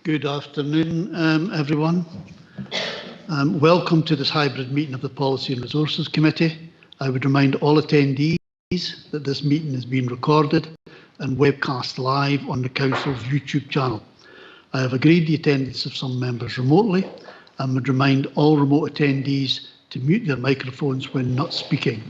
Good afternoon, everyone. Welcome to this hybrid meeting of the Policy and Resources Committee. I would remind all attendees that this meeting is being recorded and webcast live on the Council's YouTube channel. I have agreed the attendance of some members remotely and would remind all remote attendees to mute their microphones when not speaking.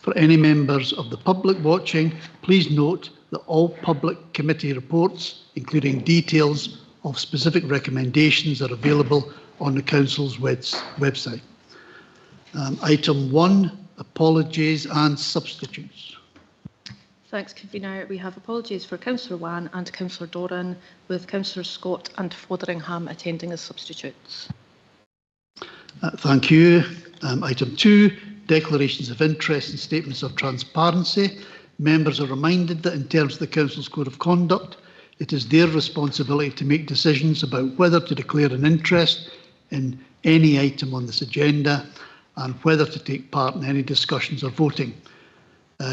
For any members of the public watching, please note that all public committee reports, including details of specific recommendations, are available on the Council's website. Item 1, apologies and substitutes. Thanks, Convener. We have apologies for Councillor Wan and Councillor Doran, with Councillors Scott and Fotheringham attending as substitutes. Thank you. Item 2, declarations of interest and statements of transparency. Members are reminded that in terms of the Council's Code of Conduct, it is their responsibility to make decisions about whether to declare an interest in any item on this agenda and whether to take part in any discussions or voting.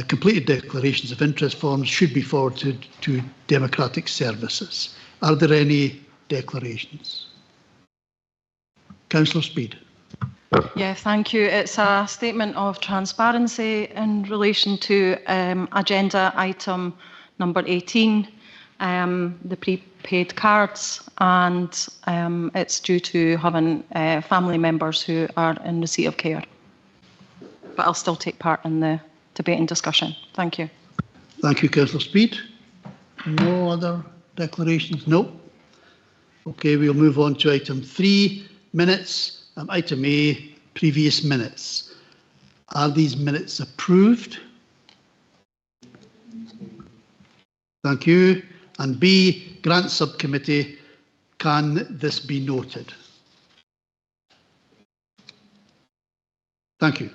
Completed declarations of interest forms should be forwarded to Democratic Services. Are there any declarations? Councillor Speed. Yeah, thank you. It's a statement of transparency in relation to agenda item number 18. The prepaid cards, and it's due to having family members who are in receipt of care. But I'll still take part in the debate and discussion. Thank you. Thank you, Councillor Speed. No other declarations? No. Okay, we'll move on to item 3, minutes. Item A, previous minutes. Are these minutes approved? Thank you. And B, grant subcommittee, can this be noted? Thank you.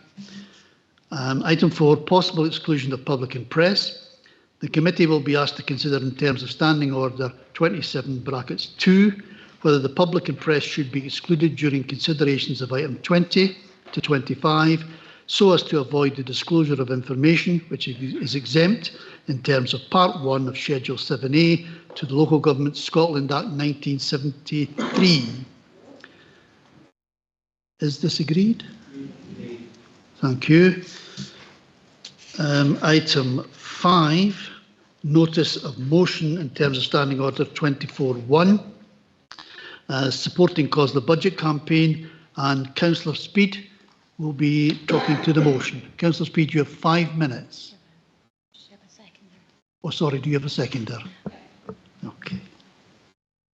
Item 4, possible exclusion of public and press. The committee will be asked to consider in terms of Standing Order 27(2) whether the public and press should be excluded during considerations of item 20 to 25 so as to avoid the disclosure of information which is exempt in terms of Part 1 of Schedule 7A to the Local Government Scotland Act 1973. Is this agreed? Thank you. Item 5, notice of motion in terms of Standing Order 24(1), supporting cause the budget campaign, and Councillor Speed will be talking to the motion. Councillor Speed, you have 5 minutes. Oh, sorry, do you have a seconder? Okay.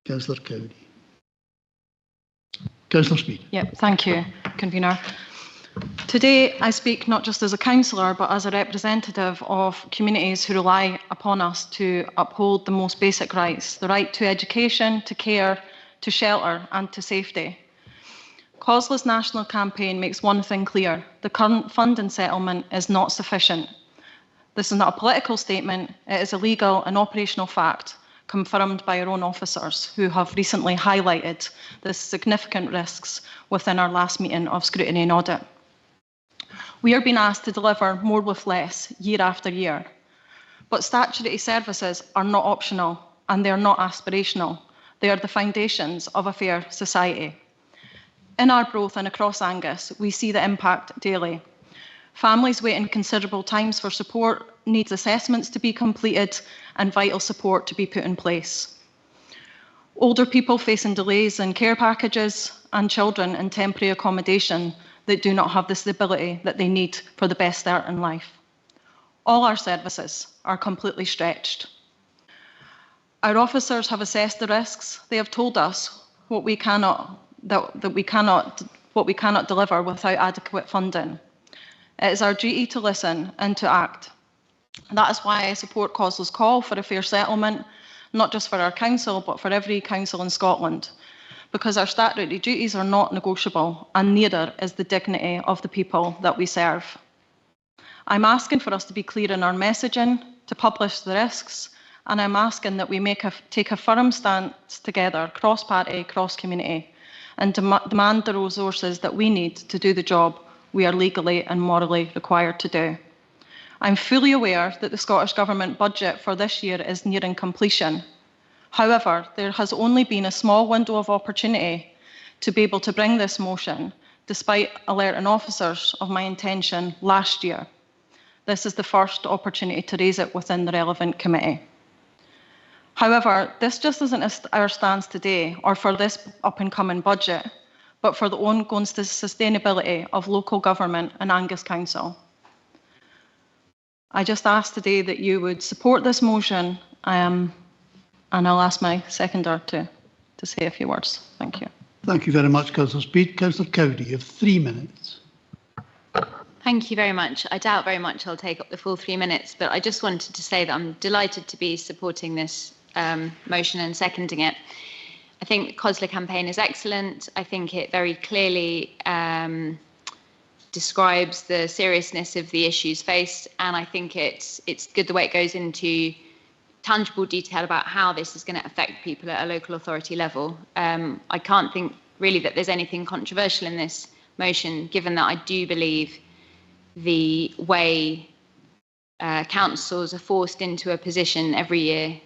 Councillor Cowdy. Councillor Speed. Yep, thank you, Convener. Today, I speak not just as a councillor, but as a representative of communities who rely upon us to uphold the most basic rights, the right to education, to care, to shelter and to safety. Causeless National Campaign makes one thing clear: the current funding settlement is not sufficient. This is not a political statement, it is a legal and operational fact confirmed by our own officers who have recently highlighted the significant risks within our last meeting of scrutiny and audit. We are being asked to deliver more with less year after year, but statutory services are not optional and they are not aspirational. They are the foundations of a fair society. In Arbroath and across Angus, we see the impact daily. Families waiting considerable times for support, needs assessments to be completed, and vital support to be put in place. Older people facing delays in care packages, and children in temporary accommodation that do not have the stability that they need for the best start in life. All our services are completely stretched. Our officers have assessed the risks. They have told us what we cannot deliver without adequate funding. It is our duty to listen and to act. That is why I support COSLA's call for a fair settlement, not just for our council, but for every council in Scotland, because our statutory duties are not negotiable, and neither is the dignity of the people that we serve. I'm asking for us to be clear in our messaging, to publish the risks, and I'm asking that we take a firm stance together, cross-party, cross-community, and demand the resources that we need to do the job we are legally and morally required to do. I'm fully aware that the Scottish Government budget for this year is nearing completion, However, there has only been a small window of opportunity to be able to bring this motion, despite alerting officers of my intention last year. This is the first opportunity to raise it within the relevant committee. However, this just isn't our stance today or for this up and coming budget, but for the ongoing sustainability of local government and Angus Council. I just ask today that you would support this motion, and I'll ask my seconder to say a few words. Thank you. Thank you very much, Councillor Speed. Councillor Cowdery, you have 3 minutes. Thank you very much. I doubt very much I'll take up the full 3 minutes, but I just wanted to say that I'm delighted to be supporting this motion and seconding it. I think the COSLA campaign is excellent. I think it very clearly describes the seriousness of the issues faced, and I think it's good the way it goes into tangible detail about how this is going to affect people at a local authority level. I can't think really that there's anything controversial in this motion, given that I do believe the way councils are forced into a position every year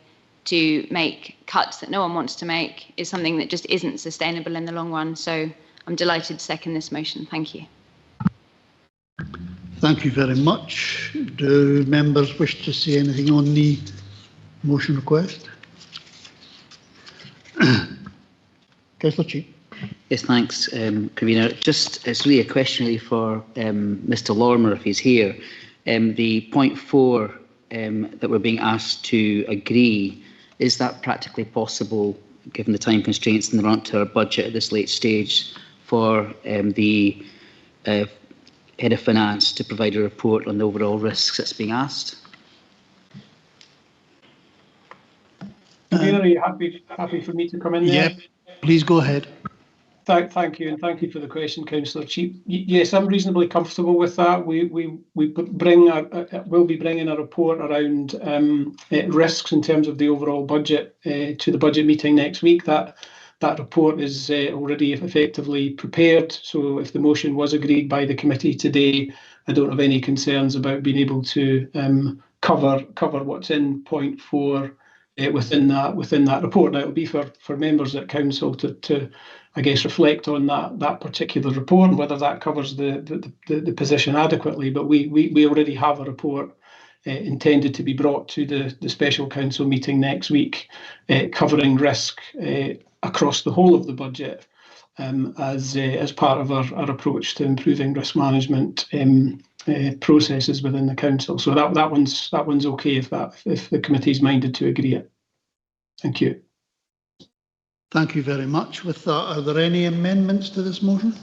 to make cuts that no one wants to make is something that just isn't sustainable in the long run. So I'm delighted to second this motion. Thank you. Thank you very much. Do members wish to say anything on the motion request? Councillor Cheap. Yes, thanks, Convener. Just, it's really a question really for Mr. Lorimer, if he's here. The point 4 that we're being asked to agree, is that practically possible, given the time constraints and the run to our budget at this late stage, for the Head of Finance to provide a report on the overall risks that's being asked? Convener, are you happy for me to come in there? Yep, please go ahead. Thank you, and thank you for the question, Councillor Cheap. Yes, I'm reasonably comfortable with that. We'll be bringing a report around risks in terms of the overall budget to the budget meeting next week. That report is already effectively prepared. So if the motion was agreed by the committee today, I don't have any concerns about being able to cover what's in point 4 within that report. Now, it'll be for members at council to I guess reflect on that particular report and whether that covers the position adequately. But we already have a report intended to be brought to the special council meeting next week, covering risk across the whole of the budget as part of our approach to improving risk management processes within the council. So that one's okay if the committee is minded to agree it. Thank you. Thank you very much. With that, are there any amendments to this motion?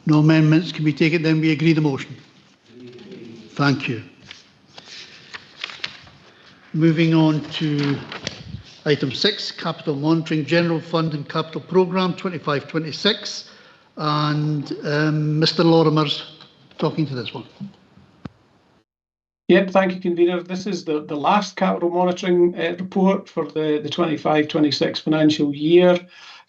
No amendments can be taken, then we agree the motion. Thank you. Moving on to item 6, Capital Monitoring, General Fund and Capital Programme 25-26. And Mr. Lorimer's talking to this one. Yep, thank you, Convener. This is the last capital monitoring report for the 25-26 financial year.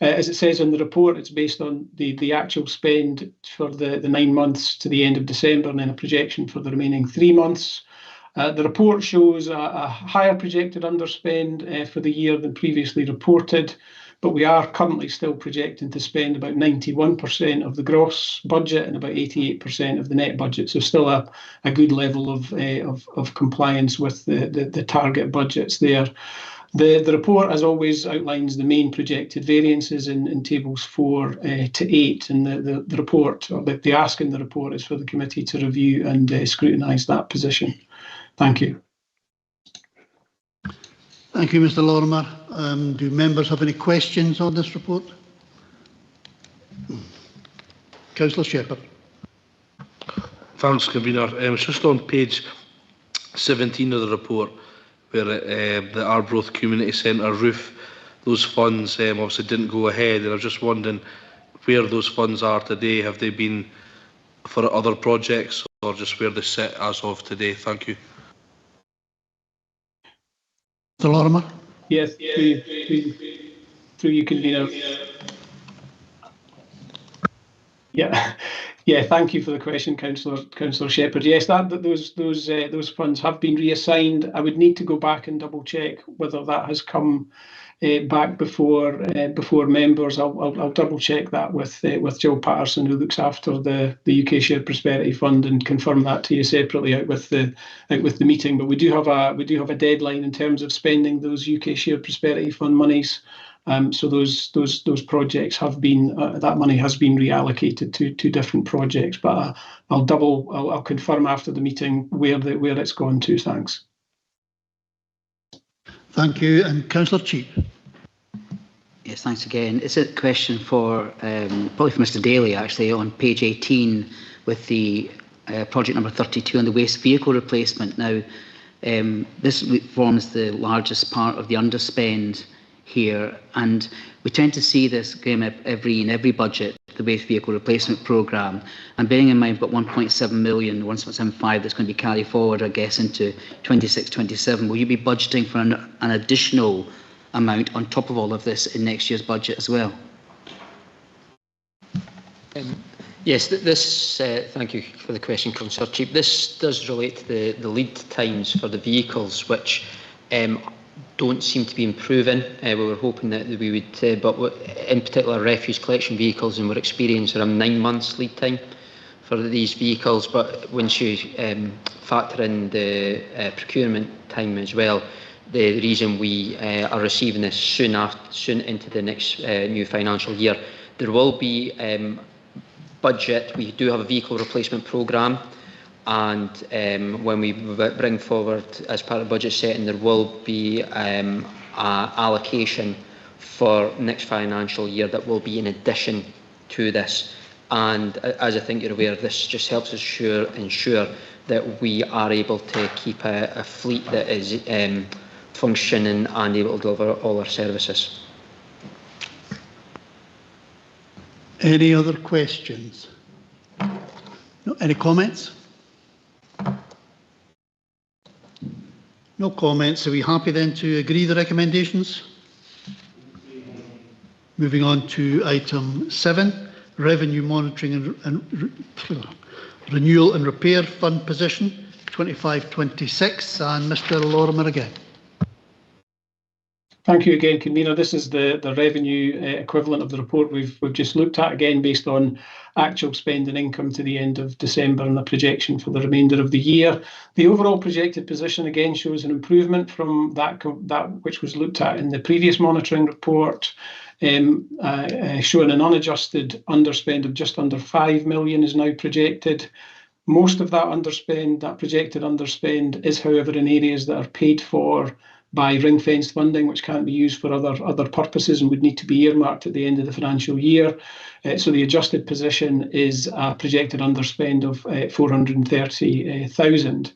As it says in the report, it's based on the actual spend for the 9 months to the end of December and then a projection for the remaining 3 months. The report shows a higher projected underspend for the year than previously reported, but we are currently still projecting to spend about 91% of the gross budget and about 88% of the net budget. So still a good level of compliance with the target budgets there. The report, as always, outlines the main projected variances in tables 4 to 8, and the report, or the ask in the report, is for the committee to review and scrutinise that position. Thank you. Thank you, Mr. Lorimer. Do members have any questions on this report? Councillor Shepherd. Thanks, Convener. It's just on page 17 of the report where the Arbroath Community Centre roof, those funds obviously didn't go ahead, and I was just wondering where those funds are today. Have they been for other projects or just where they sit as of today? Thank you. Mr. Lorimer. Yes, through you, Convener. Yeah, Yeah, thank you for the question, Councillor Shepherd. Yes, those funds have been reassigned. I would need to go back and double check whether that has come back before members. I'll double check that with Jill Patterson, who looks after the UK Shared Prosperity Fund, and confirm that to you separately out with the meeting. But we do have a deadline in terms of spending those UK Shared Prosperity Fund monies. So those projects have been that money has been reallocated to different projects. But I'll confirm after the meeting where it's gone to. Thanks. Thank you. And Councillor Cheap. Yes, thanks again. It's a question for probably for Mr Daly, actually, on page 18 with the project number 32 on the waste vehicle replacement. Now, this forms the largest part of the underspend here, and we tend to see this in every budget, the waste vehicle replacement programme. And bearing in mind we've got 1.7 million, 1.75 that's going to be carried forward, I guess, into 26-27. Will you be budgeting for an additional amount on top of all of this in next year's budget as well? Yes, thank you for the question, Councillor Cheap. This does relate to the lead times for the vehicles, which don't seem to be improving. We were hoping that we would, but in particular refuse collection vehicles, and we're experiencing around 9 months lead time for these vehicles. But once you factor in the procurement time as well, the reason we are receiving this soon into the next new financial year, there will be budget. We do have a vehicle replacement programme, and when we bring forward as part of budget setting, there will be an allocation for next financial year that will be in addition to this. And as I think you're aware, this just helps us ensure that we are able to keep a fleet that is functioning and able to deliver all our services. Any other questions? No, any comments? No comments. Are we happy then to agree the recommendations? Moving on to item 7, revenue monitoring and renewal and repair fund position 25-26, and Mr Lorimer again. Thank you again, Convener. This is the revenue equivalent of the report we've just looked at, again based on actual spend and income to the end of December and the projection for the remainder of the year. The overall projected position again shows an improvement from that which was looked at in the previous monitoring report, showing an unadjusted underspend of just under 5 million is now projected. Most of that underspend, that projected underspend, is however in areas that are paid for by ring-fenced funding, which can't be used for other purposes and would need to be earmarked at the end of the financial year. So the adjusted position is a projected underspend of 430,000.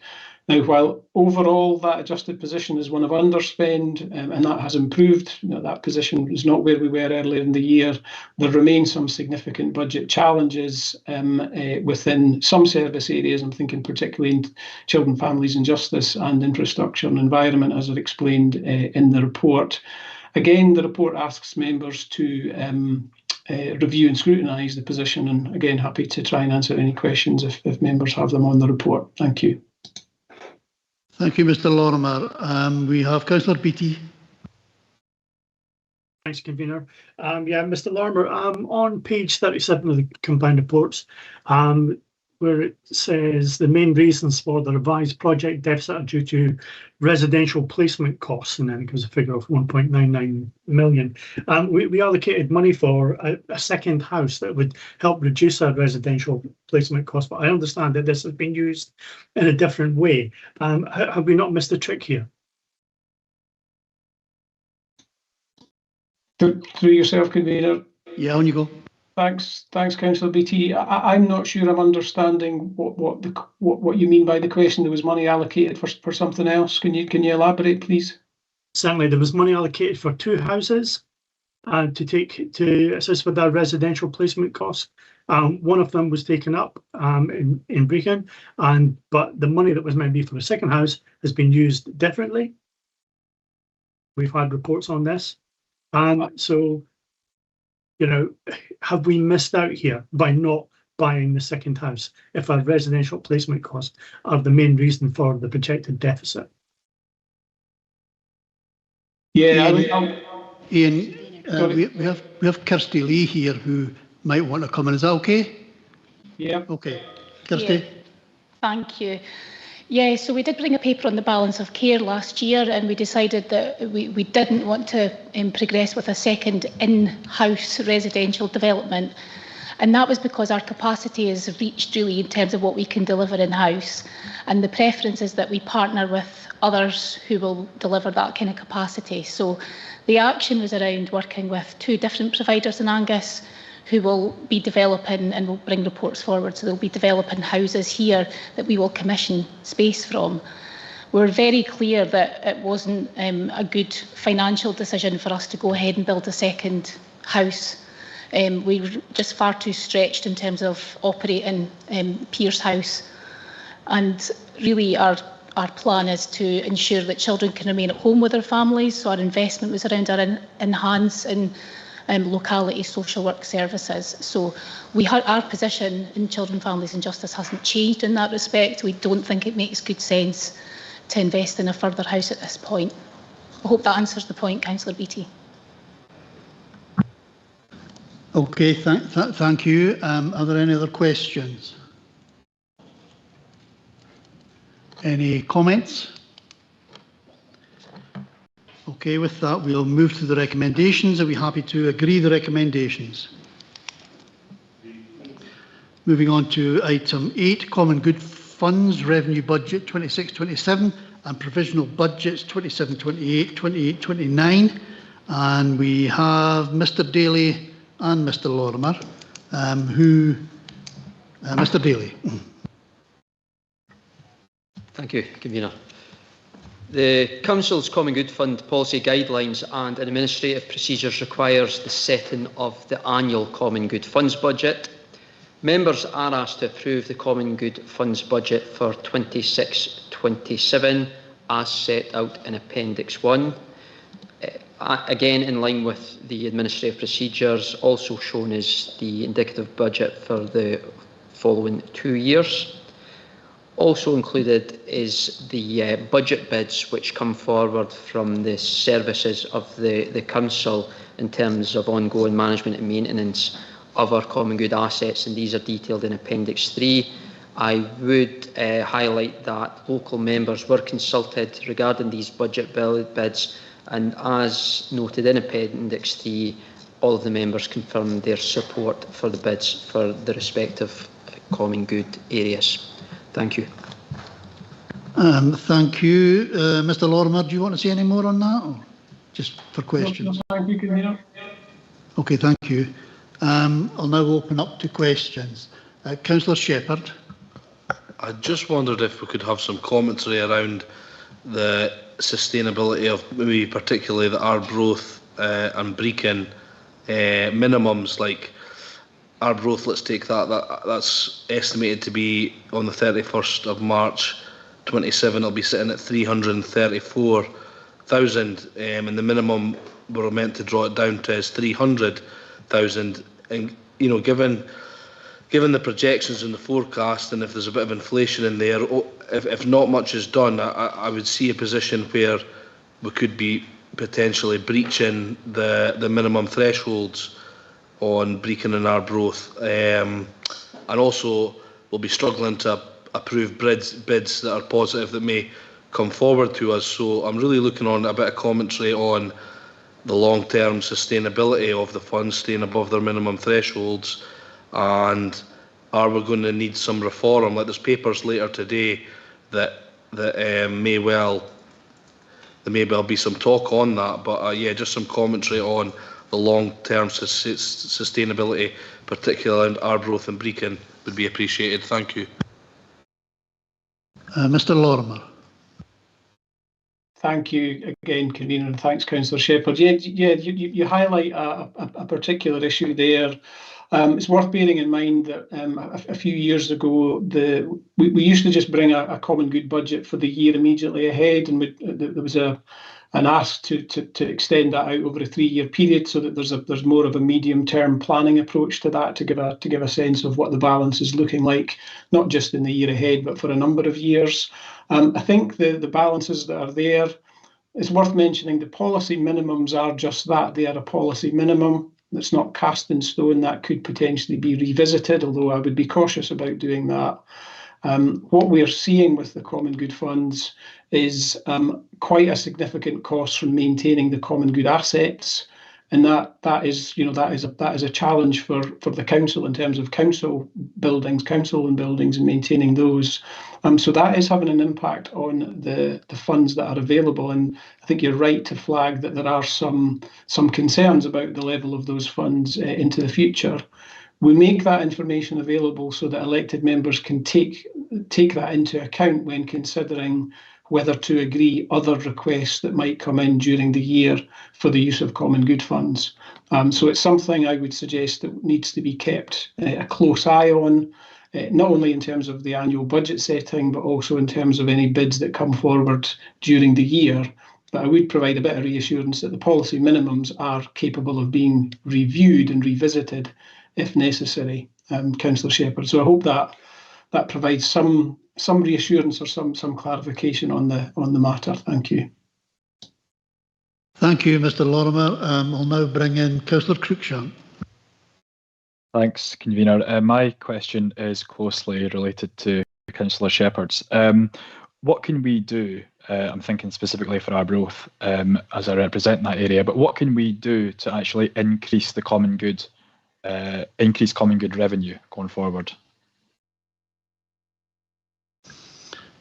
Now, while overall that adjusted position is one of underspend, and that has improved, that position is not where we were earlier in the year, there remain some significant budget challenges within some service areas. I'm thinking particularly in children, families and justice and infrastructure and environment, as I've explained in the report. Again, the report asks members to review and scrutinise the position, and again, happy to try and answer any questions if members have them on the report. Thank you. Thank you, Mr Lorimer. We have Councillor Beattie. Thanks, Convener. Mr Lorimer, on page 37 of the combined reports, where it says the main reasons for the revised project deficit are due to residential placement costs, and then it gives a figure of 1.99 million. We allocated money for a second house that would help reduce our residential placement costs, but I understand that this has been used in a different way. Have we not missed a trick here? Through yourself, Convener. Yeah, on you go. Thanks, Councillor Beattie. I'm not sure I'm understanding what you mean by the question. There was money allocated for something else. Can you elaborate, please? Certainly, there was money allocated for 2 houses to assist with our residential placement costs. One of them was taken up in Brecon, but the money that was meant to be for the second house has been used differently. We've had reports on this, and so, have we missed out here by not buying the second house if our residential placement costs are the main reason for the projected deficit? Yeah, Ian, Sorry. we have Kirsty Lee here who might want to come in. Is that okay? Yeah. Okay. Kirsty? Yeah, thank you. Yeah, so we did bring a paper on the balance of care last year, and we decided that we didn't want to progress with a second in-house residential development. And that was because our capacity is reached really in terms of what we can deliver in-house. And the preference is that we partner with others who will deliver that kind of capacity. So the action was around working with 2 different providers in Angus who will be developing and will bring reports forward. So they'll be developing houses here that we will commission space from. We're very clear that it wasn't a good financial decision for us to go ahead and build a second house. We were just far too stretched in terms of operating Pierce House. And really our plan is to ensure that children can remain at home with their families. So our investment was around our enhance and locality social work services. So our position in Children, Families and Justice hasn't changed in that respect. We don't think it makes good sense to invest in a further house at this point. I hope that answers the point, Councillor Beattie. Okay, thank you. Are there any other questions? Any comments? Okay, with that, we'll move to the recommendations. Are we happy to agree the recommendations? Moving on to item 8, Common Good Funds, Revenue Budget 26-27 and Provisional Budgets 27-28, 28-29. And we have Mr Daly and Mr Lorimer, Mr Daly. Thank you, Convener. The Council's Common Good Fund policy guidelines and administrative procedures requires the setting of the annual Common Good Funds budget. Members are asked to approve the Common Good Funds budget for 26-27 as set out in Appendix 1. Again, in line with the administrative procedures, also shown is the indicative budget for the following 2 years. Also included is the budget bids which come forward from the services of the Council in terms of ongoing management and maintenance of our common good assets, and these are detailed in Appendix 3. I would highlight that local members were consulted regarding these budget bids, and as noted in Appendix 3, all of the members confirmed their support for the bids for the respective common good areas. Thank you. Thank you. Mr Lorimer, do you want to say any more on that, or just for questions? No, thank you, Convener. Okay, thank you. I'll now open up to questions. Councillor Shepherd. I just wondered if we could have some commentary around the sustainability of maybe particularly the Arbroath and Brechin minimums, like Arbroath, let's take that's estimated to be on the 31st of March 27, it'll be sitting at 334,000 and the minimum we're meant to draw it down to is 300,000, and you know, given the projections in the forecast, and if there's a bit of inflation in there, if not much is done, I would see a position where we could be potentially breaching the minimum thresholds on Brechin and Arbroath, and also we'll be struggling to approve bids that are positive that may come forward to us. So I'm really looking on a bit of commentary on the long-term sustainability of the funds staying above their minimum thresholds, and are we going to need some reform? Like there's papers later today that may well be some talk on that, but yeah, just some commentary on the long-term sustainability, particularly in Arbroath and Brechin, would be appreciated. Thank you. Mr Lorimer. Thank you again, Convener, and thanks, Councillor Shepherd. Yeah, you highlight a particular issue there. It's worth bearing in mind that a few years ago, we used to just bring a common good budget for the year immediately ahead, and there was a and asked to extend that out over a 3-year period so that there's more of a medium-term planning approach to that to give a sense of what the balance is looking like, not just in the year ahead, but for a number of years. I think the balances that are there, it's worth mentioning the policy minimums are just that. They are a policy minimum. It's not cast in stone. That could potentially be revisited, although I would be cautious about doing that. What we are seeing with the Common Good funds is quite a significant cost from maintaining the common good assets, and that is a challenge for the council in terms of council and buildings and maintaining those. So that is having an impact on the funds that are available, and I think you're right to flag that there are some concerns about the level of those funds into the future. We make that information available so that elected members can take that into account when considering whether to agree other requests that might come in during the year for the use of common good funds. So it's something I would suggest that needs to be kept a close eye on, not only in terms of the annual budget setting, but also in terms of any bids that come forward during the year. But I would provide a bit of reassurance that the policy minimums are capable of being reviewed and revisited if necessary, Councillor Shepherd. So I hope that provides some reassurance or some clarification on the matter. Thank you. Thank you, Mr. Lorimer. I'll now bring in Councillor Cruikshank. Thanks, Convener. My question is closely related to Councillor Shepherd's. What can we do? I'm thinking specifically for Arbroath, as I represent that area, but what can we do to actually increase the common good revenue going forward?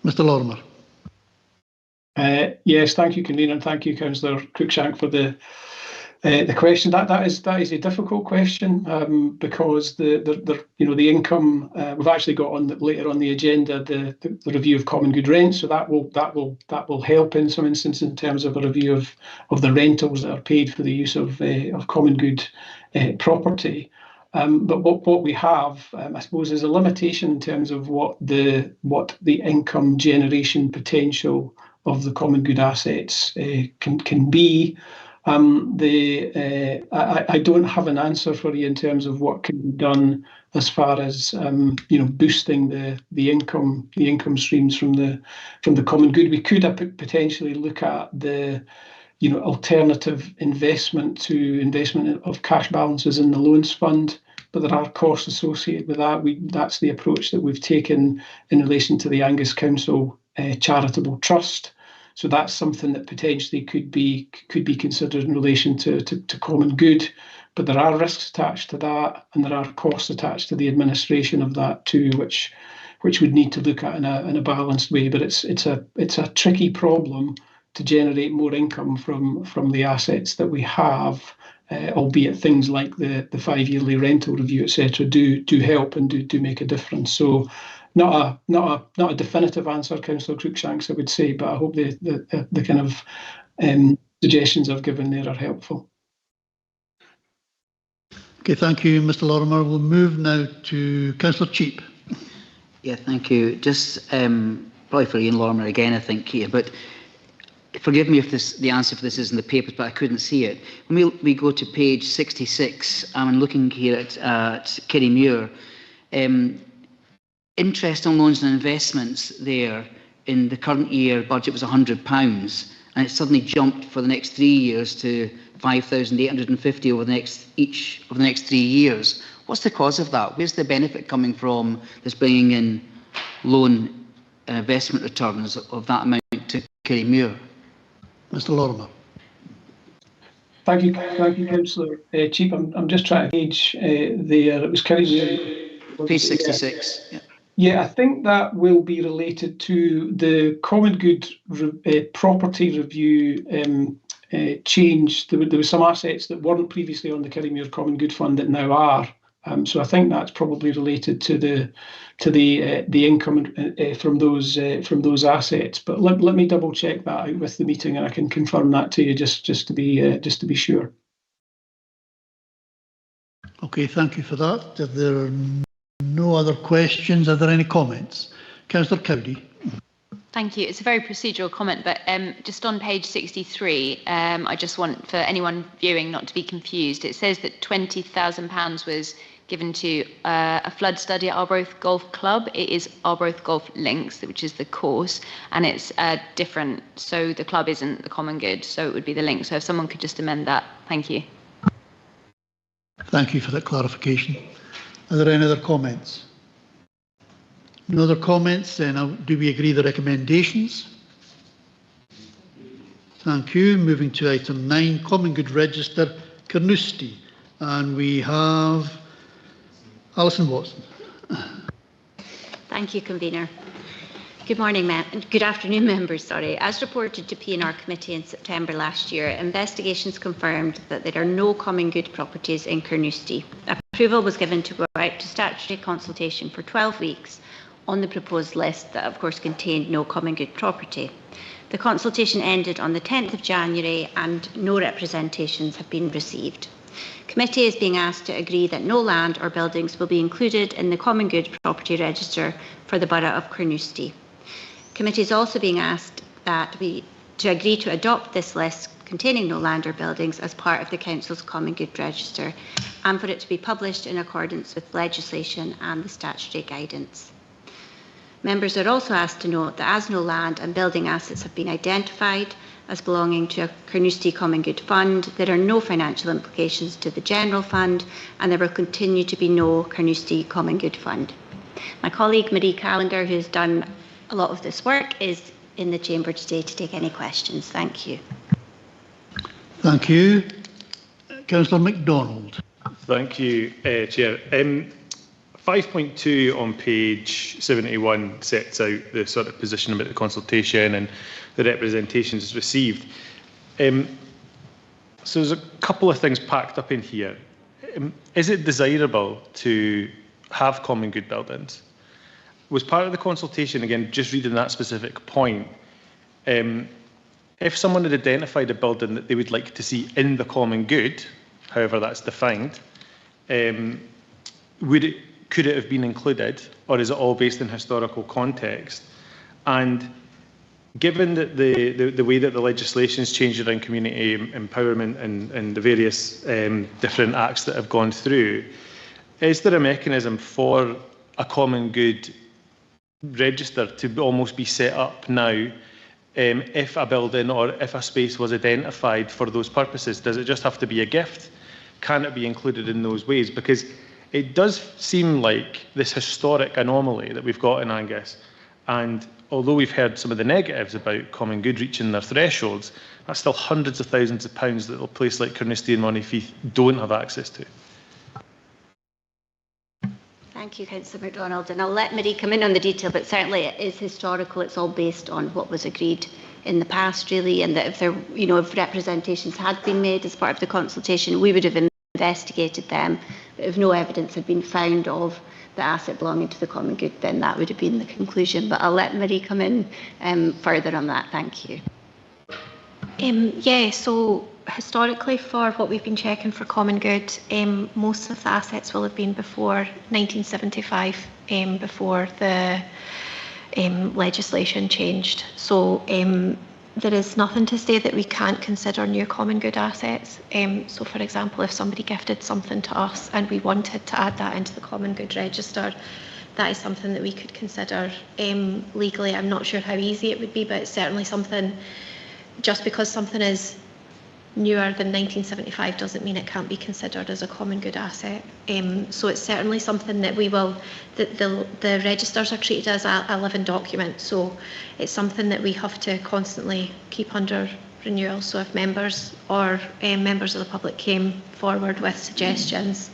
Mr. Lorimer. Yes, thank you, Convener, and thank you, Councillor Cruikshank, for the question. That is a difficult question because the income we've actually got on later on the agenda the review of common good rent, so that will help in some instances in terms of a review of the rentals that are paid for the use of common good property. But what we have, I suppose, is a limitation in terms of what the income generation potential of the common good assets can be. I don't have an answer for you in terms of what can be done as far as boosting the income streams from the common good. We could potentially look at the alternative investment of cash balances in the loans fund, but there are costs associated with that. That's the approach that we've taken in relation to the Angus Council Charitable Trust. So that's something that potentially could be considered in relation to common good, but there are risks attached to that, and there are costs attached to the administration of that too, which we'd need to look at in a balanced way. But it's a tricky problem to generate more income from the assets that we have, albeit things like the 5-yearly rental review, etc., do help and do make a difference. So not a definitive answer, Councillor Cruikshanks, I would say, but I hope the kind of suggestions I've given there are helpful. Okay, thank you, Mr. Lorimer. We'll move now to Councillor Cheap. Yeah, thank you. Just probably for Ian Lorimer again, I think here, but forgive me if the answer for this is in the papers, but I couldn't see it. When we go to page 66, I'm looking here at Kirriemuir. Interest on loans and investments there in the current year budget was £100, and it suddenly jumped for the next 3 years to 5,850 over the next 3 years. What's the cause of that? Where's the benefit coming from that's bringing in loan and investment returns of that amount to Kirriemuir? Mr. Lorimer. Thank you, Councillor Cheap. I'm just trying to page there. It was Kirriemuir. Page 66. Yeah. Yeah, I think that will be related to the common good property review change. There were some assets that weren't previously on the Kirriemuir Common Good Fund that now are. So I think that's probably related to the income from those assets. But let me double check that out with the meeting, and I can confirm that to you just to be sure. Okay, thank you for that. If there are no other questions, are there any comments? Councillor Cowdy. Thank you. It's a very procedural comment, but just on page 63, I just want for anyone viewing not to be confused. It says that £20,000 was given to a flood study at Arbroath Golf Club. It is Arbroath Golf Links, which is the course, and it's different. So the club isn't the common good, so it would be the link. So if someone could just amend that. Thank you. Thank you for that clarification. Are there any other comments? No other comments, then do we agree the recommendations? Thank you. Moving to item 9, Common Good Register, Carnoustie. And we have Alison Watson. Thank you, Convener. Good morning, good afternoon, members. As reported to P&R Committee in September last year, investigations confirmed that there are no common good properties in Carnoustie. Approval was given to go out to statutory consultation for 12 weeks on the proposed list that, of course, contained no common good property. The consultation ended on the 10th of January and no representations have been received. Committee is being asked to agree that no land or buildings will be included in the Common Good Property Register for the Borough of Carnoustie. Committee is also being asked to agree to adopt this list containing no land or buildings as part of the Council's Common Good Register and for it to be published in accordance with legislation and the statutory guidance. Members are also asked to note that as no land and building assets have been identified as belonging to a Carnoustie Common Good Fund, there are no financial implications to the General Fund and there will continue to be no Carnoustie Common Good Fund. My colleague Marie Callender, who has done a lot of this work, is in the chamber today to take any questions. Thank you. Thank you. Councillor MacDonald. Thank you, Chair. 5.2 on page 71 sets out the sort of position about the consultation and the representations received. So there's a couple of things packed up in here. Is it desirable to have common good buildings? Was part of the consultation, again, just reading that specific point, if someone had identified a building that they would like to see in the common good, however that's defined, could it have been included, or is it all based in historical context? And given that the way that the legislation has changed around community empowerment and the various different acts that have gone through, is there a mechanism for a common good register to almost be set up now if a building or if a space was identified for those purposes? Does it just have to be a gift? Can it be included in those ways? Because it does seem like this historic anomaly that we've got in Angus, and although we've heard some of the negatives about common good reaching their thresholds, that's still hundreds of thousands of pounds that a place like Carnoustie and Montefieth don't have access to. Thank you, Councillor MacDonald, and I'll let Marie come in on the detail, but certainly it is historical. It's all based on what was agreed in the past, really, and that if there, if representations had been made as part of the consultation, we would have investigated them. But if no evidence had been found of the asset belonging to the common good, then that would have been the conclusion. But I'll let Marie come in further on that. Thank you. Yeah, so historically for what we've been checking for common good, most of the assets will have been before 1975, before the legislation changed. So there is nothing to say that we can't consider new common good assets. So for example, if somebody gifted something to us and we wanted to add that into the common good register, that is something that we could consider legally. I'm not sure how easy it would be, but it's certainly something. Just because something is newer than 1975 doesn't mean it can't be considered as a common good asset. So it's certainly something that we will, the registers are treated as a living document, so it's something that we have to constantly keep under renewal. So if members or members of the public came forward with suggestions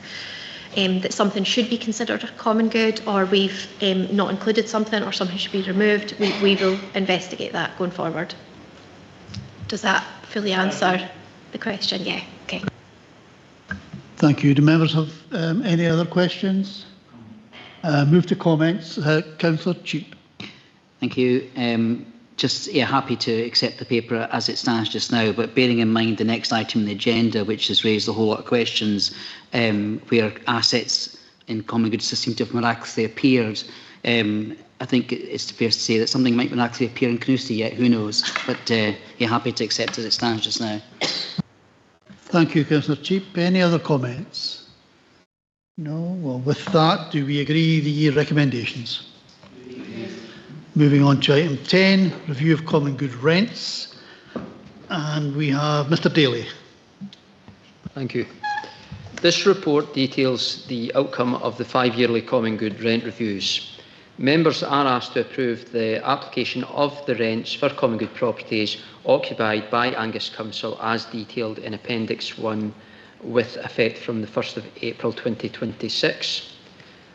that something should be considered a common good, or we've not included something, or something should be removed, we will investigate that going forward. Does that fully answer the question? Yeah. Okay. Thank you. Do members have any other questions? Move to comments. Councillor Cheap. Thank you. Just happy to accept the paper as it stands just now, but bearing in mind the next item on the agenda, which has raised a whole lot of questions, where assets in common good seem to have miraculously appeared. I think it's fair to say that something might not actually appear in Carnoustie yet, who knows? But you're happy to accept as it stands just now. Thank you, Councillor Cheap. Any other comments? No? Well, with that, do we agree the recommendations? Moving on to item 10, review of common good rents. And we have Mr Daly. Thank you. This report details the outcome of the 5-yearly common good rent reviews. Members are asked to approve the application of the rents for common good properties occupied by Angus Council as detailed in Appendix 1 with effect from the 1st of April 2026.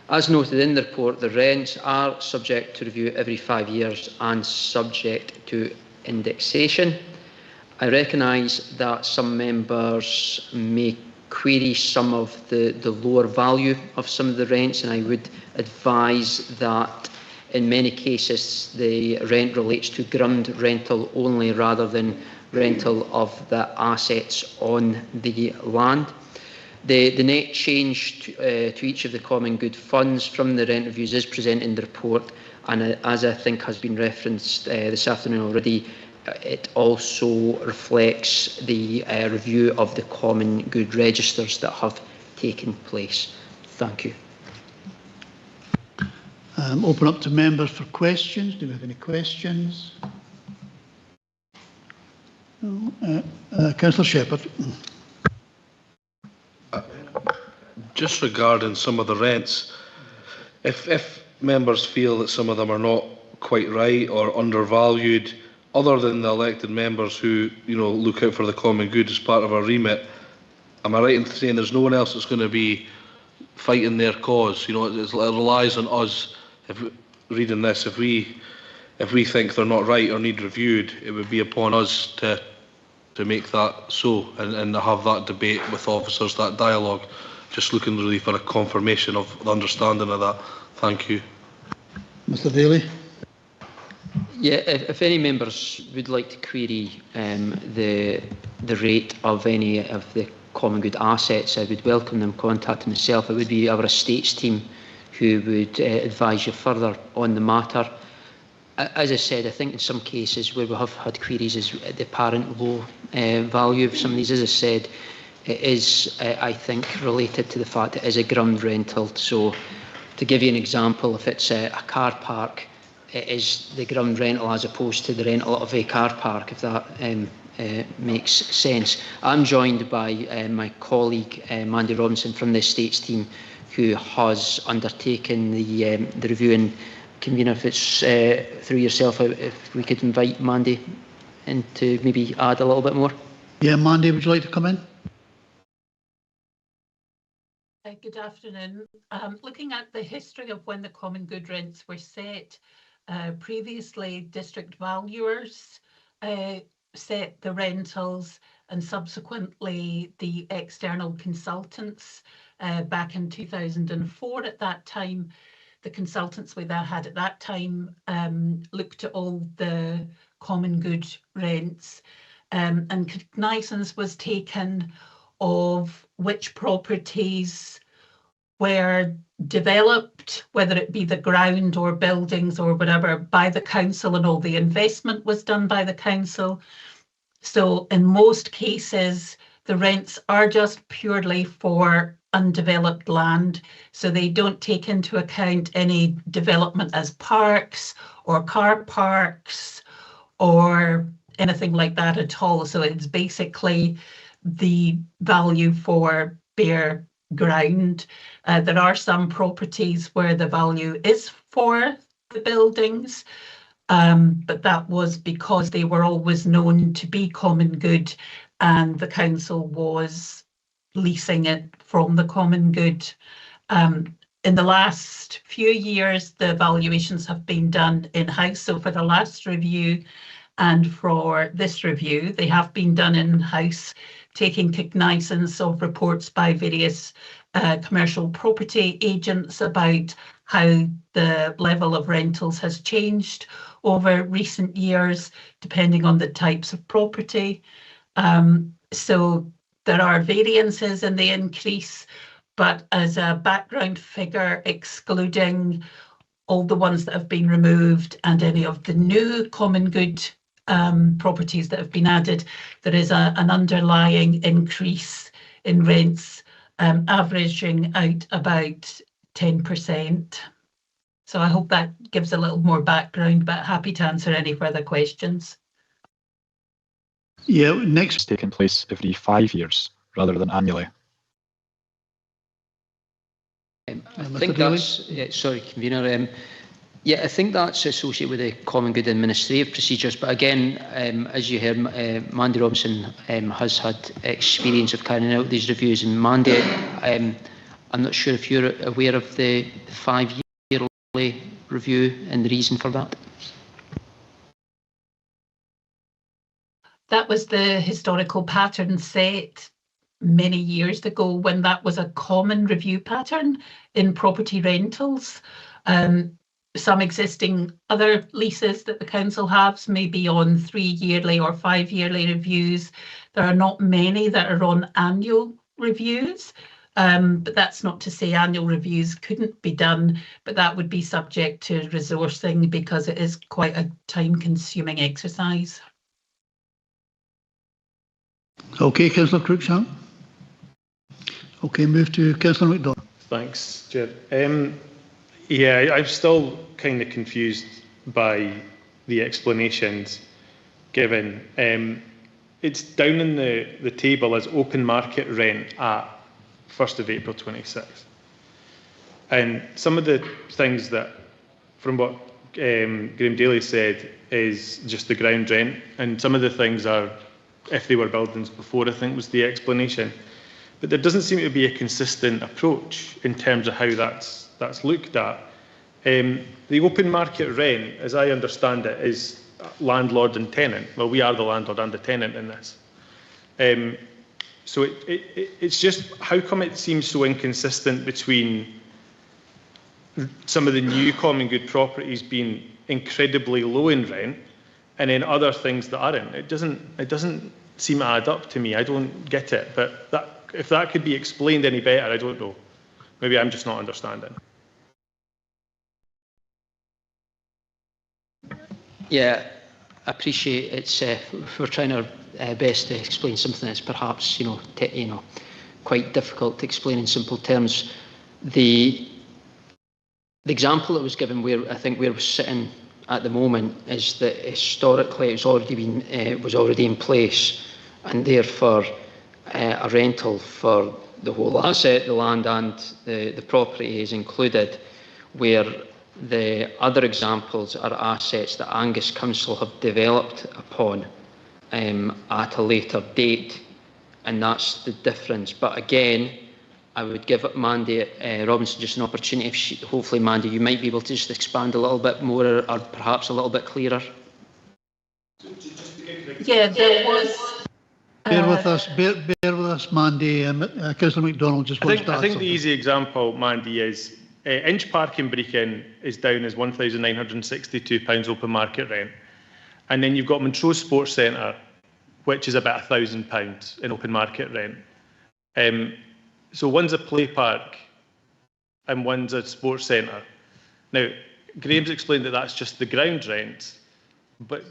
As noted in the report, the rents are subject to review every 5 years and subject to indexation. I recognise that some members may query some of the lower value of some of the rents, and I would advise that in many cases the rent relates to ground rental only rather than rental of the assets on the land. The net change to each of the common good funds from the rent reviews is presented in the report, and as I think has been referenced this afternoon already, it also reflects the review of the common good registers that have taken place. Thank you. Open up to members for questions. Do we have any questions? No. Councillor Shepherd. Just regarding some of the rents, if members feel that some of them are not quite right or undervalued, other than the elected members who, look out for the common good as part of our remit, am I right in saying there's no one else that's going to be fighting their cause? It relies on us. If reading this, if we think they're not right or need reviewed, it would be upon us to make that so and have that debate with officers, that dialogue. Just looking really for a confirmation of the understanding of that. Thank you. Mr Daly. Yeah, if any members would like to query the rate of any of the common good assets, I would welcome them contacting myself. It would be our estates team who would advise you further on the matter. As I said, I think in some cases where we have had queries is the apparent low value of some of these. As I said, it is, I think, related to the fact it is a ground rental. So to give you an example, if it's a car park, it is the ground rental as opposed to the rental of a car park, if that makes sense. I'm joined by my colleague Mandy Robinson from the estates team, who has undertaken the review. And convener, if it's through yourself, if we could invite Mandy in to maybe add a little bit more. Yeah, Mandy, would you like to come in? Good afternoon. Looking at the history of when the common good rents were set, previously district valuers set the rentals, and subsequently the external consultants back in 2004. At that time, the consultants we had at that time looked at all the common good rents, and cognizance was taken of which properties were developed, whether it be the ground or buildings or whatever, by the council, and all the investment was done by the council. So in most cases, the rents are just purely for undeveloped land. So they don't take into account any development as parks or car parks or anything like that at all. So it's basically the value for bare ground. There are some properties where the value is for the buildings, but that was because they were always known to be common good and the council was leasing it from the common good. In the last few years, the valuations have been done in-house. So for the last review and for this review, they have been done in-house, taking cognizance of reports by various commercial property agents about how the level of rentals has changed over recent years, depending on the types of property. So there are variances in the increase, but as a background figure, excluding all the ones that have been removed and any of the new common good properties that have been added, there is an underlying increase in rents, averaging out about 10%. So I hope that gives a little more background, but happy to answer any further questions. Yeah, next. It's taking place every 5 years rather than annually. I think that's, sorry, Convener. Yeah, I think that's associated with the common good administrative procedures. But again, as you heard, Mandy Robinson has had experience of carrying out these reviews. And Mandy, I'm not sure if you're aware of the 5-yearly review and the reason for that. That was the historical pattern set many years ago when that was a common review pattern in property rentals. Some existing other leases that the council has may be on 3-yearly or 5-yearly reviews. There are not many that are on annual reviews, but that's not to say annual reviews couldn't be done, but that would be subject to resourcing because it is quite a time-consuming exercise. Okay, Councillor Cruikshank. Okay, move to Councillor MacDonald. Thanks, Chair. Yeah, I'm still kind of confused by the explanations given. It's down in the table as open market rent at 1st of April 26. And some of the things that, from what Graham Daly said, is just the ground rent, and some of the things are if they were buildings before, I think was the explanation. But there doesn't seem to be a consistent approach in terms of how that's looked at. The open market rent, as I understand it, is landlord and tenant. Well, we are the landlord and the tenant in this. So it's just, how come it seems so inconsistent between some of the new common good properties being incredibly low in rent and then other things that aren't? It doesn't seem to add up to me. I don't get it. But if that could be explained any better, I don't know. Maybe I'm just not understanding. Yeah, I appreciate it's. We're trying our best to explain something that's perhaps quite difficult to explain in simple terms. The example that was given, where I think we're sitting at the moment, is that historically it's already been was already in place, and therefore a rental for the whole asset, the land and the property is included, where the other examples are assets that Angus Council have developed upon at a later date, and that's the difference. But again, I would give Mandy Robinson just an opportunity. If hopefully, Mandy, you might be able to just expand a little bit more, or perhaps a little bit clearer. Yeah, there was. Bear with us, Mandy. Councillor MacDonald just wants to add I think something. the easy example, Mandy, is Inch Park in Brechin is down as £1,962 open market rent, and then you've got Montrose Sports Centre, which is about £1,000 in open market rent. So one's a play park and one's a sports centre. Now, Graham's explained that that's just the ground rent, but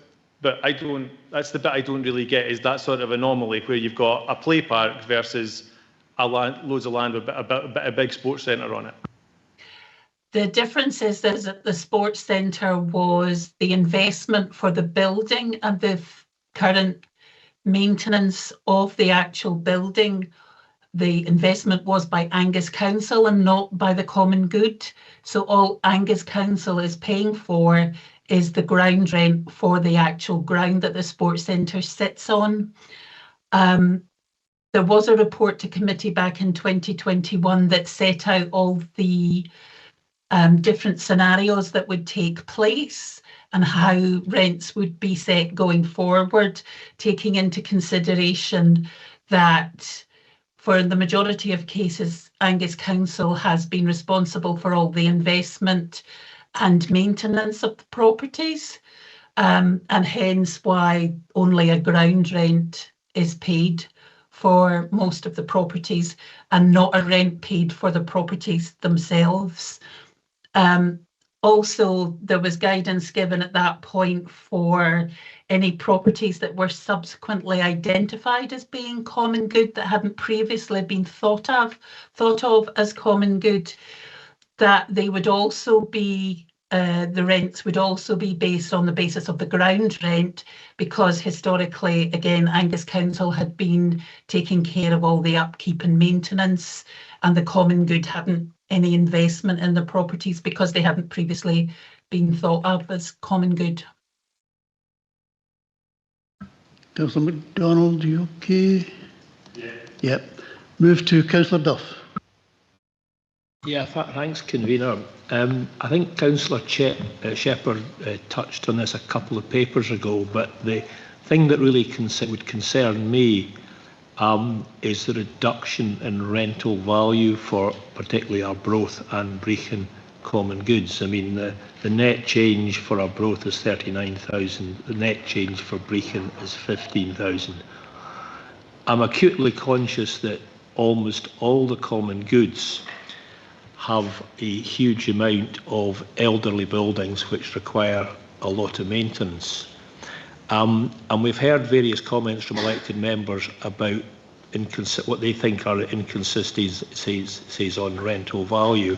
I don't. That's the bit I don't really get. Is that sort of anomaly where you've got a play park versus loads of land with a big sports centre on it? The difference is that the sports centre was the investment for the building, and the current maintenance of the actual building, the investment was by Angus Council and not by the common good. So all Angus Council is paying for is the ground rent for the actual ground that the sports centre sits on. There was a report to committee back in 2021 that set out all the different scenarios that would take place and how rents would be set going forward, taking into consideration that for the majority of cases, Angus Council has been responsible for all the investment and maintenance of the properties, and hence why only a ground rent is paid for most of the properties and not a rent paid for the properties themselves. Also, there was guidance given at that point for any properties that were subsequently identified as being common good that hadn't previously been thought of as common good, that they would also be, the rents would also be based on the basis of the ground rent, because historically, again, Angus Council had been taking care of all the upkeep and maintenance, and the common good hadn't any investment in the properties because they hadn't previously been thought of as common good. Councillor MacDonald, you okay? Yeah. Yep. Move to Councillor Duff. Yeah, thanks, convener. I think Councillor Shepherd touched on this a couple of papers ago, but the thing that really would concern me is the reduction in rental value for particularly Arbroath and Brechin common goods. I mean, the net change for Arbroath is 39,000, the net change for Brechin is 15,000. I'm acutely conscious that almost all the common goods have a huge amount of elderly buildings which require a lot of maintenance. And we've heard various comments from elected members about what they think are inconsistencies on rental value.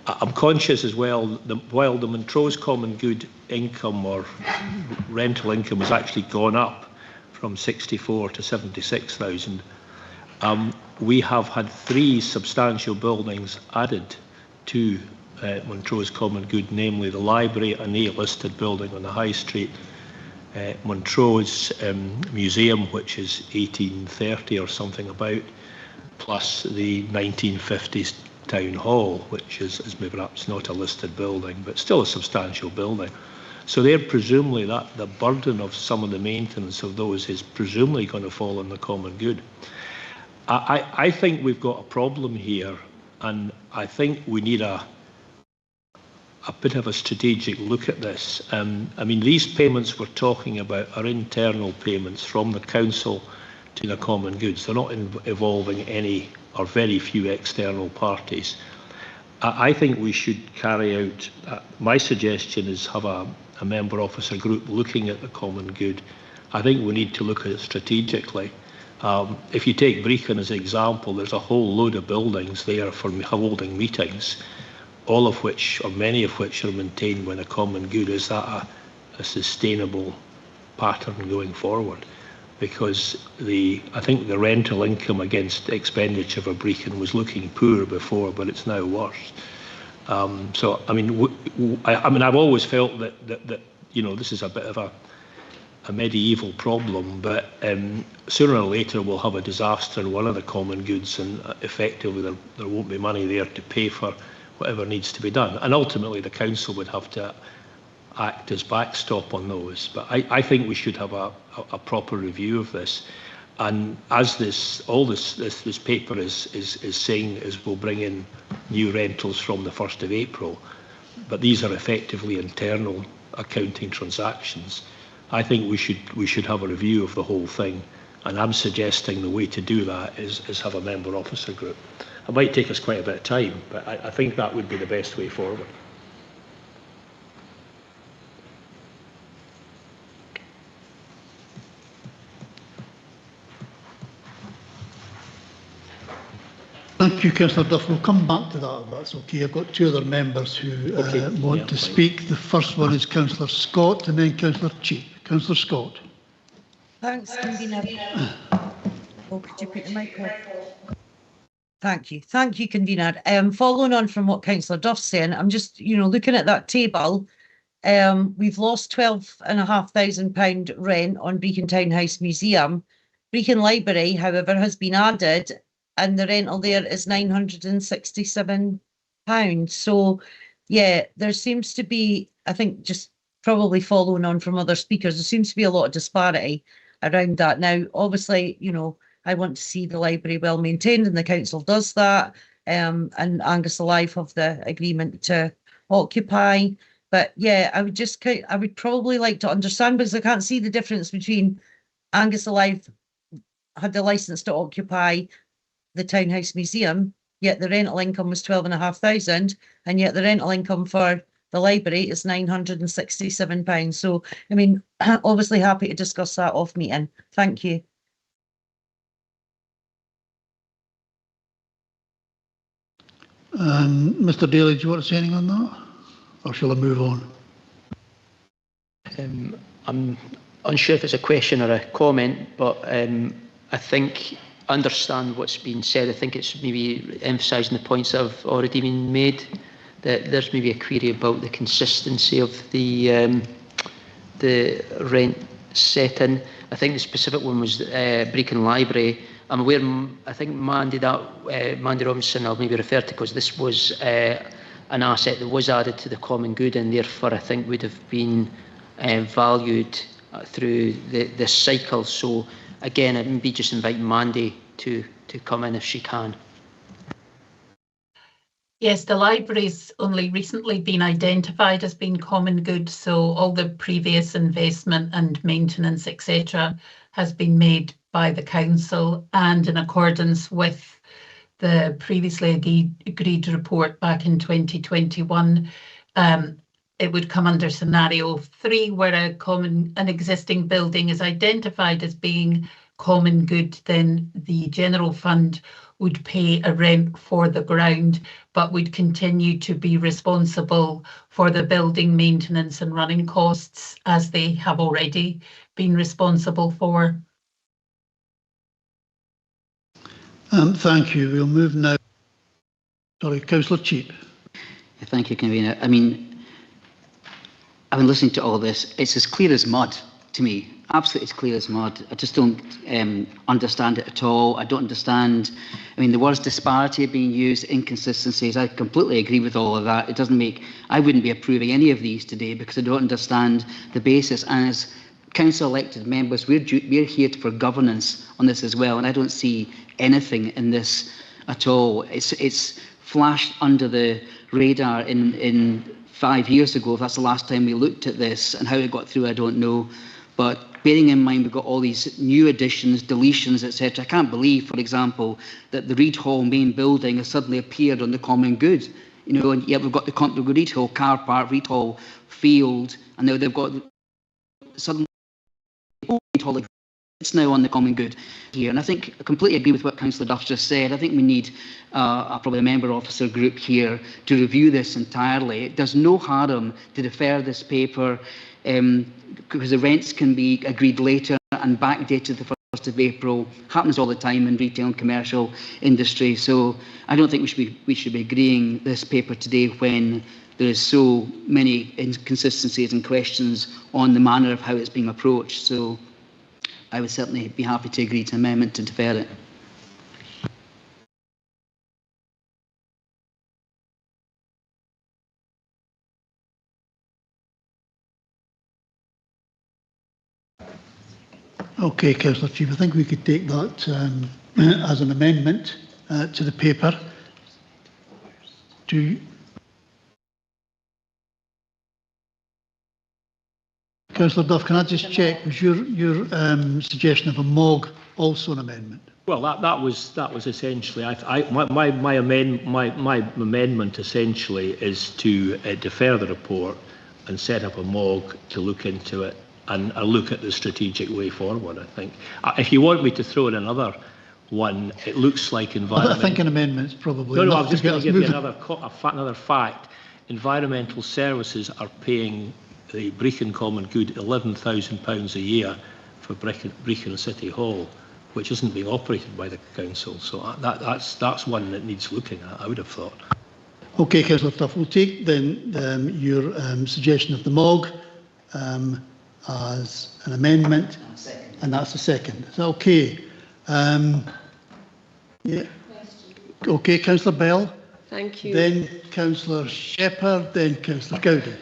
I'm conscious as well that while the Montrose common good income or rental income has actually gone up from 64 to 76,000, we have had 3 substantial buildings added to Montrose common good, namely the library, an A-listed building on the High Street, Montrose Museum, which is 1830 or something about, plus the 1950s Town Hall, which is maybe perhaps not a listed building, but still a substantial building. So they're presumably that the burden of some of the maintenance of those is presumably going to fall on the common good. I think we've got a problem here, and I think we need a bit of a strategic look at this. I mean, these payments we're talking about are internal payments from the council to the common goods. They're not involving any or very few external parties. I think we should carry out, my suggestion is have a member officer group looking at the common good. I think we need to look at it strategically. If you take Brechin as an example, there's a whole load of buildings there for holding meetings, all of which, or many of which, are maintained when a common good. Is that a sustainable pattern going forward? Because I think the rental income against expenditure for Brechin was looking poor before, but it's now worse. So, I mean, I've always felt that you know, this is a bit of a medieval problem, but sooner or later we'll have a disaster in one of the common goods, and effectively there won't be money there to pay for whatever needs to be done. And ultimately the council would have to act as backstop on those. But I think we should have a proper review of this. And as this paper is saying, is we'll bring in new rentals from the 1st of April, but these are effectively internal accounting transactions. I think we should have a review of the whole thing, and I'm suggesting the way to do that is have a member officer group. It might take us quite a bit of time, but I think that would be the best way forward. Thank you, Councillor Duff. We'll come back to that if that's okay. I've got 2 other members who want to speak. The first one is Councillor Scott and then Councillor Cheap. Councillor Scott. Thanks, convener. Oh, could you put the mic on? Thank you. Thank you, convener. Following on from what Councillor Duff's saying, I'm just, looking at that table. We've lost £12,500 rent on Brechin Townhouse Museum. Brechin Library, however, has been added, and the rental there is £967. So, yeah, there seems to be, I think, just probably following on from other speakers, there seems to be a lot of disparity around that. Now, obviously, I want to see the library well maintained, and the council does that, and Angus Alive have the agreement to occupy. But yeah, I would probably like to understand, because I can't see the difference between Angus Alive had the licence to occupy the Townhouse Museum, yet the rental income was 12,500, and yet the rental income for The library is £967. So, I mean, obviously happy to discuss that off meeting. Thank you. Mr. Daly, do you want to say anything on that? Or shall I move on? I'm unsure if it's a question or a comment, but I think I understand what's been said. I think it's maybe emphasising the points that have already been made. That there's maybe a query about the consistency of the rent setting. I think the specific one was Brecon Library. I'm aware, I think Mandy Robinson, I'll maybe refer to, because this was an asset that was added to the common good, and therefore I think would have been valued through this cycle. So again, I'd maybe just invite Mandy to come in if she can. Yes, the library's only recently been identified as being common good, so all the previous investment and maintenance, etc., has been made by the council, and in accordance with the previously agreed report back in 2021, it would come under scenario 3, where an existing building is identified as being common good. Then the general fund would pay a rent for the ground, but would continue to be responsible for the building maintenance and running costs as they have already been responsible for. Thank you. We'll move now. Sorry, Councillor Cheap. Thank you, Convener. I mean, I've been listening to all this. It's as clear as mud to me. Absolutely as clear as mud. I just don't understand it at all. I don't understand. I mean, the words disparity are being used, inconsistencies. I completely agree with all of that. It doesn't make. I wouldn't be approving any of these today because I don't understand the basis. And as council elected members, we're here for governance on this as well. And I don't see anything in this at all. It's flashed under the radar in 5 years ago. If that's the last time we looked at this, and how it got through, I don't know. But bearing in mind we've got all these new additions, deletions, etc., I can't believe, for example, that the Reid Hall main building has suddenly appeared on the common good. You know, and yet we've got the Reid Hall car park, Reid Hall field, and now they've got suddenly Reid Hall. It's now on the common good here, and I think I completely agree with what Councillor Duff just said. I think we need probably a member officer group here to review this entirely. It does no harm to defer this paper because the rents can be agreed later and backdated the 1st of April. Happens all the time in retail and commercial industry. So I don't think we should be agreeing this paper today when there is so many inconsistencies and questions on the manner of how it's being approached. So I would certainly be happy to agree to an amendment to defer it. Okay, Councillor Chief, I think we could take that as an amendment to the paper. Councillor Duff, can I just check, was your suggestion of a MOG also an amendment? Well, that was essentially. My amendment essentially is to defer the report and set up a MOG to look into it and look at the strategic way forward. I think if you want me to throw in another one, it looks like environment. I think an amendment's probably. No, I'm just going to give you another fact. Environmental services are paying the Brecon Common Good £11,000 a year for Brecon City Hall, which isn't being operated by the council. So that's one that needs looking at, I would have thought. Okay, Councillor Duff, we'll take then your suggestion of the MOG as an amendment, and that's the second. Is that okay? Yeah. Okay, Councillor Bell. Thank you. Then Councillor Shepherd, then Councillor Gowdy.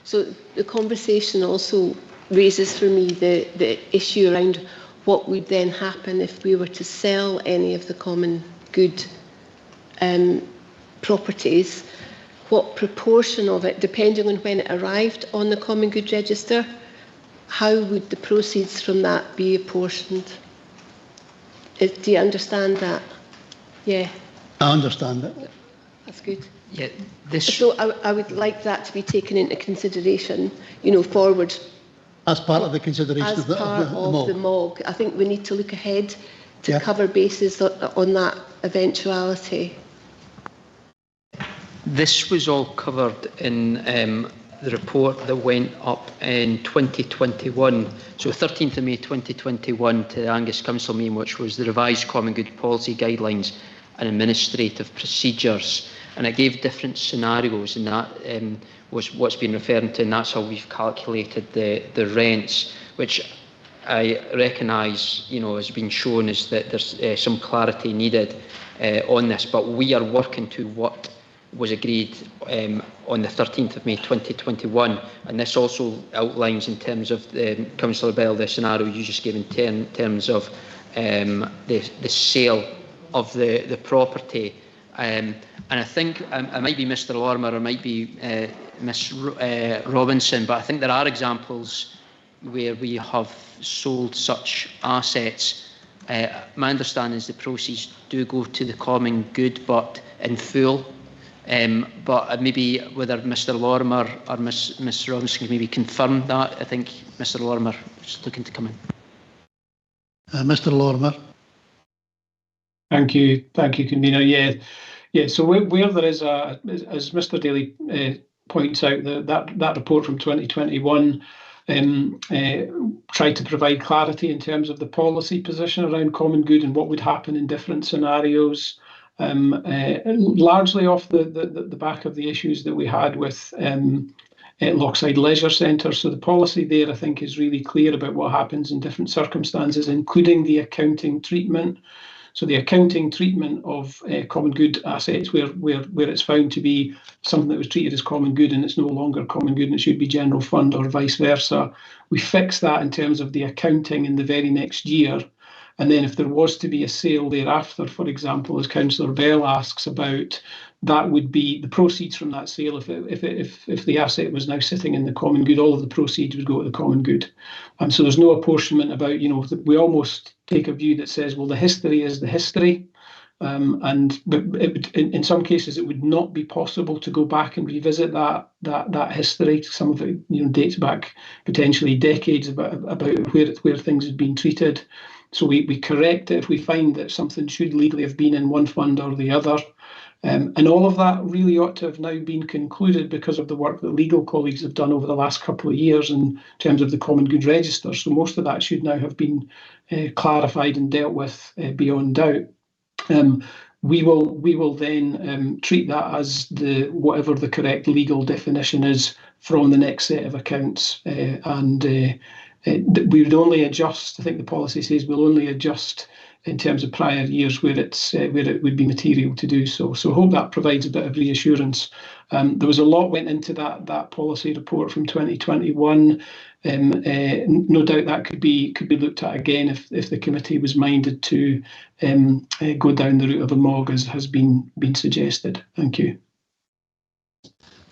So the conversation also raises for me the issue around what would then happen if we were to sell any of the common good properties. What proportion of it, depending on when it arrived on the common good register, how would the proceeds from that be apportioned? Do you understand that? Yeah. I understand it. That's good. Yeah, this. So I would like that to be taken into consideration, you know, forward. As part of the consideration As of the part of the MOG. I think we need to look ahead to cover bases on that eventuality. This was all covered in the report that went up in 2021. So 13th of May 2021 to the Angus Council meeting, which was the revised Common Good Policy Guidelines and Administrative Procedures. And it gave different scenarios, and that was what's been referred to, and that's how we've calculated the rents, which I recognise, you know, has been shown is that there's some clarity needed on this, but we are working to what was agreed on the 13th of May 2021, and this also outlines in terms of Councillor Bell, the scenario you just gave in terms of the sale of the property. And I think it might be Mr. Lorimer, or it might be Ms. Robinson, but I think there are examples where we have sold such assets. My understanding is the proceeds do go to the common good, but in full. But maybe whether Mr. Lorimer or Ms. Robinson can maybe confirm that. I think Mr. Lorimer is looking to come in. Mr. Lorimer. Thank you, convener. Yeah. So where there is as Mr. Daly points out, that report from 2021 tried to provide clarity in terms of the policy position around common good and what would happen in different scenarios. Largely off the back of the issues that we had with Lochside Leisure Centre. So the policy there, I think, is really clear about what happens in different circumstances, including the accounting treatment. So the accounting treatment of common good assets where it's found to be something that was treated as common good and it's no longer common good and it should be general fund or vice versa. We fix that in terms of the accounting in the very next year. And then if there was to be a sale thereafter, for example, as Councillor Bell asks about, that would be the proceeds from that sale. If the asset was now sitting in the common good, all of the proceeds would go to the common good. And so there's no apportionment about, you know, we almost take a view that says, well, the history is the history. But in some cases, it would not be possible to go back and revisit that history. Some of it, you know, dates back potentially decades about where things had been treated. So we correct it if we find that something should legally have been in one fund or the other. And all of that really ought to have now been concluded because of the work that legal colleagues have done over the last couple of years in terms of the Common Good Register. So most of that should now have been clarified and dealt with beyond doubt. We will then treat that as whatever the correct legal definition is from the next set of accounts, we would only adjust. I think the policy says we'll only adjust in terms of prior years where it would be material to do so. So I hope that provides a bit of reassurance. There was a lot went into that policy report from 2021. No doubt that could be looked at again if the committee was minded to go down the route of a MOG as has been suggested. Thank you.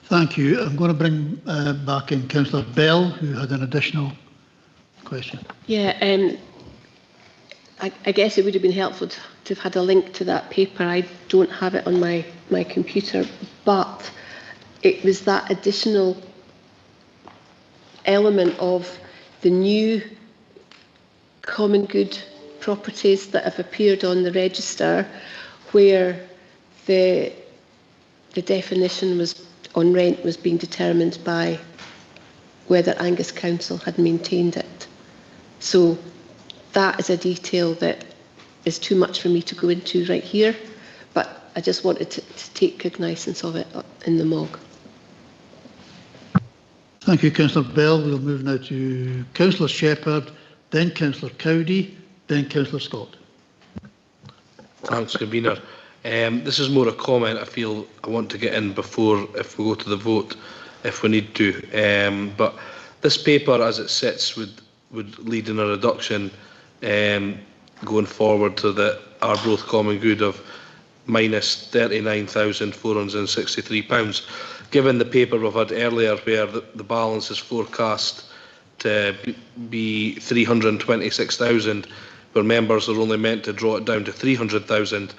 Thank you. I'm going to bring back in Councillor Bell, who had an additional question. Yeah, I guess it would have been helpful to have had a link to that paper. I don't have it on my computer, but it was that additional element of the new common good properties that have appeared on the register where the definition on rent was being determined by whether Angus Council had maintained it. So that is a detail that is too much for me to go into right here, but I just wanted to take cognizance of it in the MOG. Thank you, Councillor Bell. We'll move now to Councillor Shepherd, then Councillor Cowdy, then Councillor Scott. Thanks, convener. This is more a comment I feel I want to get in before if we go to the vote, if we need to. But this paper, as it sits, would lead in a reduction going forward to the Arbroath Common Good of minus £39,463. Given the paper we've had earlier where the balance is forecast to be 326,000, where members are only meant to draw it down to 300,000,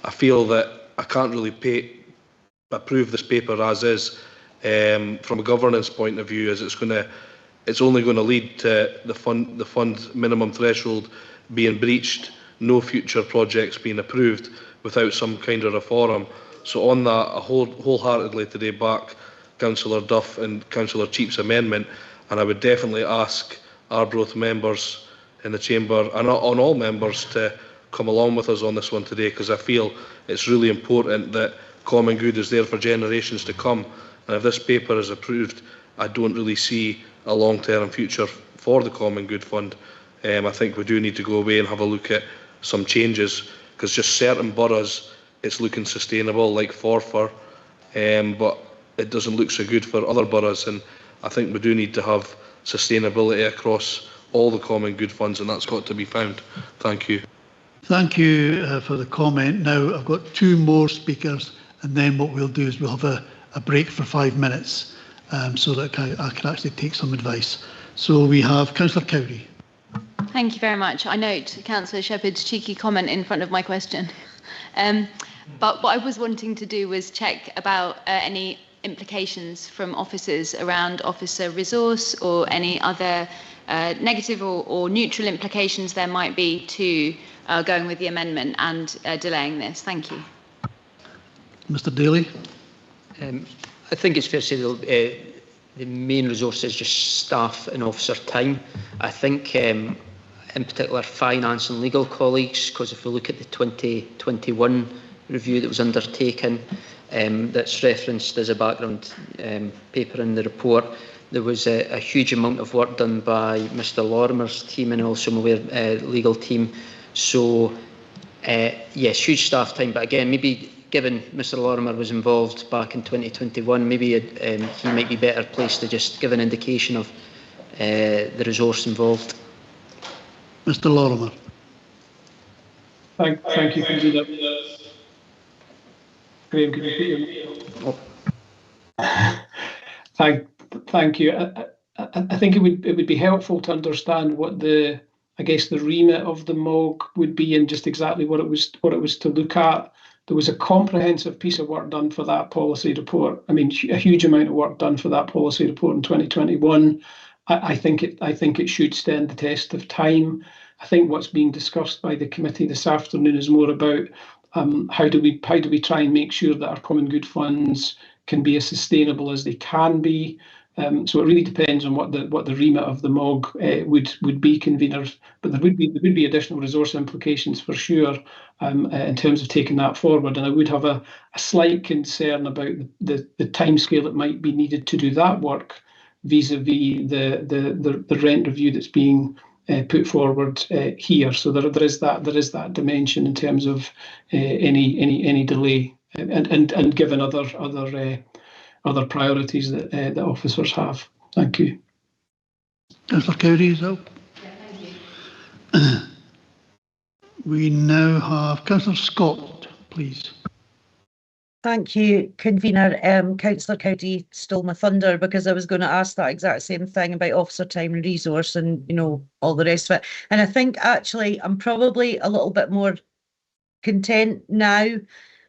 I feel that I can't really approve this paper as is, from a governance point of view, as it's only going to lead to the fund minimum threshold being breached, no future projects being approved without some kind of reform. So on that, I wholeheartedly today back Councillor Duff and Councillor Cheap's amendment, and I would definitely ask Arbroath members in the chamber and on all members to come along with us on this one today, because I feel it's really important that common good is there for generations to come. And if this paper is approved, I don't really see a long-term future for the Common Good Fund. I think we do need to go away and have a look at some changes, because just certain boroughs, it's looking sustainable, like Forfar, but it doesn't look so good for other boroughs. And I think we do need to have sustainability across all the Common Good Funds, and that's got to be found. Thank you. Thank you for the comment. Now I've got two more speakers, and then what we'll do is we'll have a break for 5 minutes so that I can actually take some advice. So we have Councillor Cowdery. Thank you very much. I note Councillor Shepherd's cheeky comment in front of my question. But what I was wanting to do was check about any implications from officers around officer resource or any other negative or neutral implications there might be to going with the amendment and delaying this. Thank you. Mr. Daly. I think it's fair to say the main resource is just staff and officer time. I think in particular finance and legal colleagues, because if we look at the 2021 review that was undertaken, that's referenced as a background paper in the report, there was a huge amount of work done by Mr. Lorimer's team and also I'm aware legal team. So yes, huge staff time, but again, maybe given Mr. Lorimer was involved back in 2021, maybe he might be better placed to just give an indication of the resource involved. Mr. Lorimer. Thank you, Convener. Graham, can you put your... Thank you. I think it would be helpful to understand what the remit of the MOG would be and just exactly what it was to look at. There was a comprehensive piece of work done for that policy report. I mean, a huge amount of work done for that policy report in 2021. I think it should stand the test of time. I think what's being discussed by the committee this afternoon is more about how do we try and make sure that our common good funds can be as sustainable as they can be. So it really depends on what the remit of the MOG would be, conveners. But there would be additional resource implications for sure in terms of taking that forward. And I would have a slight concern about the timescale that might be needed to do that work vis-a-vis the rent review that's being put forward here. So there is that dimension in terms of any delay and given other priorities that officers have. Thank you. Councillor Cowdery, is that? Yeah, thank you. We now have Councillor Scott, please. Thank you, Convener. Councillor Cowdery stole my thunder because I was going to ask that exact same thing about officer time and resource and, you know, all the rest of it. And I think actually I'm probably a little bit more content now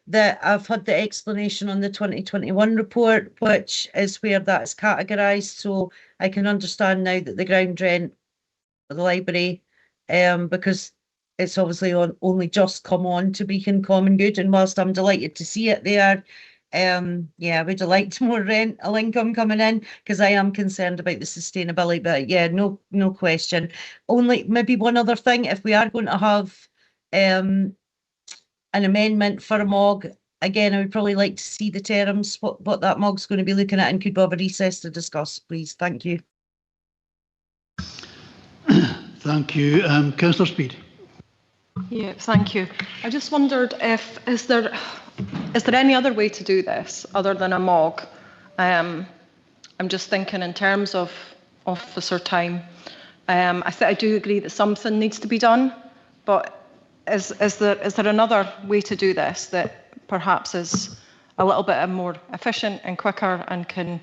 that I've had the explanation on the 2021 report, which is where that's categorised. So I can understand now that the ground rent for the library, because it's obviously only just come on to Beacon Common Good, and whilst I'm delighted to see it there, yeah, I would have liked more rental income coming in because I am concerned about the sustainability. But yeah, no question. Only maybe one other thing: if we are going to have an amendment for a MOG, again, I would probably like to see the terms, what that MOG's going to be looking at, and could we have a recess to discuss, please? Thank you. Thank you. Councillor Speed. Yeah, thank you. I just wondered if is there any other way to do this other than a MOG? I'm just thinking in terms of officer time. I do agree that something needs to be done, but is there another way to do this that perhaps is a little bit more efficient and quicker and can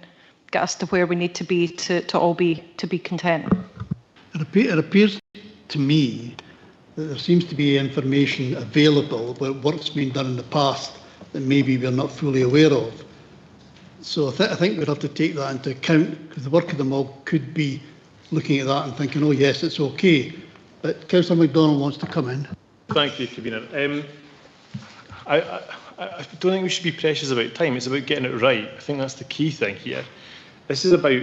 get us to where we need to be to all be content? It appears to me that there seems to be information available about work's been done in the past that maybe we're not fully aware of. So I think we'd have to take that into account, because the work of the MOG could be looking at that and thinking, oh yes, it's okay. But Councillor MacDonald wants to come in. Thank you, Convener. I don't think we should be precious about time. It's about getting it right. I think that's the key thing here. This is about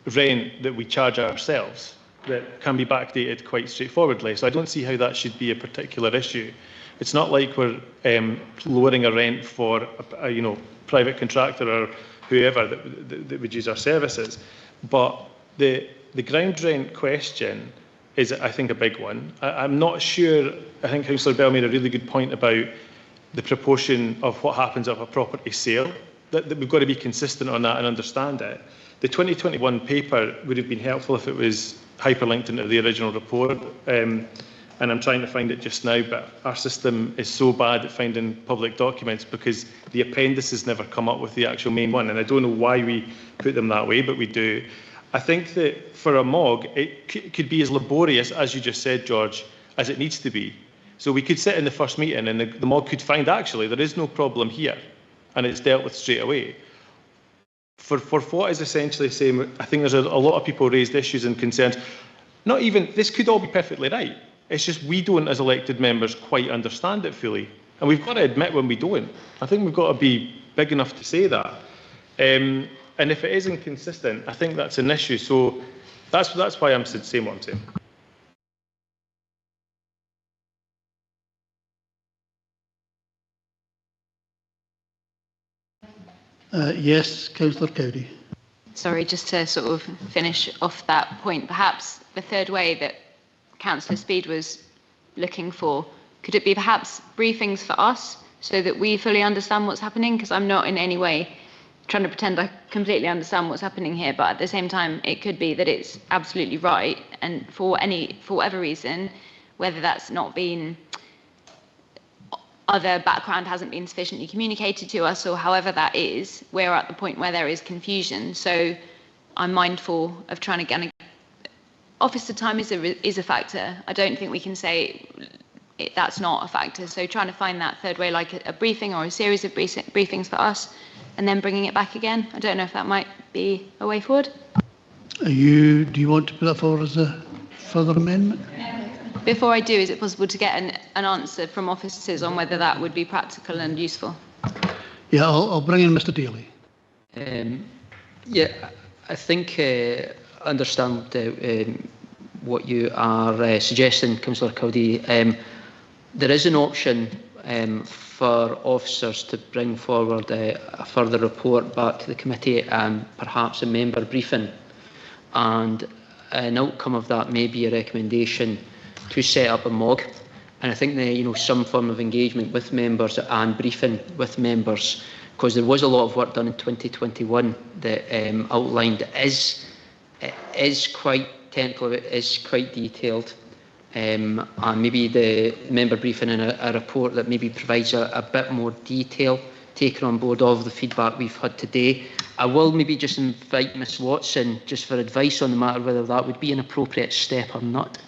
rent that we charge ourselves that can be backdated quite straightforwardly. So I don't see how that should be a particular issue. It's not like we're lowering a rent for a private contractor or whoever that would use our services. But the ground rent question is, I think, a big one. I'm not sure. I think Councillor Bell made a really good point about the proportion of what happens of a property sale. That we've got to be consistent on that and understand it. The 2021 paper would have been helpful if it was hyperlinked into the original report. And I'm trying to find it just now, but our system is so bad at finding public documents because the appendices never come up with the actual main one. And I don't know why we put them that way, but we do. I think that for a MOG, it could be as laborious, as you just said, George, as it needs to be. So we could sit in the first meeting and the MOG could find, actually, there is no problem here, and it's dealt with straight away. For what is essentially saying, I think there's a lot of people raised issues and concerns. Not even, this could all be perfectly right. It's just we don't, as elected members, quite understand it fully. And we've got to admit when we don't. I think we've got to be big enough to say that. And if it is inconsistent, I think that's an issue. So that's why I'm saying what I'm saying. Yes, Councillor Cowdery. Sorry, just to sort of finish off that point, perhaps the third way that Councillor Speed was looking for, could it be perhaps briefings for us so that we fully understand what's happening? Because I'm not in any way trying to pretend I completely understand what's happening here, but at the same time, it could be that it's absolutely right, and for whatever reason, whether that's not been, other background hasn't been sufficiently communicated to us, or however that is, we're at the point where there is confusion. So I'm mindful of trying to get officer time is a factor. I don't think we can say that's not a factor. So trying to find that third way, like a briefing or a series of briefings for us, and then bringing it back again. I don't know if that might be a way forward. Do you want to put that forward as a further amendment? Before I do, is it possible to get an answer from officers on whether that would be practical and useful? Yeah, I'll bring in Mr. Daly. Yeah, I think I understand what you are suggesting, Councillor Cowdery. There is an option for officers to bring forward a further report back to the committee and perhaps a member briefing, and an outcome of that may be a recommendation to set up a MOG. And I think some form of engagement with members and briefing with members, because there was a lot of work done in 2021 that outlined is quite technical, it is quite detailed, and maybe the member briefing in a report that maybe provides a bit more detail taken on board of the feedback we've had today. I will maybe just invite Ms Watson just for advice on the matter, whether that would be an appropriate step or not.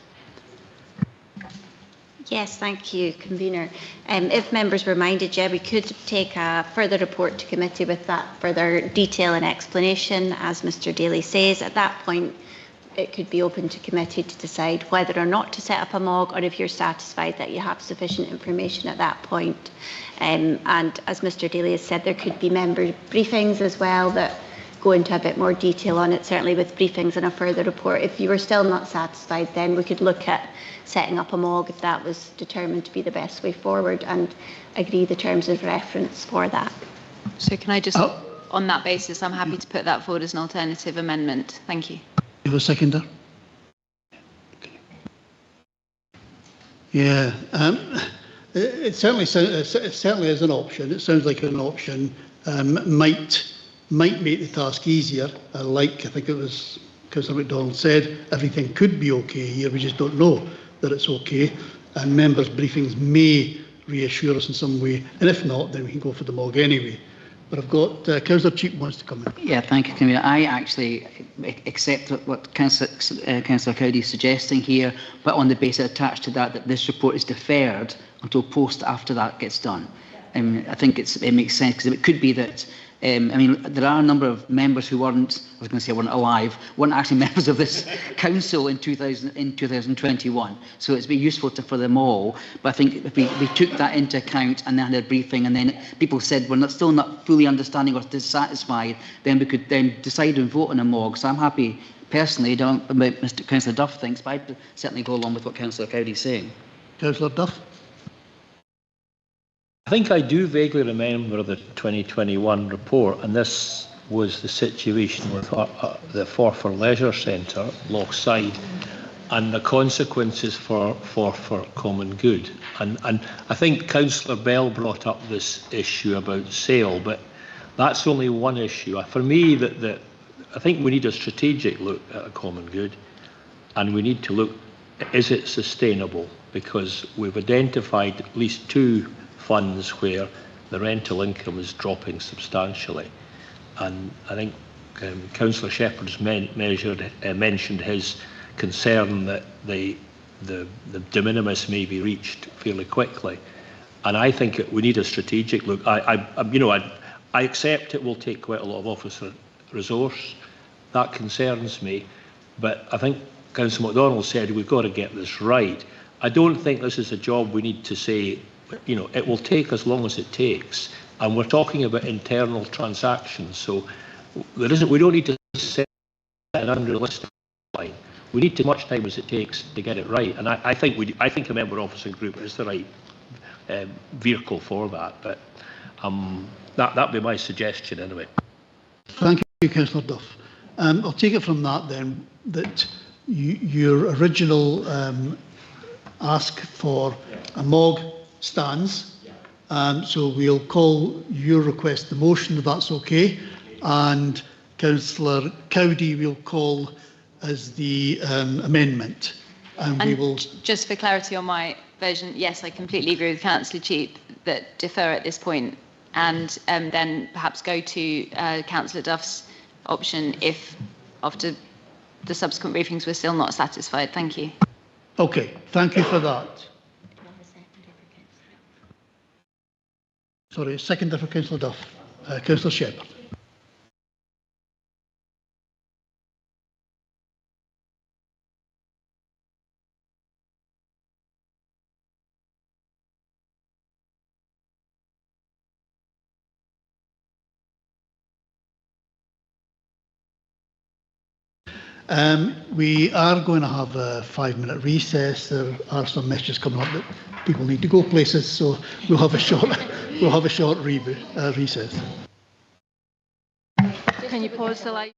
Yes, thank you, Convener. If members were minded, yeah, we could take a further report to committee with that further detail and explanation, as Mr Daly says. At that point, it could be open to committee to decide whether or not to set up a MOG, or if you're satisfied that you have sufficient information at that point. And as Mr Daly has said, there could be member briefings as well that go into a bit more detail on it, certainly with briefings and a further report. If you were still not satisfied, then we could look at setting up a MOG if that was determined to be the best way forward, and agree the terms of reference for that. So can I just, on that basis, I'm happy to put that forward as an alternative amendment. Thank you. You have a seconder? Yeah, it certainly is an option. It sounds like an option. Might make the task easier. I think it was Councillor MacDonald said, everything could be okay here. We just don't know that it's okay. And members' briefings may reassure us in some way. And if not, then we can go for the MOG anyway. But I've got Councillor Cheek wants to come in. Yeah, thank you, Convener. I actually accept what Councillor Cowdery is suggesting here, but on the basis attached to that this report is deferred until post after that gets done. I think it makes sense, because it could be that I mean, there are a number of members who weren't, I was going to say weren't alive, weren't actually members of this council in 2021. So it's been useful for them all. But I think if we took that into account and then had a briefing, and then people said we're still not fully understanding or dissatisfied, then we could then decide and vote on a MOG. So I'm happy personally, don't know about Mr. Councillor Duff thinks, but I'd certainly go along with what Councillor Cowdery is saying. Councillor Duff. I think I do vaguely remember the 2021 report, and this was the situation with the Forfar Leisure Centre, Lochside, and the consequences for common good. And I think Councillor Bell brought up this issue about sale, but that's only one issue. For me, I think we need a strategic look at a common good, and we need to look, is it sustainable? Because we've identified at least 2 funds where the rental income is dropping substantially. And I think Councillor Shepherd's mentioned his concern that the de minimis may be reached fairly quickly. And I think we need a strategic look. I accept it will take quite a lot of officer resource. That concerns me. But I think Councillor MacDonald said we've got to get this right. I don't think this is a job we need to say, it will take as long as it takes. And we're talking about internal transactions. So we don't need to set an unrealistic line. We need as much time as it takes to get it right. And I think a member officer group is the right vehicle for that. But that'd be my suggestion anyway. Thank you, Councillor Duff. I'll take it from that then, that your original ask for a MOG stands. So we'll call your request the motion, if that's okay. And Councillor Cowdery will call as the amendment. And we will... Just for clarity on my version, yes, I completely agree with Councillor Cheap that defer at this point and then perhaps go to Councillor Duff's option if after the subsequent briefings we're still not satisfied. Thank you. Okay, thank you for that. Sorry, seconder for Councillor Duff. Councillor Shepherd. We are going to have a 5-minute recess. There are some messages coming up that people need to go places, so we'll have a short recess. Can you pause the light?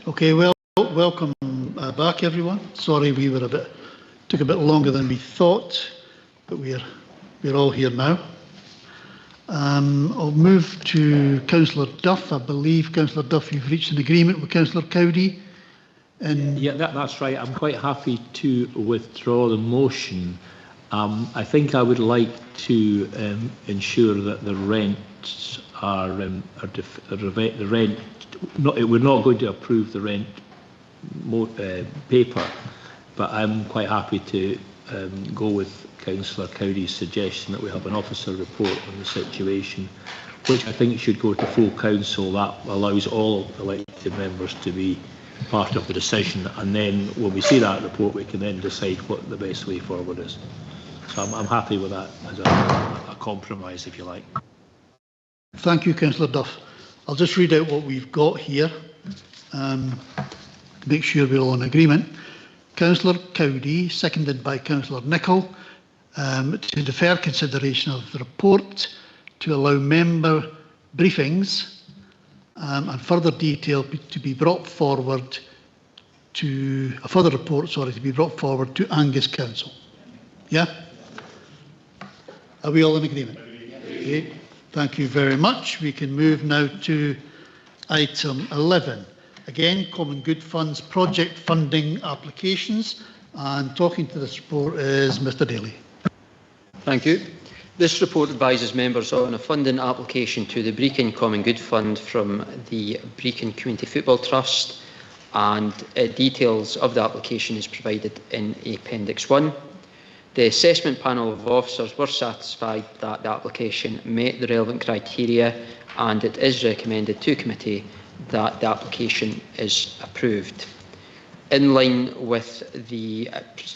Okay, well, welcome back, everyone. Sorry we were took a bit longer than we thought, but we're all here now. I'll move to Councillor Duff. I believe, Councillor Duff, you've reached an agreement with Councillor Cowdy. Yeah, that's right. I'm quite happy to withdraw the motion. I think I would like to ensure that the rents are the rent. We're not going to approve the rent paper, but I'm quite happy to go with Councillor Cowdy's suggestion that we have an officer report on the situation, which I think should go to full council. That allows all elected members to be part of the decision, and then when we see that report we can then decide what the best way forward is. So I'm happy with that as a compromise, if you like. Thank you, Councillor Duff. I'll just read out what we've got here to make sure we're all in agreement. Councillor Cowdy, seconded by Councillor Nicholl, to defer consideration of the report to allow member briefings and further detail to be brought forward to a further report, sorry, to be brought forward to Angus Council. Yeah? Are we all in agreement? Okay. Thank you very much. We can move now to item 11. Again, Common Good Funds project funding applications, and talking to this report is Mr. Daly. Thank you. This report advises members on a funding application to the Brechin Common Good Fund from the Brechin Community Football Trust, and details of the application is provided in Appendix 1. The assessment panel of officers were satisfied that the application met the relevant criteria, and it is recommended to committee that the application is approved. In line with the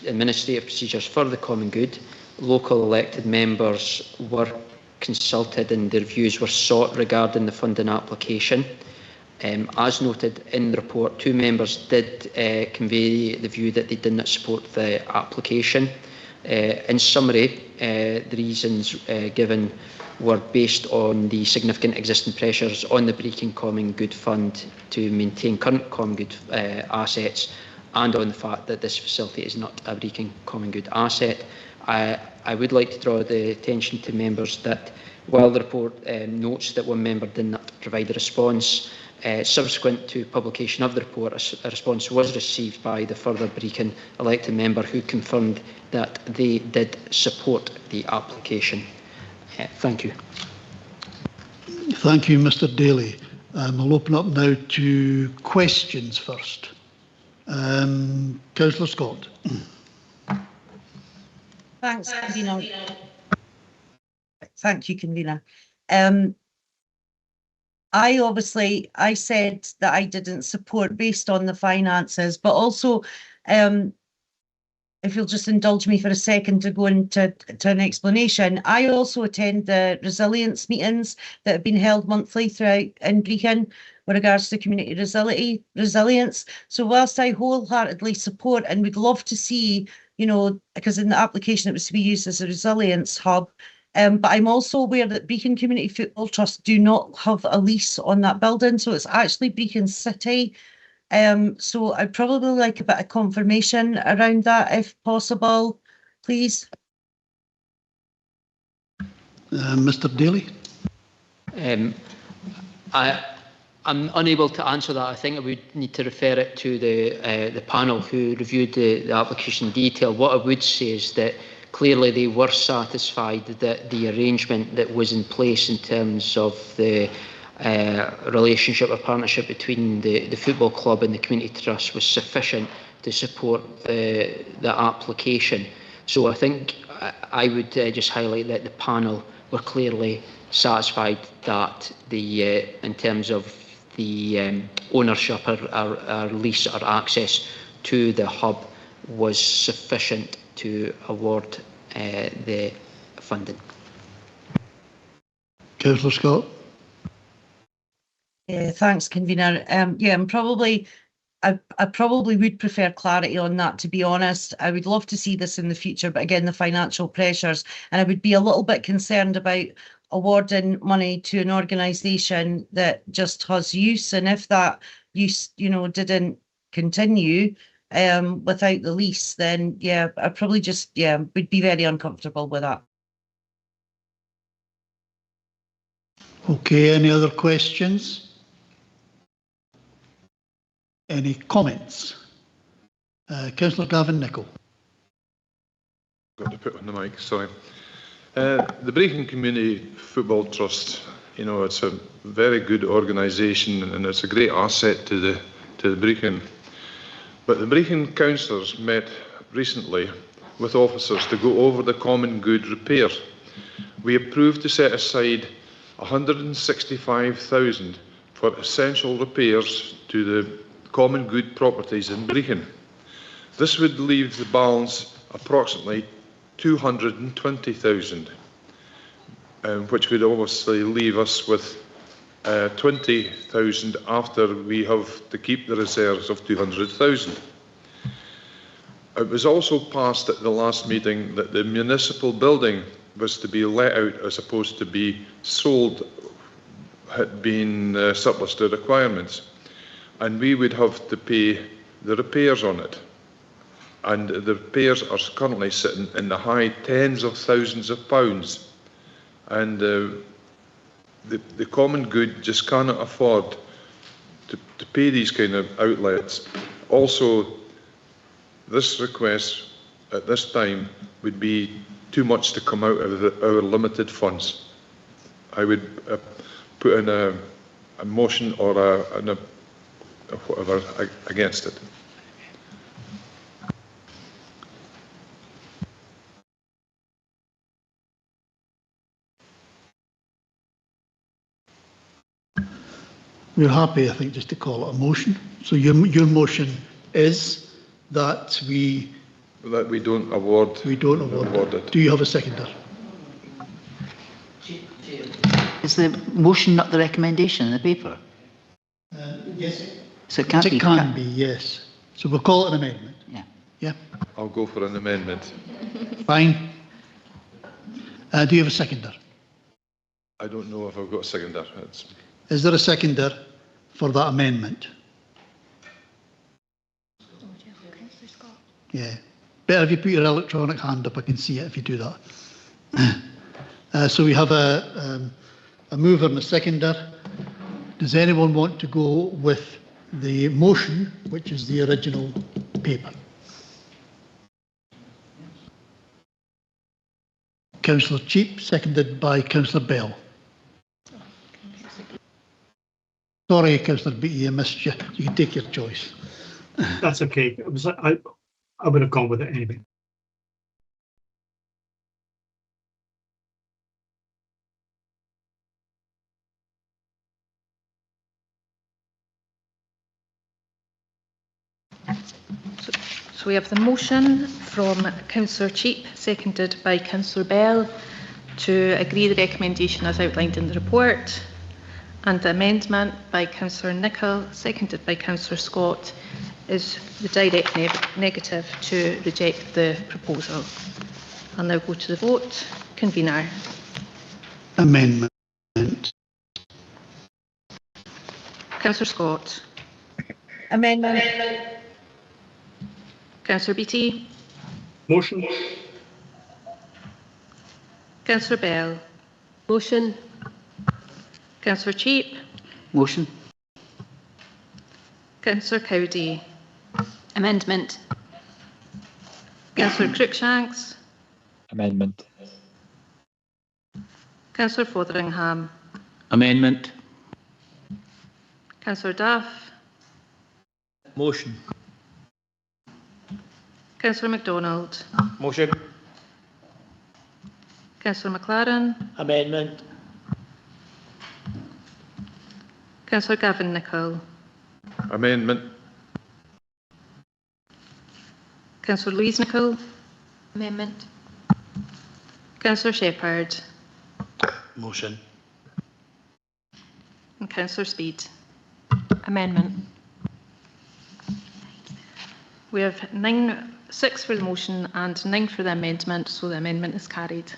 administrative procedures for the Common Good, local elected members were consulted and their views were sought regarding the funding application. As noted in the report, 2 members did convey the view that they did not support the application. In summary, the reasons given were based on the significant existing pressures on the Brechin Common Good Fund to maintain current Common Good assets, and on the fact that this facility is not a Brechin Common Good asset. I would like to draw the attention to members that while the report notes that 1 member did not provide a response, subsequent to publication of the report, a response was received by the further Brechin elected member who confirmed that they did support the application. Thank you. Thank you, Mr. Daly. I'll open up now to questions first. Councillor Scott. Thanks, Convener. Thank you, Convener. I said that I didn't support based on the finances, but also, if you'll just indulge me for a second to go into an explanation, I also attend the resilience meetings that have been held monthly throughout in Brechin with regards to community resilience. So whilst I wholeheartedly support and would love to see, you know, because in the application it was to be used as a resilience hub, but I'm also aware that Brechin Community Football Trust do not have a lease on that building, so it's actually Brechin City. So I'd probably like a bit of confirmation around that, if possible, please. Mr. Daly. I'm unable to answer that. I think I would need to refer it to the panel who reviewed the application in detail. What I would say is that clearly they were satisfied that the arrangement that was in place in terms of the relationship or partnership between the football club and the community trust was sufficient to support the application. So I think I would just highlight that the panel were clearly satisfied that in terms of the ownership or lease or access to the hub was sufficient to award the funding. Councillor Scott. Thanks, Convener. I probably would prefer clarity on that, to be honest. I would love to see this in the future, but again, the financial pressures, and I would be a little bit concerned about awarding money to an organisation that just has use, and if that didn't continue without the lease, then yeah, I probably just would be very uncomfortable with that. Okay, any other questions? Any comments? Councillor Gavin Nicol. Got to put on the mic, sorry. The Brechin Community Football Trust, it's a very good organisation and it's a great asset to the Brechin. But the Brechin councillors met recently with officers to go over the common good repair. We approved to set aside 165,000 for essential repairs to the common good properties in Brechin. This would leave the balance approximately 220,000, which would obviously leave us with 20,000 after we have to keep the reserves of 200,000. It was also passed at the last meeting that the municipal building was to be let out as opposed to be sold, had been surplus to requirements, and we would have to pay the repairs on it. And the repairs are currently sitting in the high tens of thousands of pounds, and the common good just cannot afford to pay these kind of outlets. Also, this request at this time would be too much to come out of our limited funds. I would put in a motion or a whatever against it. We're happy, I think, just to call it a motion. So your motion is that we don't award. We don't award it. Do you have a seconder? Is the motion not the recommendation in the paper? Yes. So it can't be. It can be, yes. So we'll call it an amendment. Yeah. Yeah. I'll go for an amendment. Fine. Do you have a seconder? I don't know if I've got a seconder. Is there a seconder for that amendment? Yeah. Better if you put your electronic hand up, I can see it if you do that. So we have a mover and a seconder. Does anyone want to go with the motion, which is the original paper? Councillor Cheap, seconded by Councillor Bell. Sorry, Councillor Beattie, I missed you. You can take your choice. That's okay. I would have gone with it anyway. So we have the motion from Councillor Cheap, seconded by Councillor Bell, to agree the recommendation as outlined in the report, and the amendment by Councillor Nicol, seconded by Councillor Scott, is the direct negative to reject the proposal. I'll now go to the vote. Convener. Amendment. Councillor Scott. Amendment. Councillor Beattie. Motion. Councillor Bell. Motion. Councillor Cheap. Motion. Councillor Cowdy. Amendment. Councillor Cruikshanks. Amendment. Councillor Fotheringham. Amendment. Councillor Duff. Motion. Councillor MacDonald. Motion. Councillor McLaren. Amendment. Councillor Gavin Nicol. Amendment. Councillor Louise Nicol. Amendment. Councillor Shepherd. Motion. And Councillor Speed. Amendment. We have 6 for the motion and 9 for the amendment, so the amendment is carried.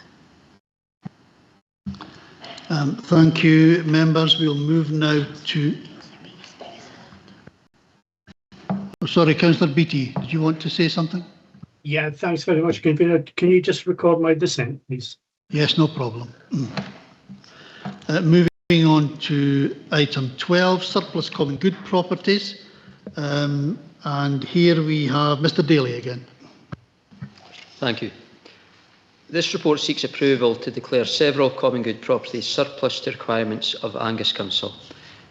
Thank you, members. We'll move now to... Oh, sorry, Councillor Beattie, did you want to say something? Yeah, thanks very much, Convener. Can you just record my dissent, please? Yes, no problem. Moving on to item 12, surplus common good properties. And here we have Mr. Daly again. Thank you. This report seeks approval to declare several common good properties surplus to requirements of Angus Council.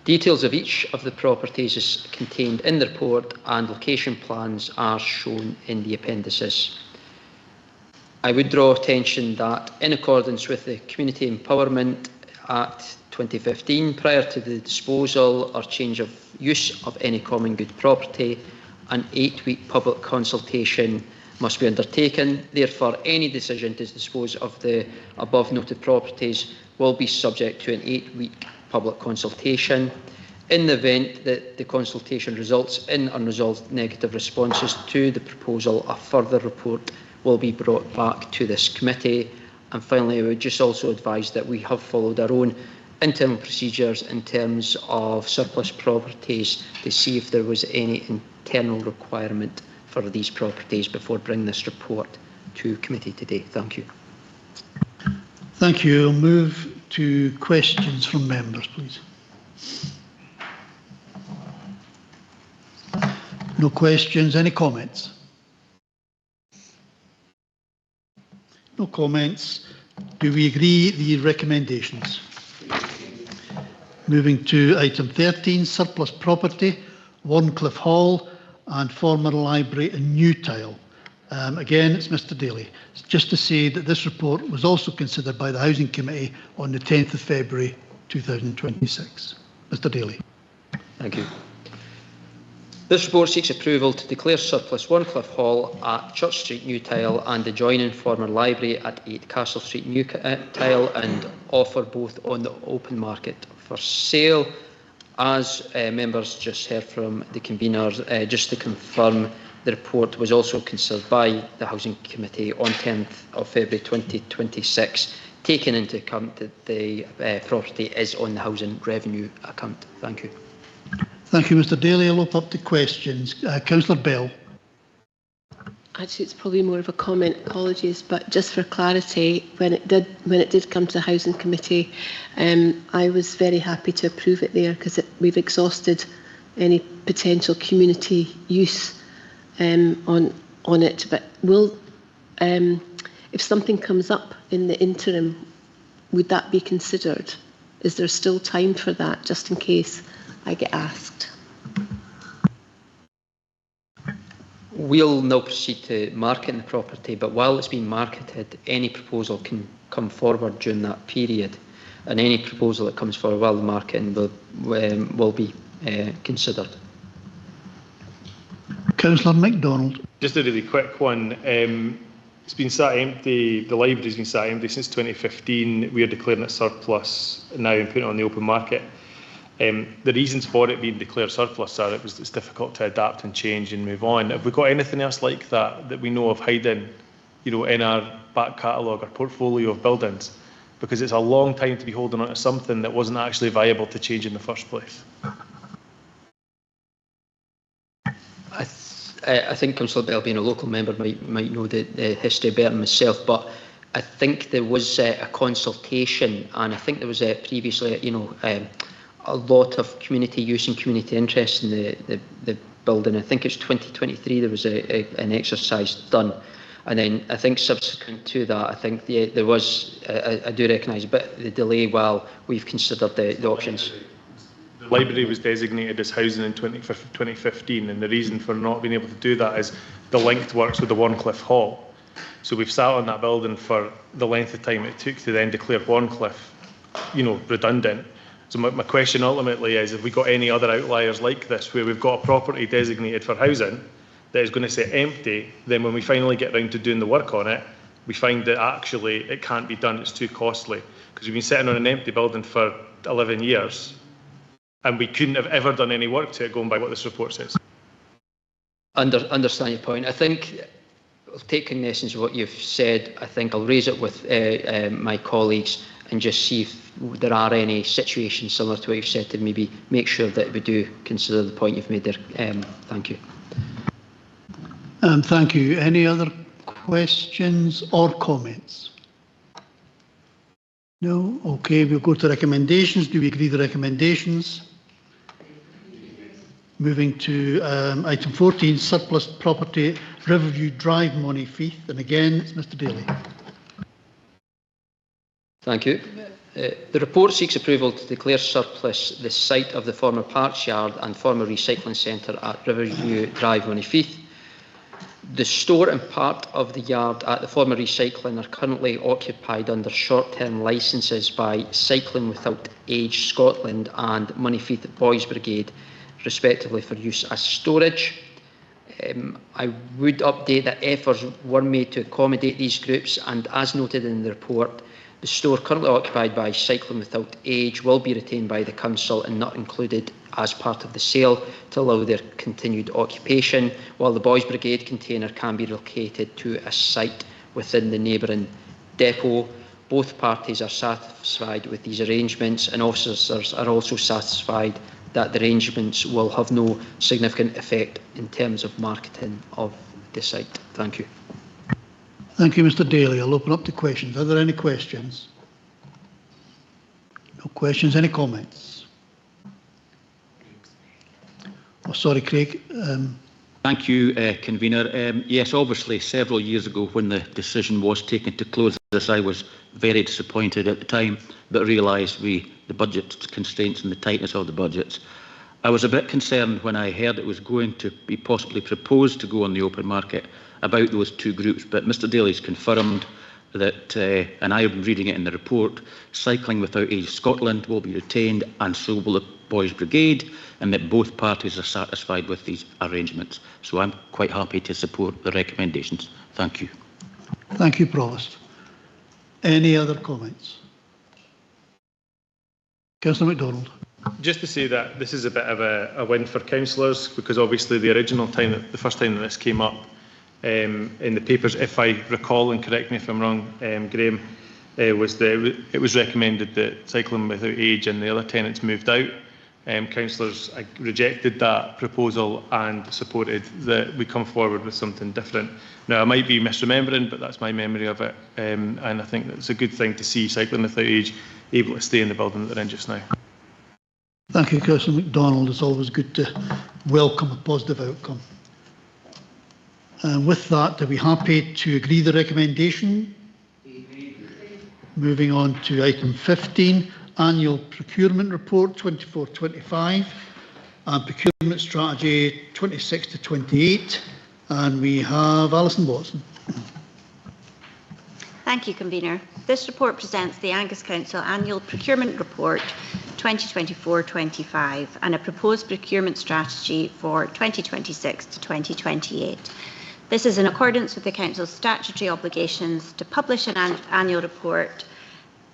Details of each of the properties is contained in the report and location plans are shown in the appendices. I would draw attention that in accordance with the Community Empowerment Act 2015, prior to the disposal or change of use of any common good property, an 8-week public consultation must be undertaken. Therefore, any decision to dispose of the above noted properties will be subject to an 8-week public consultation. In the event that the consultation results in unresolved negative responses to the proposal, a further report will be brought back to this committee. And finally, I would just also advise that we have followed our own internal procedures in terms of surplus properties to see if there was any internal requirement for these properties before bringing this report to committee today. Thank you. Thank you. I'll move to questions from members, please. No questions. Any comments? No comments. Do we agree the recommendations? Moving to item 13, surplus property, Warncliffe Hall and former library in Newtile. Again, it's Mr. Daly. It's just to say that this report was also considered by the Housing Committee on the 10th of February 2026. Mr. Daly. Thank you. This report seeks approval to declare surplus Warncliffe Hall at Church Street, Newtile and adjoining former library at 8 Castle Street, Newtile and offer both on the open market for sale. As members just heard from the conveners, just to confirm, the report was also considered by the Housing Committee on 10th of February 2026, taking into account that the property is on the housing revenue account. Thank you. Thank you, Mr. Daly. I'll open up to questions. Councillor Bell. Actually, it's probably more of a comment. Apologies, but just for clarity, when it did come to the Housing Committee, I was very happy to approve it there because we've exhausted any potential community use on it. But will, if something comes up in the interim, would that be considered? Is there still time for that, just in case I get asked? We'll now proceed to marketing the property, but while it's being marketed, any proposal can come forward during that period, and any proposal that comes forward while the marketing will be considered. Councillor MacDonald. Just a really quick one. It's been sat empty, the library's been sat empty since 2015. We are declaring it surplus now and putting it on the open market. The reasons for it being declared surplus are it's difficult to adapt and change and move on. Have we got anything else like that we know of hiding, in our back catalogue or portfolio of buildings? Because it's a long time to be holding on to something that wasn't actually viable to change in the first place. I think Councillor Bell, being a local member, might know the history better than myself, but I think there was a consultation, and I think there was previously, a lot of community use and community interest in the building. I think it's 2023 there was an exercise done, and then I think subsequent to that, I think there was, I do recognise a bit of the delay while we've considered the options. The library was designated as housing in 2015, and the reason for not being able to do that is the linked works with the Warncliffe Hall. So we've sat on that building for the length of time it took to then declare Warncliffe, redundant. So my question ultimately is, have we got any other outliers like this where we've got a property designated for housing that is going to sit empty, then when we finally get round to doing the work on it, we find that actually it can't be done, it's too costly. Because we've been sitting on an empty building for 11 years and we couldn't have ever done any work to it going by what this report says. Understand your point. I think, taking the essence of what you've said, I think I'll raise it with my colleagues and just see if there are any situations similar to what you've said to maybe make sure that we do consider the point you've made there. Thank you. Thank you. Any other questions or comments? No? Okay, we'll go to recommendations. Do we agree the recommendations? Moving to item 14, surplus property, Riverview Drive, Monteith. And again, it's Mr Daly. Thank you. The report seeks approval to declare surplus the site of the former Parks Yard and former recycling centre at Riverview Drive, Monteith. The store and part of the yard at the former recycling are currently occupied under short-term licences by Cycling Without Age Scotland and Monteith Boys Brigade, respectively, for use as storage. I would update that efforts were made to accommodate these groups, and as noted in the report, the store currently occupied by Cycling Without Age will be retained by the council and not included as part of the sale to allow their continued occupation, while the Boys Brigade container can be relocated to a site within the neighbouring depot. Both parties are satisfied with these arrangements, and officers are also satisfied that the arrangements will have no significant effect in terms of marketing of the site. Thank you. Thank you, Mr Daly. I'll open up to questions. Are there any questions? No questions. Any comments? Oh, sorry, Craig. Thank you, Convener. Yes, obviously, several years ago when the decision was taken to close this, I was very disappointed at the time, but realised the budget constraints and the tightness of the budgets. I was a bit concerned when I heard it was going to be possibly proposed to go on the open market about those two groups, but Mr Daly's confirmed that, and I'm reading it in the report, Cycling Without Age Scotland will be retained and so will the Boys Brigade, and that both parties are satisfied with these arrangements. So I'm quite happy to support the recommendations. Thank you. Thank you, Provost. Any other comments? Councillor MacDonald. Just to say that this is a bit of a win for councillors, because obviously the original time, the first time that this came up in the papers, if I recall, and correct me if I'm wrong, Graham, it was recommended that Cycling Without Age and the other tenants moved out. Councillors rejected that proposal and supported that we come forward with something different. Now, I might be misremembering, but that's my memory of it, and I think it's a good thing to see Cycling Without Age able to stay in the building that they're in just now. Thank you, Councillor MacDonald. It's always good to welcome a positive outcome. With that, are we happy to agree the recommendation? Moving on to item 15, Annual Procurement Report 24-25 and Procurement Strategy 26 to 28. And we have Alison Watson. Thank you, Convener. This report presents the Angus Council Annual Procurement Report 2024-25 and a proposed procurement strategy for 2026 to 2028. This is in accordance with the Council's statutory obligations to publish an annual report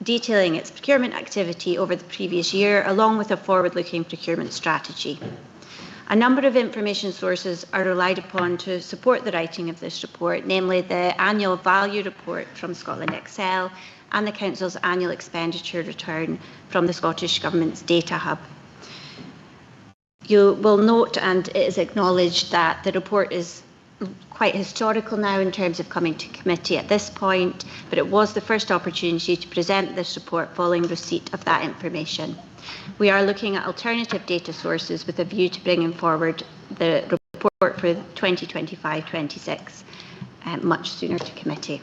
detailing its procurement activity over the previous year, along with a forward-looking procurement strategy. A number of information sources are relied upon to support the writing of this report, namely the Annual Value Report from Scotland Excel and the Council's Annual Expenditure Return from the Scottish Government's Data Hub. You will note, and it is acknowledged, that the report is quite historical now in terms of coming to committee at this point, but it was the first opportunity to present this report following receipt of that information. We are looking at alternative data sources with a view to bringing forward the report for 2025-26 much sooner to committee.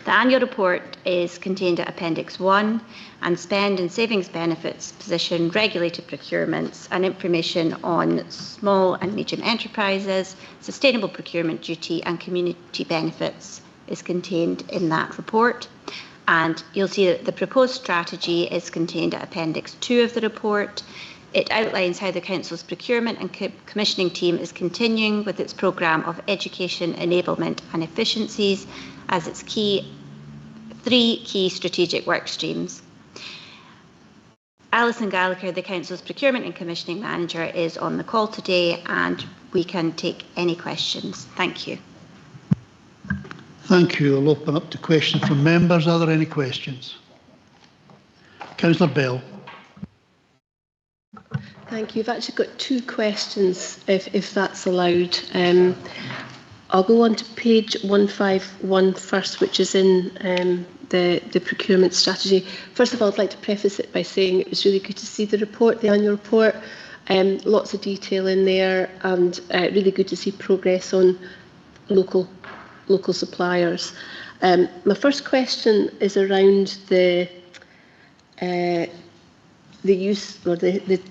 The annual report is contained at Appendix 1 and spend and savings benefits position regulated procurements and information on small and medium enterprises, sustainable procurement duty and community benefits is contained in that report. And you'll see that the proposed strategy is contained at Appendix 2 of the report. It outlines how the Council's procurement and commissioning team is continuing with its programme of education, enablement and efficiencies as its three key strategic work streams. Alison Gallagher, the Council's Procurement and Commissioning Manager, is on the call today and we can take any questions. Thank you. Thank you. I'll open up to questions from members. Are there any questions? Councillor Bell. Thank you. I've actually got two questions, if that's allowed. I'll go on to page 151 first, which is in the procurement strategy. First of all, I'd like to preface it by saying it was really good to see the report, the annual report. Lots of detail in there, and really good to see progress on local suppliers. My first question is around the use, or the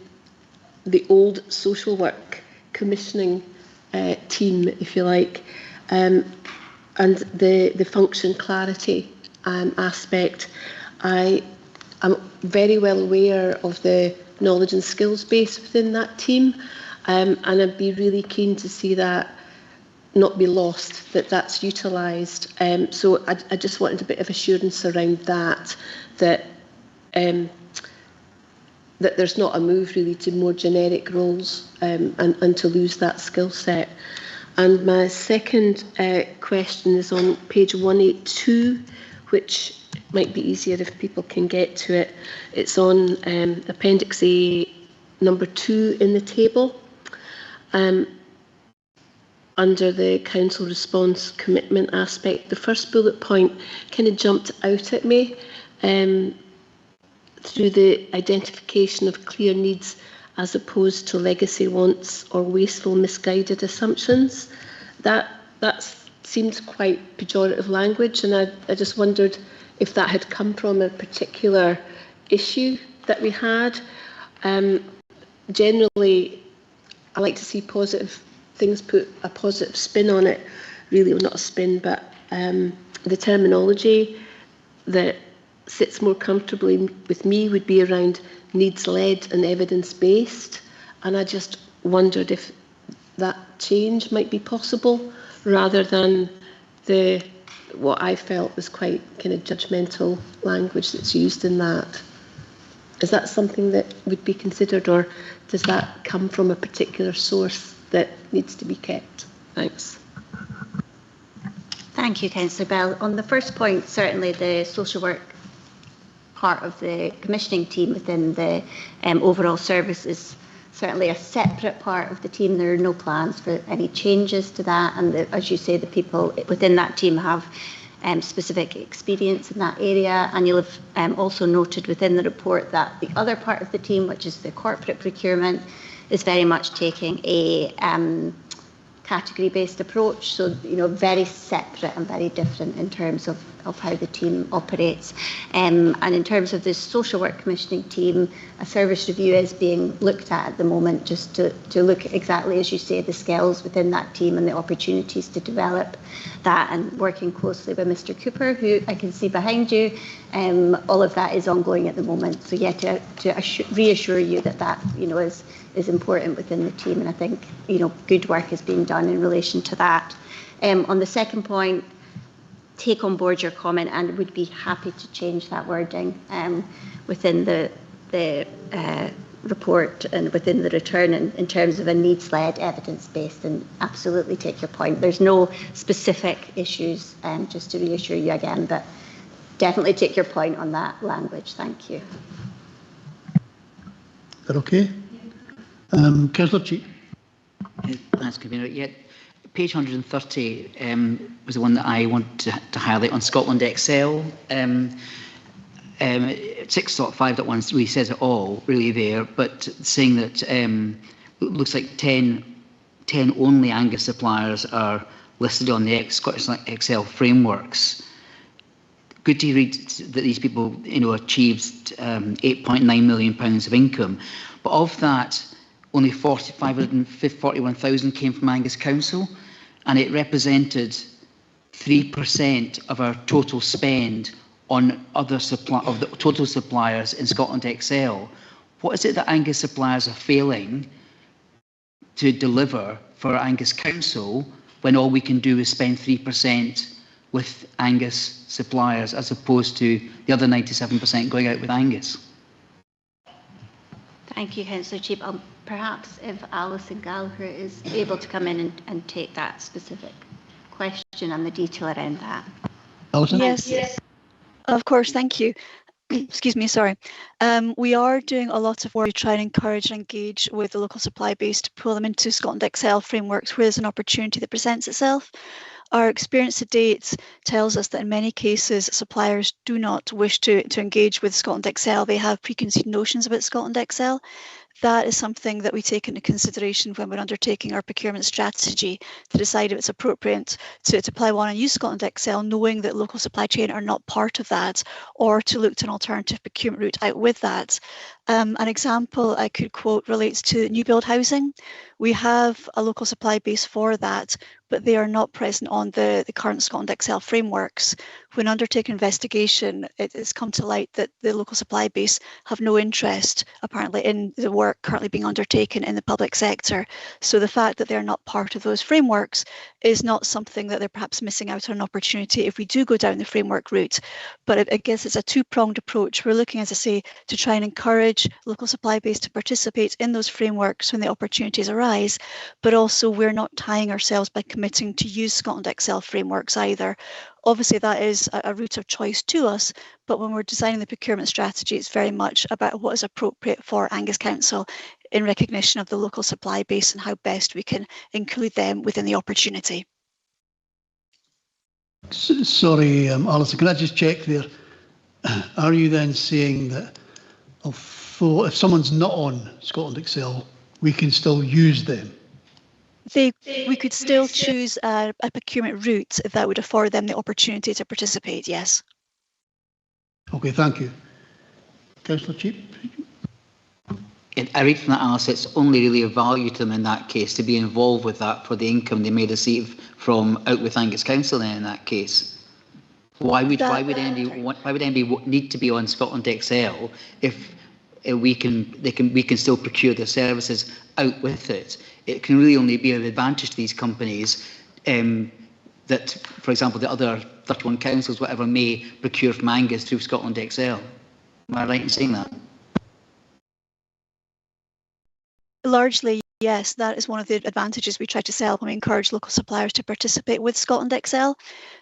old social work commissioning team, if you like, and the function clarity aspect. I am very well aware of the knowledge and skills base within that team, and I'd be really keen to see that not be lost, that's utilised. So I just wanted a bit of assurance around that there's not a move really to more generic roles and to lose that skill set. And my second question is on page 182, which might be easier if people can get to it. It's on Appendix A, number 2 in the table. Under the council response commitment aspect, the first bullet point kind of jumped out at me. Through the identification of clear needs as opposed to legacy wants or wasteful, misguided assumptions. That seemed quite pejorative language, and I just wondered if that had come from a particular issue that we had. Generally, I like to see positive things, put a positive spin on it, really, well, not a spin, but the terminology that sits more comfortably with me would be around needs-led and evidence-based, and I just wondered if that change might be possible rather than what I felt was quite kind of judgmental language that's used in that. Is that something that would be considered, or does that come from a particular source that needs to be kept? Thanks. Thank you, Councillor Bell. On the first point, certainly the social work part of the commissioning team within the overall service is certainly a separate part of the team. There are no plans for any changes to that, and as you say, the people within that team have specific experience in that area. And you'll have also noted within the report that the other part of the team, which is the corporate procurement, is very much taking a category-based approach, so very separate and very different in terms of how the team operates. And in terms of the social work commissioning team, a service review is being looked at the moment, just to look exactly, as you say, the skills within that team and the opportunities to develop that, and working closely with Mr. Cooper, who I can see behind you. All of that is ongoing at the moment. So yeah, to reassure you that is important within the team, and I think good work is being done in relation to that. On the second point, take on board your comment, and would be happy to change that wording within the report and within the return in terms of a needs-led, evidence-based, and absolutely take your point. There's no specific issues, just to reassure you again, but definitely take your point on that language. Thank you. Is that okay? Councillor Cheek. Thanks, Convener. Yeah, page 130 was the one that I want to highlight on Scotland Excel. 6.5.1 really says it all, really there, but saying that it looks like 10 only Angus suppliers are listed on the Scottish Excel frameworks. Good to read that these people, achieved £8.9 million of income, but of that, only 541,000 came from Angus Council, and it represented 3% of our total spend on of the total suppliers in Scotland Excel. What is it that Angus suppliers are failing to deliver for Angus Council when all we can do is spend 3% with Angus suppliers as opposed to the other 97% going out with Angus? Thank you, Councillor Cheap. Perhaps if Alison Gallagher is able to come in and take that specific question and the detail around that. Alison? Yes, of course, thank you. excuse me, sorry. We are doing a lot of work to try and encourage and engage with the local supply base to pull them into Scotland Excel frameworks where there's an opportunity that presents itself. Our experience to date tells us that in many cases, suppliers do not wish to engage with Scotland Excel. They have preconceived notions about Scotland Excel. That is something that we take into consideration when we're undertaking our procurement strategy to decide if it's appropriate to apply one and use Scotland Excel, knowing that local supply chain are not part of that, or to look to an alternative procurement route out with that. An example I could quote relates to new build housing. We have a local supply base for that, but they are not present on the current Scotland Excel frameworks. When undertaking investigation, it has come to light that the local supply base have no interest, apparently, in the work currently being undertaken in the public sector. So the fact that they're not part of those frameworks is not something that they're perhaps missing out on an opportunity if we do go down the framework route. But I guess it's a two-pronged approach. We're looking, as I say, to try and encourage local supply base to participate in those frameworks when the opportunities arise, but also we're not tying ourselves by committing to use Scotland Excel frameworks either. Obviously, that is a route of choice to us, but when we're designing the procurement strategy, it's very much about what is appropriate for Angus Council in recognition of the local supply base and how best we can include them within the opportunity. Sorry, Alison, can I just check there? Are you then saying that if someone's not on Scotland Excel, we can still use them? We could still choose a procurement route if that would afford them the opportunity to participate, yes. Okay, thank you. Councillor Cheap? I read from that, Alice, it's only really of value to them in that case to be involved with that for the income they may receive from out with Angus Council then in that case. Why would MB need to be on Scotland Excel if we can still procure their services out with it? It can really only be of advantage to these companies that, for example, the other 31 councils, whatever, may procure from Angus through Scotland Excel. Am I right in saying that? Largely, yes, that is one of the advantages we try to sell when we encourage local suppliers to participate with Scotland Excel.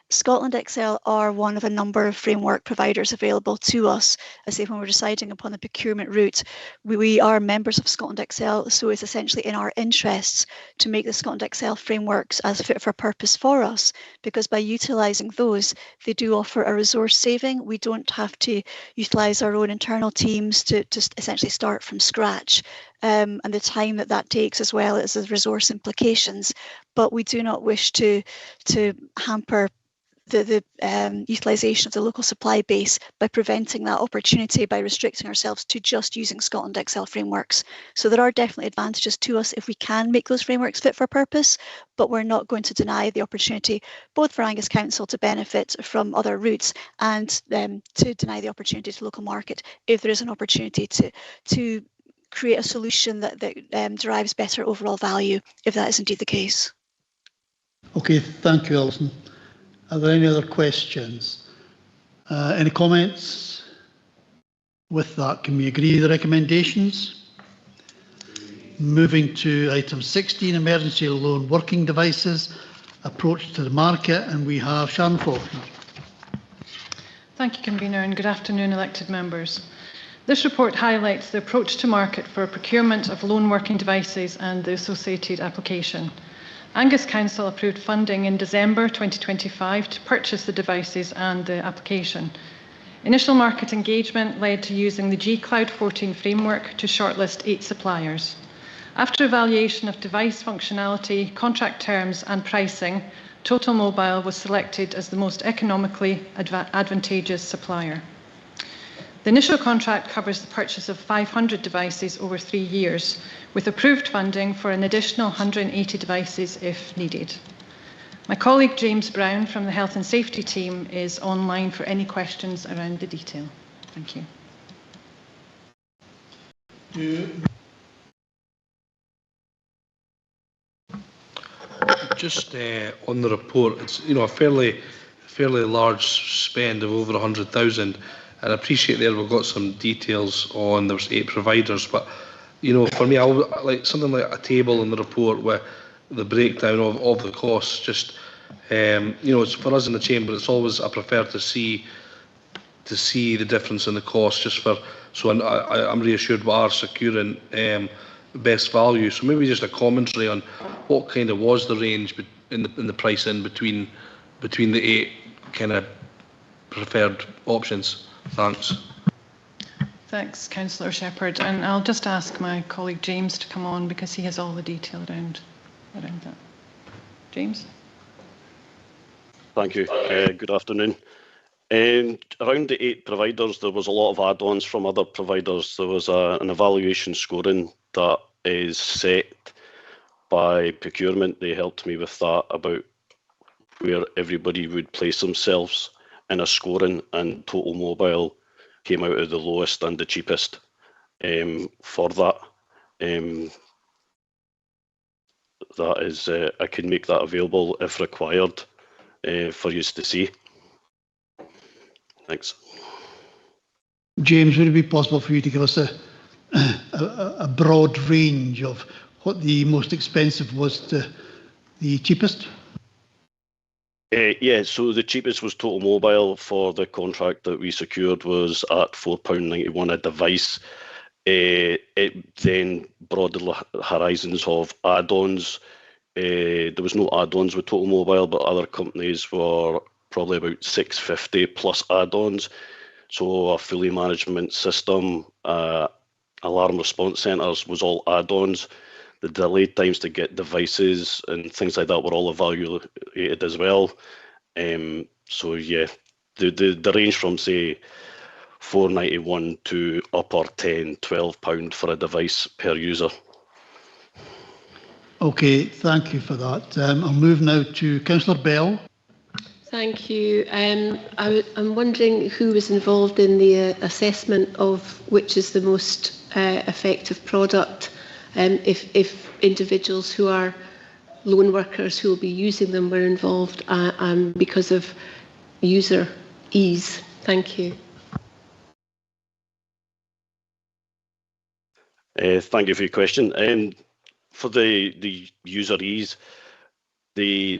Scotland Excel are one of a number of framework providers available to us. I say when we're deciding upon the procurement route, we are members of Scotland Excel, so it's essentially in our interests to make the Scotland Excel frameworks as fit for purpose for us, because by utilising those, they do offer a resource saving. We don't have to utilise our own internal teams to essentially start from scratch. And the time that takes, as well as the resource implications. But we do not wish to hamper the utilisation of the local supply base by preventing that opportunity by restricting ourselves to just using Scotland Excel frameworks. So there are definitely advantages to us if we can make those frameworks fit for purpose, but we're not going to deny the opportunity both for Angus Council to benefit from other routes and to deny the opportunity to local market if there is an opportunity to create a solution that derives better overall value, if that is indeed the case. Okay, thank you, Alison. Are there any other questions? Any comments? With that, can we agree the recommendations? Moving to item 16, emergency loan working devices, approach to the market, and we have Sharon Faulkner. Thank you, Convener, and good afternoon, elected members. This report highlights the approach to market for procurement of loan working devices and the associated application. Angus Council approved funding in December 2025 to purchase the devices and the application. Initial market engagement led to using the G-Cloud 14 framework to shortlist 8 suppliers. After evaluation of device functionality, contract terms and pricing, Total Mobile was selected as the most economically advantageous supplier. The initial contract covers the purchase of 500 devices over 3 years, with approved funding for an additional 180 devices if needed. My colleague James Brown from the Health and Safety team is online for any questions around the detail. Thank you. Just on the report, it's a fairly large spend of over 100,000. And I appreciate there we've got some details on there was 8 providers, but for me, I would like something like a table in the report with the breakdown of the costs. Just it's for us in the chamber, it's always I prefer to see see the difference in the cost, just for so I'm reassured we are securing best value. So maybe just a commentary on what kind of was the range in the pricing between the 8 kind of preferred options. Thanks. Thanks, Councillor Shepherd. And I'll just ask my colleague James to come on because he has all the detail around that. James? Thank you. Good afternoon. Around the 8 providers, there was a lot of add-ons from other providers. There was an evaluation scoring that is set by procurement. They helped me with that, about where everybody would place themselves in a scoring, and Total Mobile came out of the lowest and the cheapest for that. That is, I can make that available if required for you to see. Thanks. James, would it be possible for you to give us a broad range of what the most expensive was to the cheapest? Yeah, so the cheapest was Total Mobile. For the contract that we secured was at £4.91 a device. It then broadened the horizons of add-ons. There was no add-ons with Total Mobile, but other companies were probably about £650 plus add-ons. So a fully management system, alarm response centres was all add-ons. The delayed times to get devices and things like that were all evaluated as well. So yeah, the range from say £4.91 to upper £10–12 for a device per user. Okay, thank you for that. I'll move now to Councillor Bell. Thank you. I'm wondering who was involved in the assessment of which is the most effective product. If individuals who are lone workers who will be using them were involved because of user ease. Thank you. Thank you for your question. For the user ease, I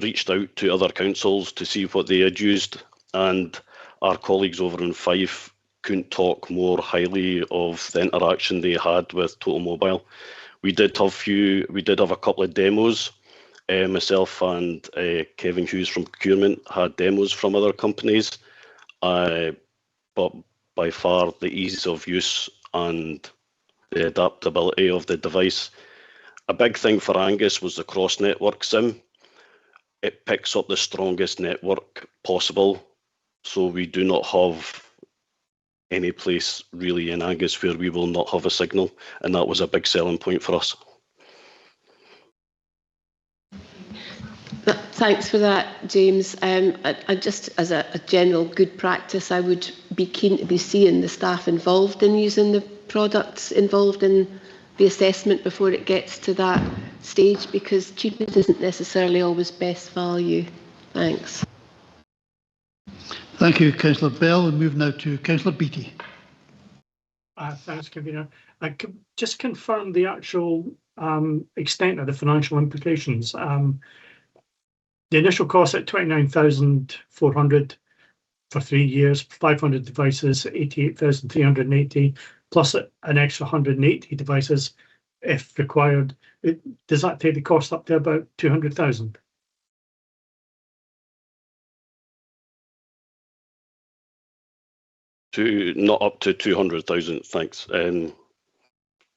reached out to other councils to see what they had used, and our colleagues over in Fife couldn't talk more highly of the interaction they had with Total Mobile. We did have a couple of demos. Myself and Kevin Hughes from procurement had demos from other companies, but by far the ease of use and the adaptability of the device. A big thing for Angus was the cross-network SIM. It picks up the strongest network possible, so we do not have any place really in Angus where we will not have a signal, and that was a big selling point for us. Thanks for that, James. I just, as a general good practice, I would be keen to be seeing the staff involved in using the products, involved in the assessment before it gets to that stage, because cheapest isn't necessarily always best value. Thanks. Thank you, Councillor Bell. We move now to Councillor Beattie. Thanks, Convener. I could just confirm the actual extent of the financial implications. The initial cost at 29,400 for 3 years, 500 devices, 88,380, plus an extra 180 devices if required. Does that take the cost up to about 200,000? Not up to 200,000, thanks.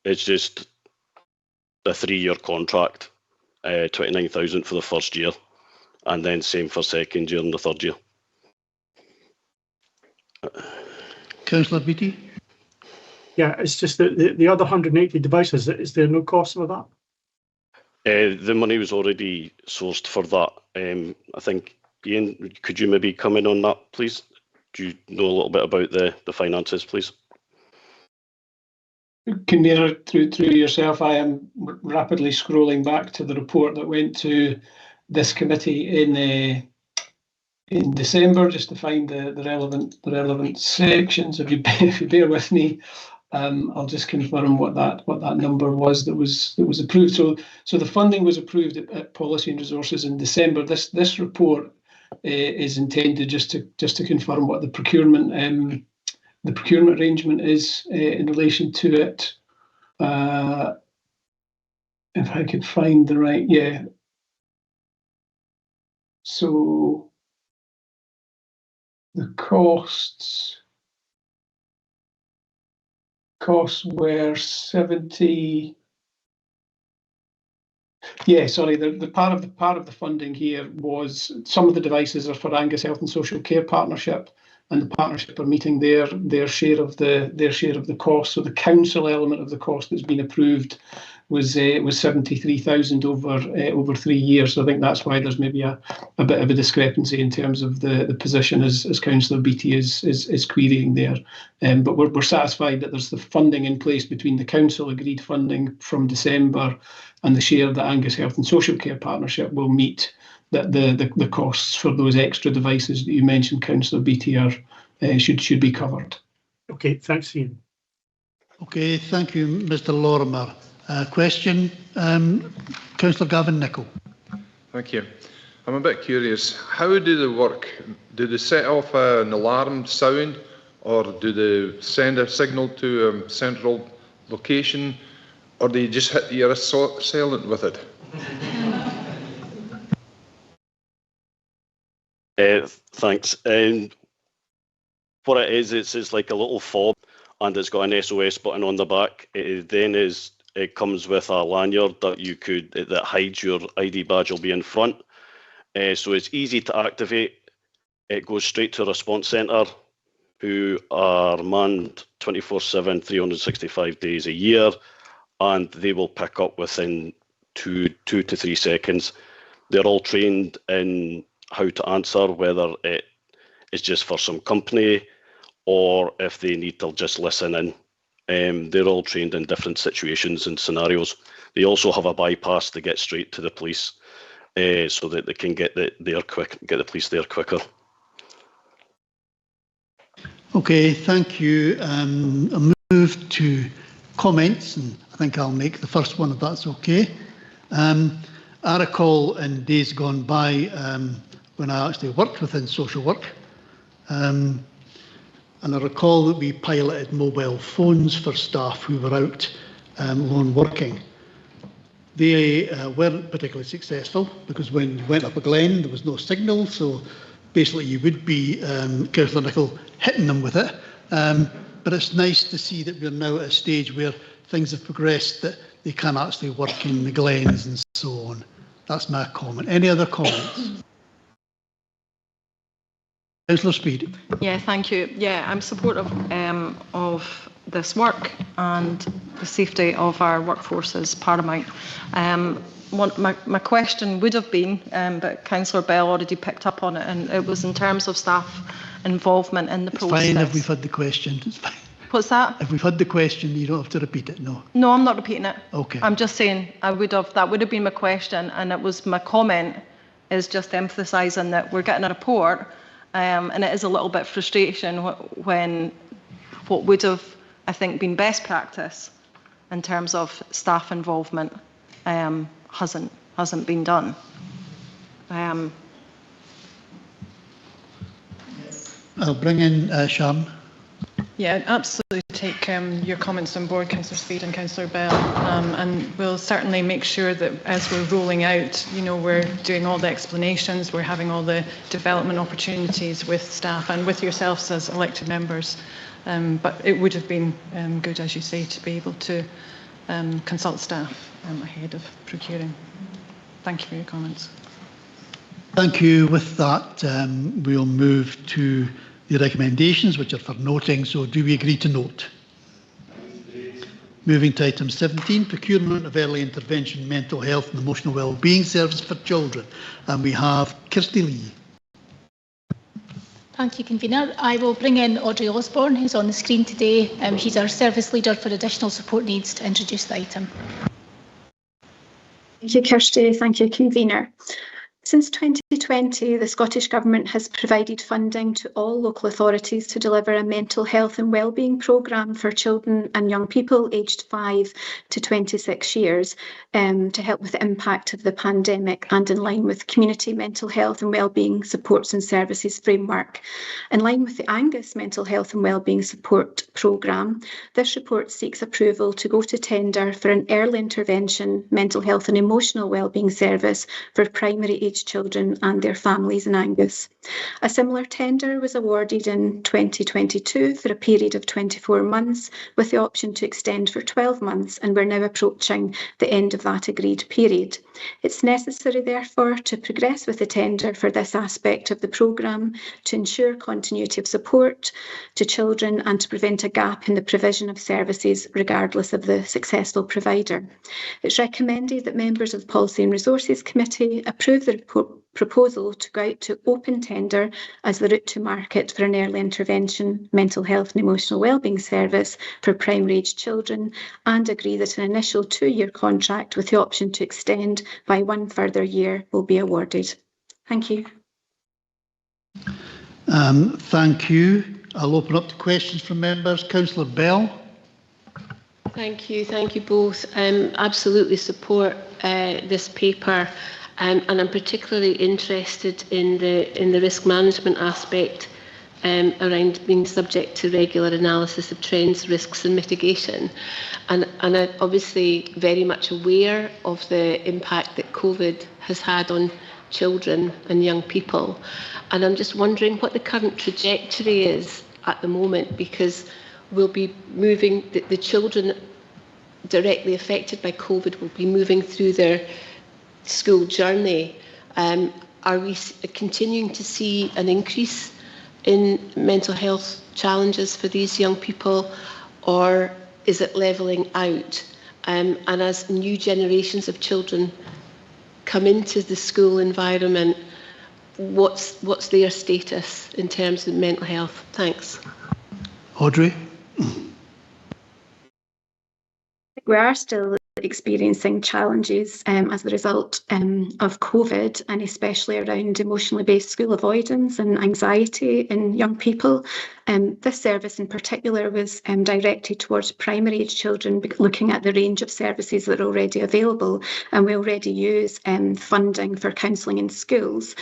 It's just a 3-year contract, 29,000 for the first year, and then same for second year and the third year. Councillor Beattie? Yeah, it's just that the other 180 devices, is there no cost for that? The money was already sourced for that. I think, Ian, could you maybe come in on that, please? Do you know a little bit about the finances, please? Convener, through yourself, I am rapidly scrolling back to the report that went to this committee in December, just to find the relevant sections. If you bear with me, I'll just confirm what that number was that was approved. So the funding was approved at Policy and Resources in December. This report is intended just to confirm what the procurement arrangement is in relation to it. If I could find the right, yeah. So the costs were 70. Yeah, sorry. The part of the funding here was some of the devices are for Angus Health and Social Care Partnership, and the partnership are meeting their share of the cost. So the council element of the cost that's been approved was 73,000 over 3 years. So I think that's why there's maybe a bit of a discrepancy in terms of the position as Councillor Beattie is querying there. But we're satisfied that there's the funding in place between the council agreed funding from December and the share that Angus Health and Social Care Partnership will meet, that the costs for those extra devices that you mentioned, Councillor Beattie, are should be covered. Okay, thanks, Ian. Okay, thank you, Mr. Lorimer. Question, Councillor Gavin Nicol. Thank you. I'm a bit curious. How do they work? Do they set off an alarm sound, or do they send a signal to a central location, or do you just hit the assailant with it? Thanks. What it is, it's like a little fob, and it's got an SOS button on the back. It comes with a lanyard that hides your ID badge will be in front. So it's easy to activate. It goes straight to a response centre, who are manned 24/7, 365 days a year, and they will pick up within two to 3 seconds. They're all trained in how to answer, whether it is just for some company or if they need to just listen in. They're all trained in different situations and scenarios. They also have a bypass to get straight to the police, so that they can get the police there quicker. Okay, thank you. I'll move to comments, and I think I'll make the first one if that's okay. I recall in days gone by when I actually worked within social work, and I recall that we piloted mobile phones for staff who were out alone working. They weren't particularly successful because when you went up a glen, there was no signal. So basically you would be, Councillor Nicol, hitting them with it. But it's nice to see that we're now at a stage where things have progressed, that they can actually work in the glens and so on. That's my comment. Any other comments? Councillor Speed. Yeah, thank you. Yeah, I'm supportive of this work, and the safety of our workforce is paramount. My question would have been, but Councillor Bell already picked up on it, and it was in terms of staff involvement in the process. It's fine if we've had the question. It's fine. What's that? If we've had the question, you don't have to repeat it, no. No, I'm not repeating it. Okay. I'm just saying that would have been my question, and it was my comment is just emphasising that we're getting a report, and it is a little bit frustration when what would have, I think, been best practice in terms of staff involvement hasn't been done. I'll bring in Sian. Yeah, absolutely take your comments on board, Councillor Speed and Councillor Bell, and we'll certainly make sure that as we're rolling out, we're doing all the explanations, we're having all the development opportunities with staff and with yourselves as elected members. But it would have been good, as you say, to be able to consult staff ahead of procuring. Thank you for your comments. Thank you. With that, we'll move to the recommendations, which are for noting. So do we agree to note? Moving to item 17, procurement of early intervention mental health and emotional wellbeing service for children. And we have Kirsty Lee. Thank you, Convener. I will bring in Audrey Osborne, who's on the screen today. She's our service leader for additional support needs, to introduce the item. Thank you, Kirsty. Thank you, Convener. Since 2020, the Scottish Government has provided funding to all local authorities to deliver a mental health and wellbeing programme for children and young people aged 5 to 26 years to help with the impact of the pandemic and in line with community mental health and wellbeing supports and services framework. In line with the Angus Mental Health and Wellbeing Support Programme, this report seeks approval to go to tender for an early intervention mental health and emotional wellbeing service for primary aged children and their families in Angus. A similar tender was awarded in 2022 for a period of 24 months with the option to extend for 12 months, and we're now approaching the end of that agreed period. It's necessary, therefore, to progress with the tender for this aspect of the programme to ensure continuity of support to children and to prevent a gap in the provision of services regardless of the successful provider. It's recommended that members of the Policy and Resources Committee approve the proposal to go out to open tender as the route to market for an early intervention mental health and emotional wellbeing service for primary aged children, and agree that an initial 2-year contract with the option to extend by 1 further year will be awarded. Thank you. Thank you. I'll open up to questions from members. Councillor Bell. Thank you both. Absolutely support this paper. And I'm particularly interested in the risk management aspect around being subject to regular analysis of trends, risks and mitigation. And I'm obviously very much aware of the impact that COVID has had on children and young people. And I'm just wondering what the current trajectory is at the moment, because we'll be moving, the children directly affected by COVID will be moving through their school journey. Are we continuing to see an increase in mental health challenges for these young people, or is it levelling out? And as new generations of children come into the school environment, what's their status in terms of mental health? Thanks. Audrey. We are still experiencing challenges as a result of COVID, and especially around emotionally based school avoidance and anxiety in young people. This service in particular was directed towards primary age children, looking at the range of services that are already available, and we already use funding for counselling in schools,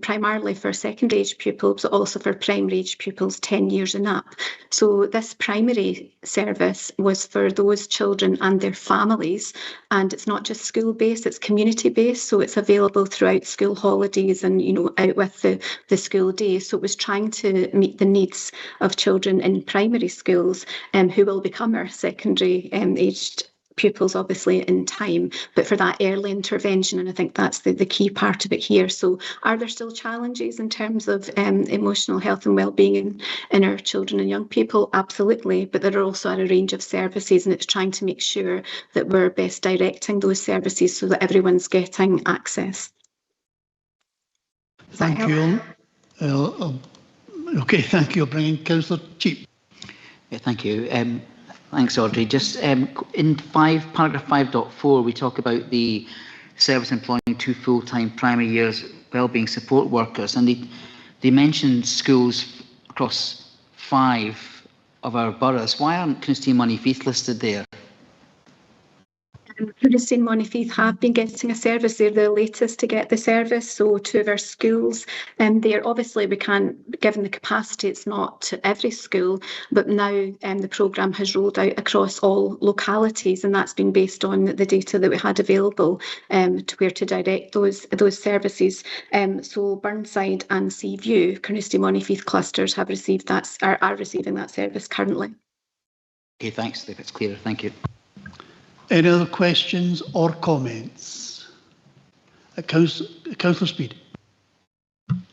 primarily for secondary age pupils, but also for primary age pupils 10 years and up. So this primary service was for those children and their families, and it's not just school based, it's community based, so it's available throughout school holidays and out with the school day. So it was trying to meet the needs of children in primary schools who will become our secondary aged pupils obviously in time, but for that early intervention, and I think that's the key part of it here. So are there still challenges in terms of emotional health and wellbeing in our children and young people? Absolutely, but there are also a range of services, and it's trying to make sure that we're best directing those services so that everyone's getting access. Thank you. Okay, thank you. I'll bring in Councillor Cheap. Yeah, thank you. Thanks, Audrey. Just in paragraph 5.4, we talk about the service employing 2 full-time primary years wellbeing support workers, and they mention schools across 5 of our boroughs. Why aren't Christine Monteith listed there? Christine Monteith have been getting a service. They're the latest to get the service, so 2 of our schools. There obviously we can't, given the capacity, it's not to every school, but now the programme has rolled out across all localities, and that's been based on the data that we had available to where to direct those services. So Burnside and Seaview, Christine Monteith clusters have received that, are receiving that service currently. Okay, thanks. If it's clear, thank you. Any other questions or comments? Councillor Speed.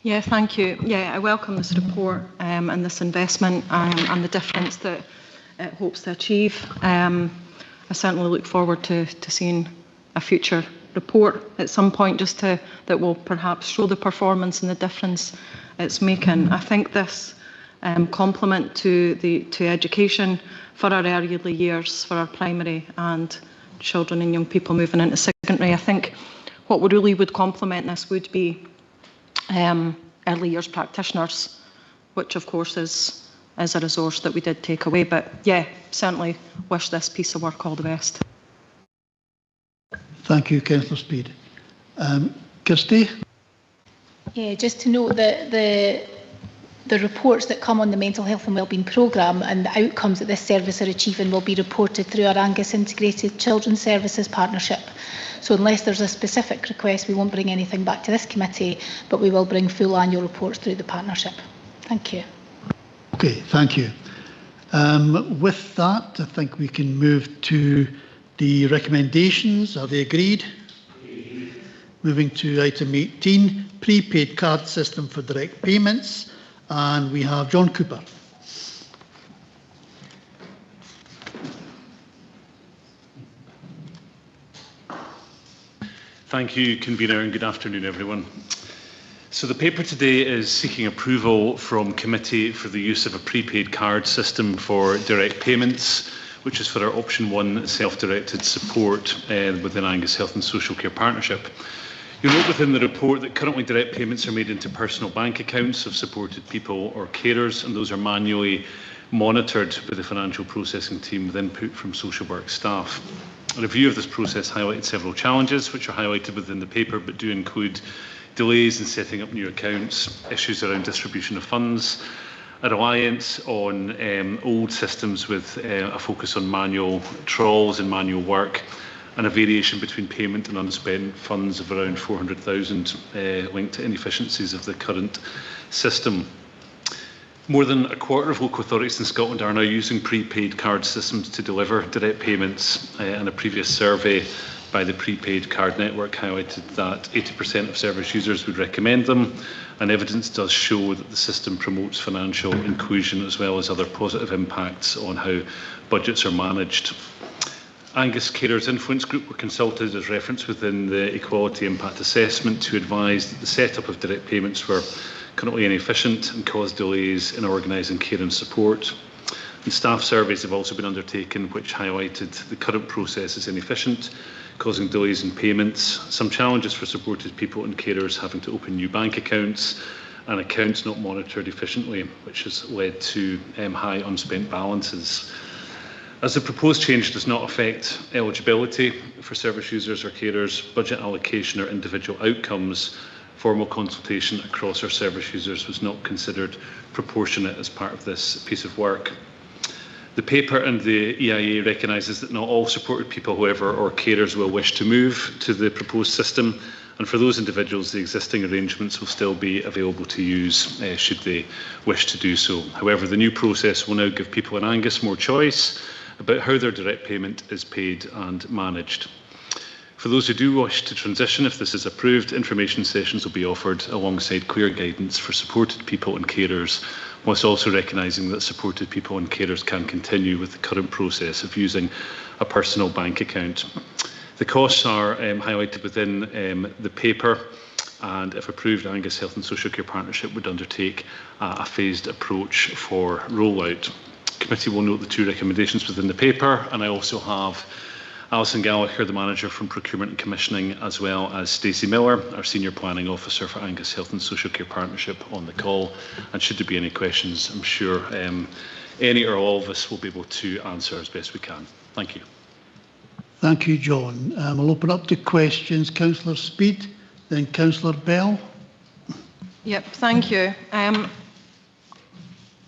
Yeah, thank you. Yeah, I welcome this report and this investment and the difference that it hopes to achieve. I certainly look forward to seeing a future report at some point that will perhaps show the performance and the difference it's making. I think this complement to education for our early years, for our primary and children and young people moving into secondary. I think what we really would complement this would be early years practitioners, which of course is a resource that we did take away. But yeah, certainly wish this piece of work all the best. Thank you, Councillor Speed. Kirsty? Yeah, just to note that the reports that come on the Mental Health and Wellbeing Programme and the outcomes that this service are achieving will be reported through our Angus Integrated Children's Services Partnership. So unless there's a specific request, we won't bring anything back to this committee, but we will bring full annual reports through the partnership. Thank you. Okay, thank you. With that, I think we can move to the recommendations. Are they agreed? Moving to item 18, prepaid card system for direct payments. And we have John Cooper. Thank you, Convener, and good afternoon, everyone. So the paper today is seeking approval from committee for the use of a prepaid card system for direct payments, which is for our option 1 self-directed support within Angus Health and Social Care Partnership. You'll note within the report that currently direct payments are made into personal bank accounts of supported people or carers, and those are manually monitored by the financial processing team with input from social work staff. A review of this process highlighted several challenges, which are highlighted within the paper, but do include delays in setting up new accounts, issues around distribution of funds, a reliance on old systems with a focus on manual trawls and manual work, and a variation between payment and unspent funds of around 400,000 linked to inefficiencies of the current system. More than a quarter of local authorities in Scotland are now using prepaid card systems to deliver direct payments, and a previous survey by the Prepaid Card Network highlighted that 80% of service users would recommend them, and evidence does show that the system promotes financial inclusion as well as other positive impacts on how budgets are managed. Angus Carers Influence Group were consulted as referenced within the Equality Impact Assessment to advise that the setup of direct payments were currently inefficient and caused delays in organising care and support. And staff surveys have also been undertaken which highlighted the current process is inefficient, causing delays in payments, some challenges for supported people and carers having to open new bank accounts, and accounts not monitored efficiently, which has led to high unspent balances. As the proposed change does not affect eligibility for service users or carers, budget allocation or individual outcomes, formal consultation across our service users was not considered proportionate as part of this piece of work. The paper and the EIA recognises that not all supported people, however, or carers will wish to move to the proposed system, and for those individuals, the existing arrangements will still be available to use should they wish to do so. However, the new process will now give people in Angus more choice about how their direct payment is paid and managed. For those who do wish to transition, if this is approved, information sessions will be offered alongside clear guidance for supported people and carers, whilst also recognising that supported people and carers can continue with the current process of using a personal bank account. The costs are highlighted within the paper, and if approved, Angus Health and Social Care Partnership would undertake a phased approach for rollout. The committee will note the 2 recommendations within the paper, and I also have Alison Gallagher, the manager from Procurement and Commissioning, as well as Stacey Miller, our Senior Planning Officer for Angus Health and Social Care Partnership, on the call. And should there be any questions, I'm sure any or all of us will be able to answer as best we can. Thank you. Thank you, John. I'll open up to questions. Councillor Speed, then Councillor Bell. Yep, thank you. On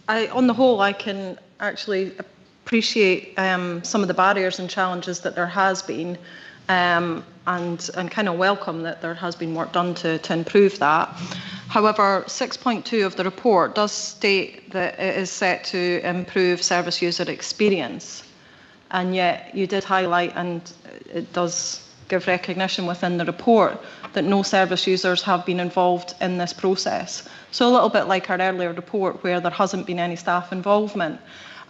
the whole, I can actually appreciate some of the barriers and challenges that there has been, and kind of welcome that there has been work done to improve that. However, 6.2 of the report does state that it is set to improve service user experience, and yet you did highlight, and it does give recognition within the report, that no service users have been involved in this process. So a little bit like our earlier report where there hasn't been any staff involvement.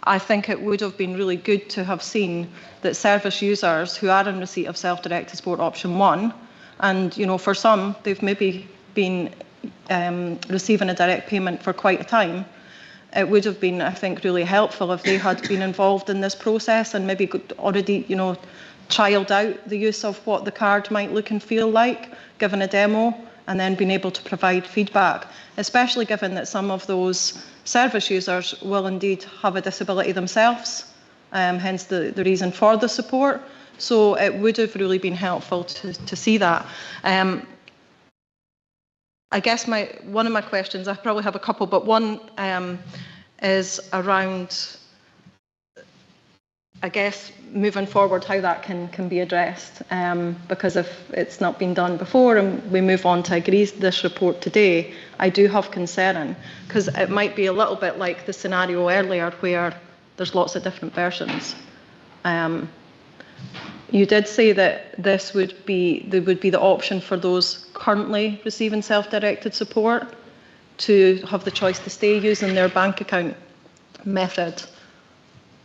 I think it would have been really good to have seen that service users who are in receipt of self-directed support option 1, and for some they've maybe been receiving a direct payment for quite a time, it would have been, I think, really helpful if they had been involved in this process and maybe already trialled out the use of what the card might look and feel like, given a demo, and then being able to provide feedback, especially given that some of those service users will indeed have a disability themselves, hence the reason for the support. So it would have really been helpful to see that. I guess one of my questions, I probably have a couple, but one is around, I guess, moving forward, how that can be addressed. Because if it's not been done before and we move on to agree this report today, I do have concern, because it might be a little bit like the scenario earlier where there's lots of different versions. You did say that there would be the option for those currently receiving self-directed support to have the choice to stay using their bank account method,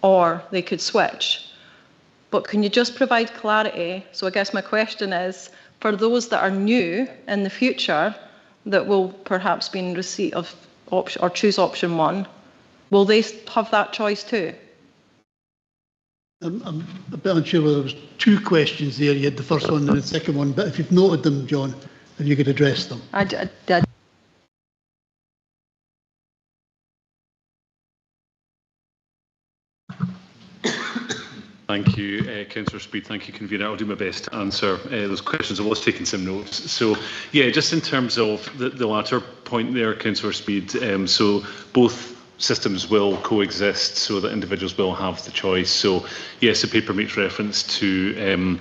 or they could switch. But can you just provide clarity? So I guess my question is, for those that are new in the future that will perhaps be in receipt of option or choose option 1, will they have that choice too? I'm a bit unsure whether there was 2 questions there. You had the first one and the second one, but if you've noted them, John, then you could address them. I did. Thank you, Councillor Speed. Thank you, Convener. I'll do my best to answer those questions. I was taking some notes. So, yeah, just in terms of the latter point there, Councillor Speed, so both systems will coexist so that individuals will have the choice. So, yes, the paper makes reference to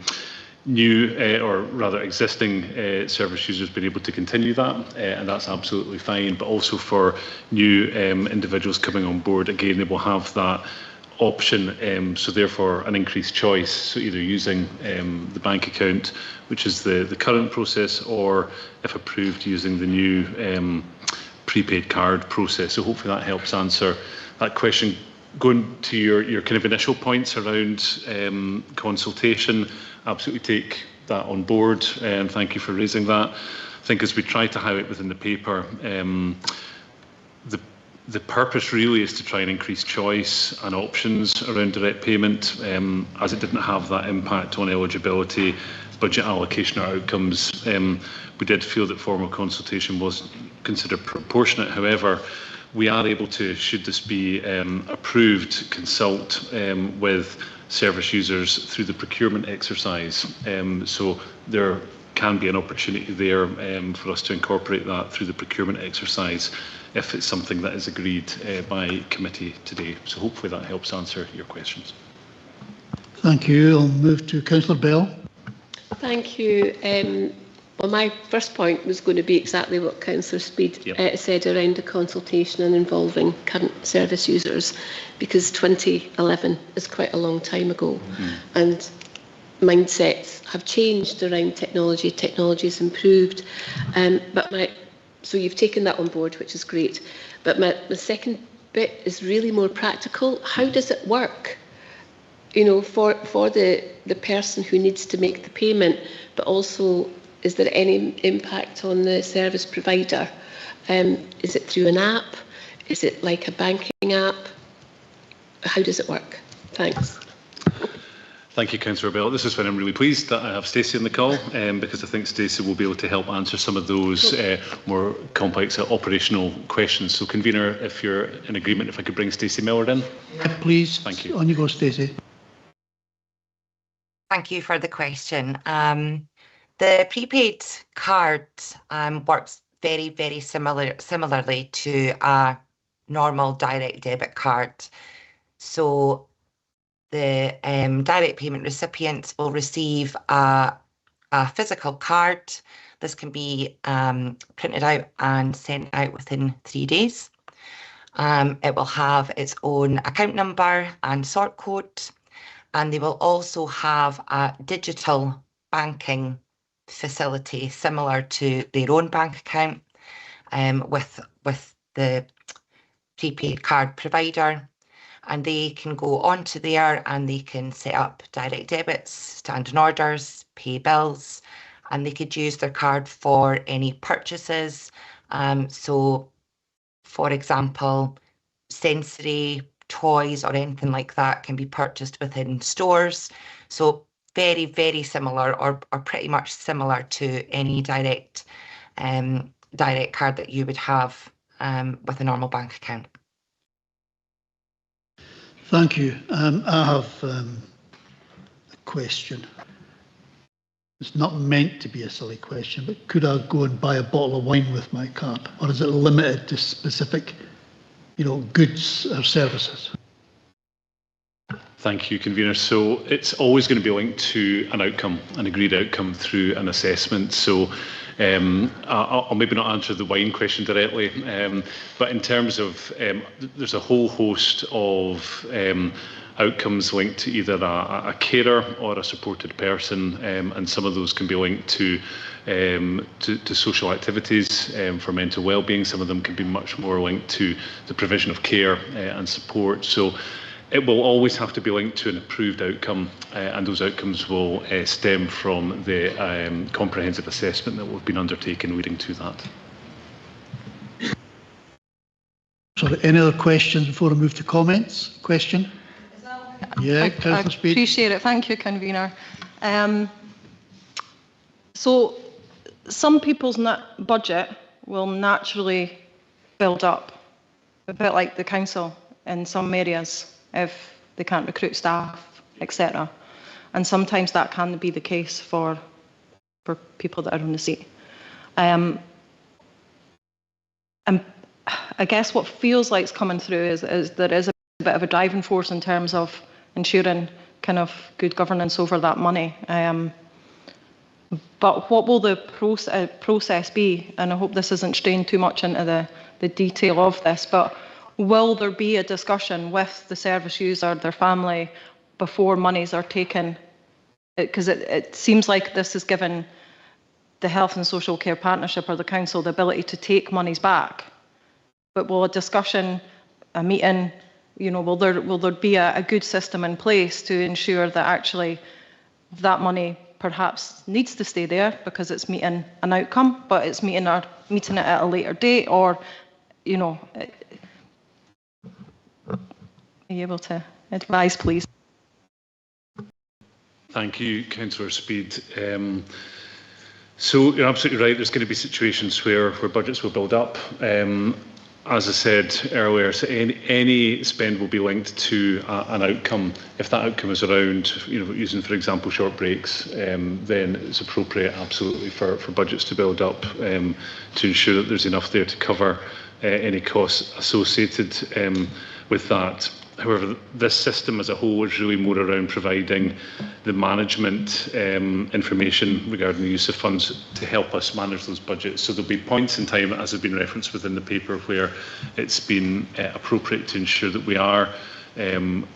new or rather existing service users being able to continue that, and that's absolutely fine. But also for new individuals coming on board, again, they will have that option, so therefore an increased choice, so either using the bank account, which is the current process, or if approved, using the new prepaid card process. So hopefully that helps answer that question. Going to your kind of initial points around consultation, absolutely take that on board, and thank you for raising that. I think as we try to highlight within the paper, the purpose really is to try and increase choice and options around direct payment, as it didn't have that impact on eligibility, budget allocation or outcomes. We did feel that formal consultation was considered proportionate. However, we are able to, should this be approved, consult with service users through the procurement exercise. So there can be an opportunity there for us to incorporate that through the procurement exercise if it's something that is agreed by committee today. So hopefully that helps answer your questions. Thank you. I'll move to Councillor Bell. Thank you. Well, my first point was going to be exactly what Councillor Speed said around the consultation and involving current service users, because 2011 is quite a long time ago, and mindsets have changed around technology. Technology has improved, so you've taken that on board, which is great. But the second bit is really more practical. How does it work? You know, for the person who needs to make the payment, but also, is there any impact on the service provider? Is it through an app? Is it like a banking app? How does it work? Thanks. Thank you, Councillor Bell. This is when I'm really pleased that I have Stacey on the call, because I think Stacey will be able to help answer some of those more complex operational questions. So, Convener, if you're in agreement, if I could bring Stacey Miller in. Yeah, please. Thank you. On you go, Stacey. Thank you for the question. The prepaid card works very, very similarly to a normal direct debit card. So the direct payment recipients will receive a physical card. This can be printed out and sent out within 3 days. It will have its own account number and sort code, and they will also have a digital banking facility similar to their own bank account with the prepaid card provider, and they can go onto there and they can set up direct debits, standing orders, pay bills, and they could use their card for any purchases. So, for example, sensory toys or anything like that can be purchased within stores. So very, very similar or pretty much similar to any direct card that you would have with a normal bank account. Thank you. I have a question. It's not meant to be a silly question, but could I go and buy a bottle of wine with my card, or is it limited to specific, goods or services? Thank you, Convener. So it's always going to be linked to an outcome, an agreed outcome through an assessment. So I'll maybe not answer the wine question directly, but in terms of there's a whole host of outcomes linked to either a carer or a supported person, and some of those can be linked to social activities for mental well-being. Some of them can be much more linked to the provision of care and support. So it will always have to be linked to an approved outcome, and those outcomes will stem from the comprehensive assessment that we've been undertaking leading to that. Sorry, any other questions before I move to comments? Question? Yeah, Councillor Speed. I appreciate it. Thank you, Convener. So some people's budget will naturally build up, a bit like the council in some areas, if they can't recruit staff, etc. And sometimes that can be the case for people that are on the seat. And I guess what feels like it's coming through is there is a bit of a driving force in terms of ensuring kind of good governance over that money. But what will the process be? And I hope this isn't straying too much into the detail of this, but will there be a discussion with the service user, their family, before monies are taken? Because it seems like this is given the Health and Social Care Partnership or the council the ability to take monies back. But will a discussion, a meeting, will there be a good system in place to ensure that actually that money perhaps needs to stay there because it's meeting an outcome, but it's meeting it at a later date? Or, are you able to advise, please? Thank you, Councillor Speed. So you're absolutely right. There's going to be situations where budgets will build up. As I said earlier, so any spend will be linked to an outcome. If that outcome is around, using, for example, short breaks, then it's appropriate, absolutely, for budgets to build up to ensure that there's enough there to cover any costs associated with that. However, this system as a whole is really more around providing the management information regarding the use of funds to help us manage those budgets. So there'll be points in time, as has been referenced within the paper, where it's been appropriate to ensure that we are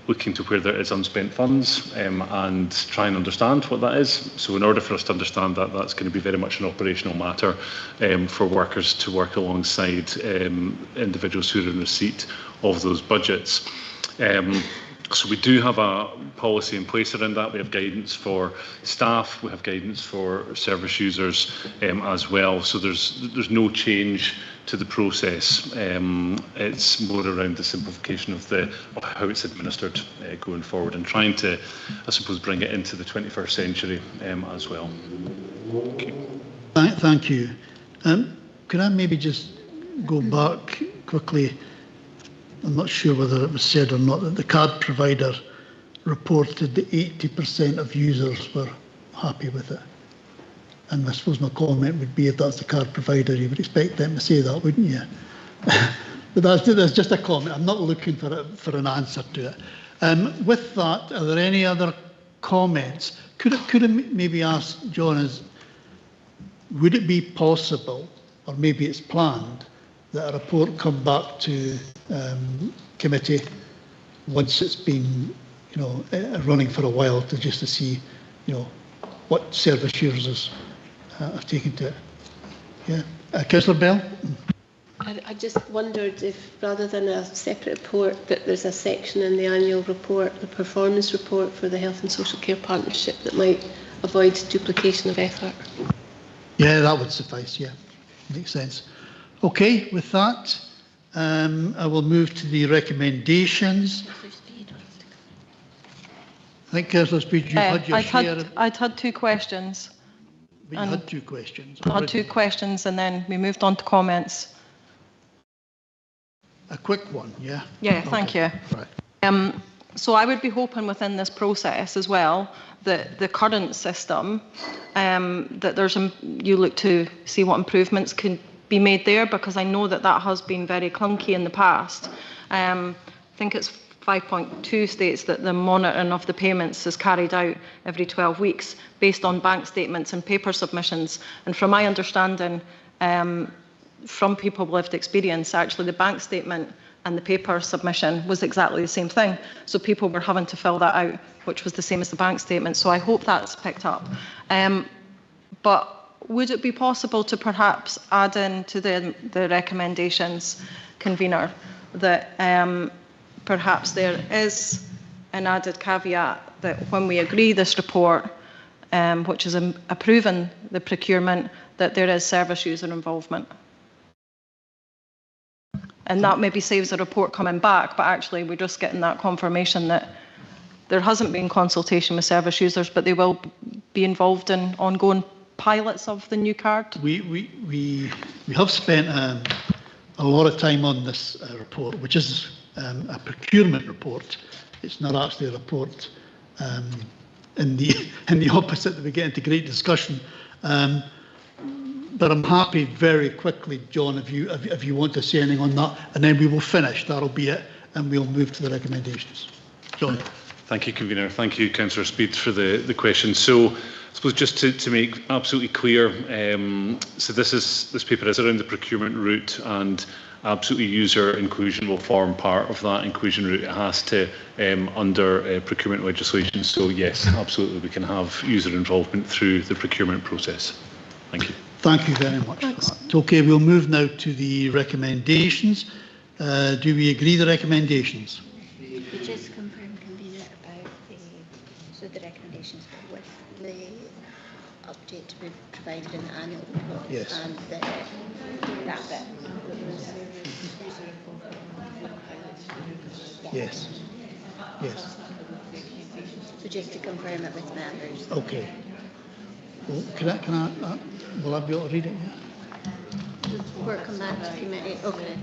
looking to where there is unspent funds and try and understand what that is. So in order for us to understand that, that's going to be very much an operational matter for workers to work alongside individuals who are in receipt of those budgets. So we do have a policy in place around that. We have guidance for staff, we have guidance for service users as well. So there's no change to the process. It's more around the simplification of how it's administered going forward, and trying to, I suppose, bring it into the 21st century as well. Thank you. Could I maybe just go back quickly? I'm not sure whether it was said or not that the card provider reported that 80% of users were happy with it. And I suppose my comment would be, if that's the card provider, you would expect them to say that, wouldn't you? But that's just a comment. I'm not looking for an answer to it. With that, are there any other comments? Could I maybe ask John, would it be possible, or maybe it's planned, that a report come back to committee once it's been, running for a while, to see, what service users have taken to it? Yeah, Councillor Bell. I just wondered if, rather than a separate report, that there's a section in the annual report, the performance report for the Health and Social Care Partnership, that might avoid duplication of effort. Yeah, that would suffice. Yeah, makes sense. Okay, with that, I will move to the recommendations. I think, Councillor Speed, you've had your share. I'd had two questions. But you had two questions. I had two questions and then we moved on to comments. A quick one, yeah? Yeah, thank you. Right. So I would be hoping within this process as well that the current system, that you look to see what improvements can be made there, because I know that has been very clunky in the past. I think it's 5.2 states that the monitoring of the payments is carried out every 12 weeks based on bank statements and paper submissions. And from my understanding, from people with lived experience, actually the bank statement and the paper submission was exactly the same thing. So people were having to fill that out, which was the same as the bank statement. So I hope that's picked up. But would it be possible to perhaps add in to the recommendations, convener, that perhaps there is an added caveat that when we agree this report, which is approving the procurement, that there is service user involvement? And that maybe saves the report coming back, but actually we're just getting that confirmation that there hasn't been consultation with service users, but they will be involved in ongoing pilots of the new card. We have spent a lot of time on this report, which is a procurement report. It's not actually a report in the opposite that we get into great discussion. But I'm happy very quickly, John, if you want to say anything on that, and then we will finish. That'll be it, and we'll move to the recommendations. John. Thank you, Convener. Thank you, Councillor Speed, for the question. So, I suppose just to make absolutely clear, so this paper is around the procurement route, and absolutely user inclusion will form part of that inclusion route. It has to under procurement legislation. So yes, absolutely, we can have user involvement through the procurement process. Thank you. Thank you very much. Okay, we'll move now to the recommendations. Do we agree the recommendations? We just confirm, convener, about the recommendations with the update to be provided in the annual report. Yes. And that bit. Yes. Yes. So just to confirm it with members. Okay. Well, will I be able to read it? Yeah? Work on that to committee. Okay.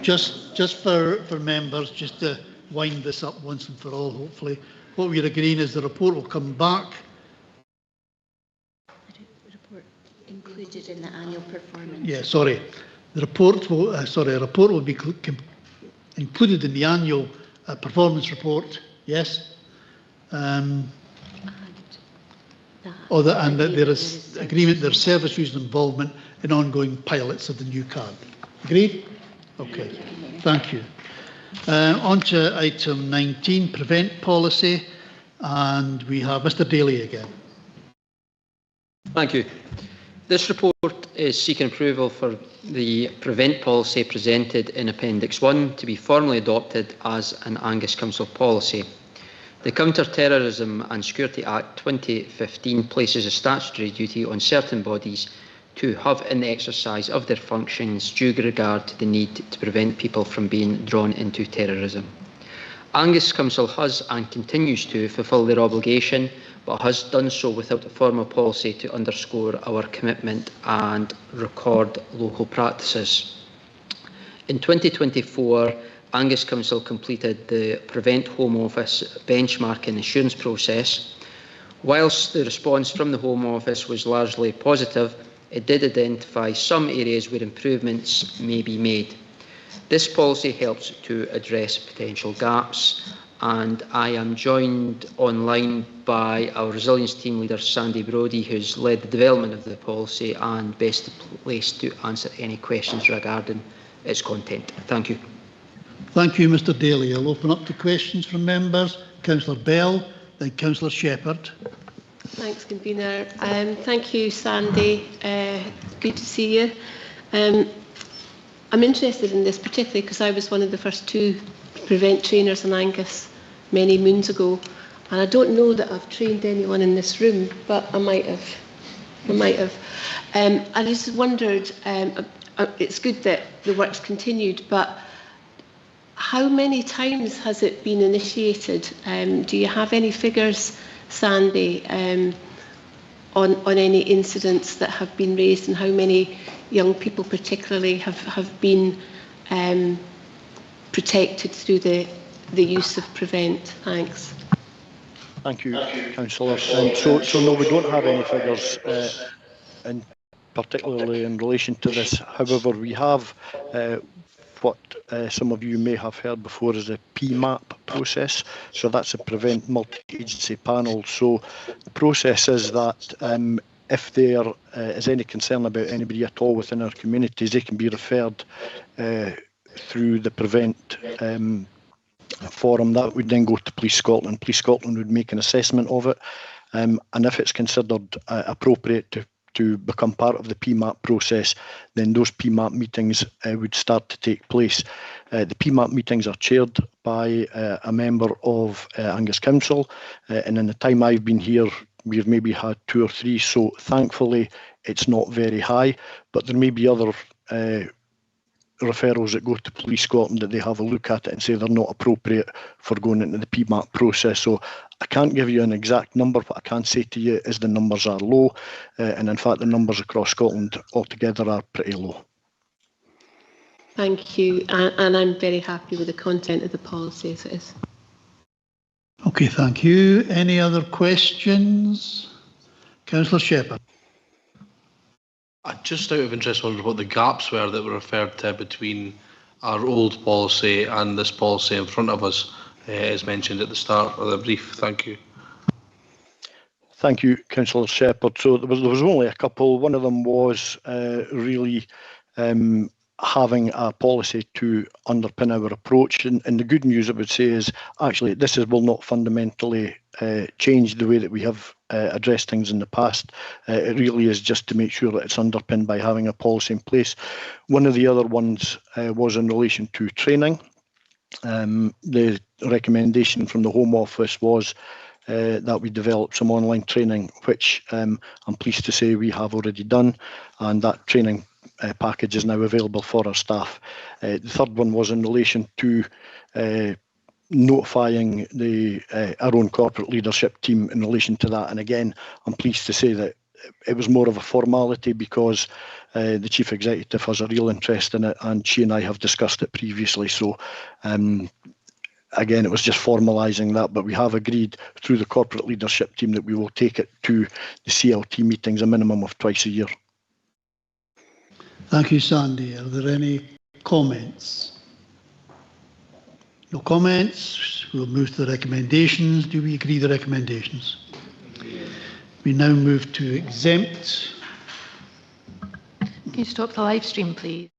Just for members, just to wind this up once and for all, hopefully, what we're agreeing is the report will come back. The report included in the annual performance. Yeah, sorry. The report will, a report will be included in the annual performance report. Yes. And that there is agreement, there's service user involvement in ongoing pilots of the new card. Agreed? Okay, thank you. On to item 19, prevent policy, and we have Mr. Daly again. Thank you. This report is seeking approval for the prevent policy presented in Appendix 1 to be formally adopted as an Angus Council policy. The Counter-Terrorism and Security Act 2015 places a statutory duty on certain bodies to have in the exercise of their functions due regard to the need to prevent people from being drawn into terrorism. Angus Council has and continues to fulfil their obligation, but has done so without a formal policy to underscore our commitment and record local practices. In 2024, Angus Council completed the Prevent Home Office benchmark and assurance process. Whilst the response from the Home Office was largely positive, it did identify some areas where improvements may be made. This policy helps to address potential gaps, and I am joined online by our resilience team leader, Sandy Brodie, who's led the development of the policy and best placed to answer any questions regarding its content. Thank you. Thank you, Mr. Daly. I'll open up to questions from members. Councillor Bell, then Councillor Shepherd. Thanks, Convener. Thank you, Sandy. Good to see you. I'm interested in this particularly because I was one of the first two prevent trainers in Angus many moons ago, and I don't know that I've trained anyone in this room, but I might have. I just wondered, it's good that the work's continued, but how many times has it been initiated? Do you have any figures, Sandy, on any incidents that have been raised, and how many young people particularly have been protected through the use of Prevent? Thanks. Thank you, Councillor. So no, we don't have any figures, particularly in relation to this. However, we have what some of you may have heard before is a PMAP process. So that's a Prevent Multi-Agency Panel. So the process is that if there is any concern about anybody at all within our communities, they can be referred through the Prevent forum. That would then go to Police Scotland. Police Scotland would make an assessment of it, and if it's considered appropriate to become part of the PMAP process, then those PMAP meetings would start to take place. The PMAP meetings are chaired by a member of Angus Council, and in the time I've been here, we've maybe had 2 or 3, so thankfully it's not very high, but there may be other referrals that go to Police Scotland that they have a look at it and say they're not appropriate for going into the PMAP process. So I can't give you an exact number. What I can say to you is the numbers are low, and in fact the numbers across Scotland altogether are pretty low. Thank you, and I'm very happy with the content of the policy as it is. Okay, thank you. Any other questions? Councillor Shepherd. Just out of interest, wondered what the gaps were that were referred to between our old policy and this policy in front of us, as mentioned at the start of the brief. Thank you. Thank you, Councillor Shepherd. So there was only a couple. One of them was really having a policy to underpin our approach. And the good news, I would say, is actually this will not fundamentally change the way that we have addressed things in the past. It really is just to make sure that it's underpinned by having a policy in place. One of the other ones was in relation to training. The recommendation from the Home Office was that we develop some online training, which I'm pleased to say we have already done, and that training package is now available for our staff. The third one was in relation to notifying our own corporate leadership team in relation to that, and again I'm pleased to say that it was more of a formality because the Chief Executive has a real interest in it and she and I have discussed it previously. So again, it was just formalising that, but we have agreed through the corporate leadership team that we will take it to the CLT meetings a minimum of twice a year. Thank you, Sandy. Are there any comments? No comments. We'll move to the recommendations. Do we agree the recommendations? We now move to exempt. Can you stop the live stream, please?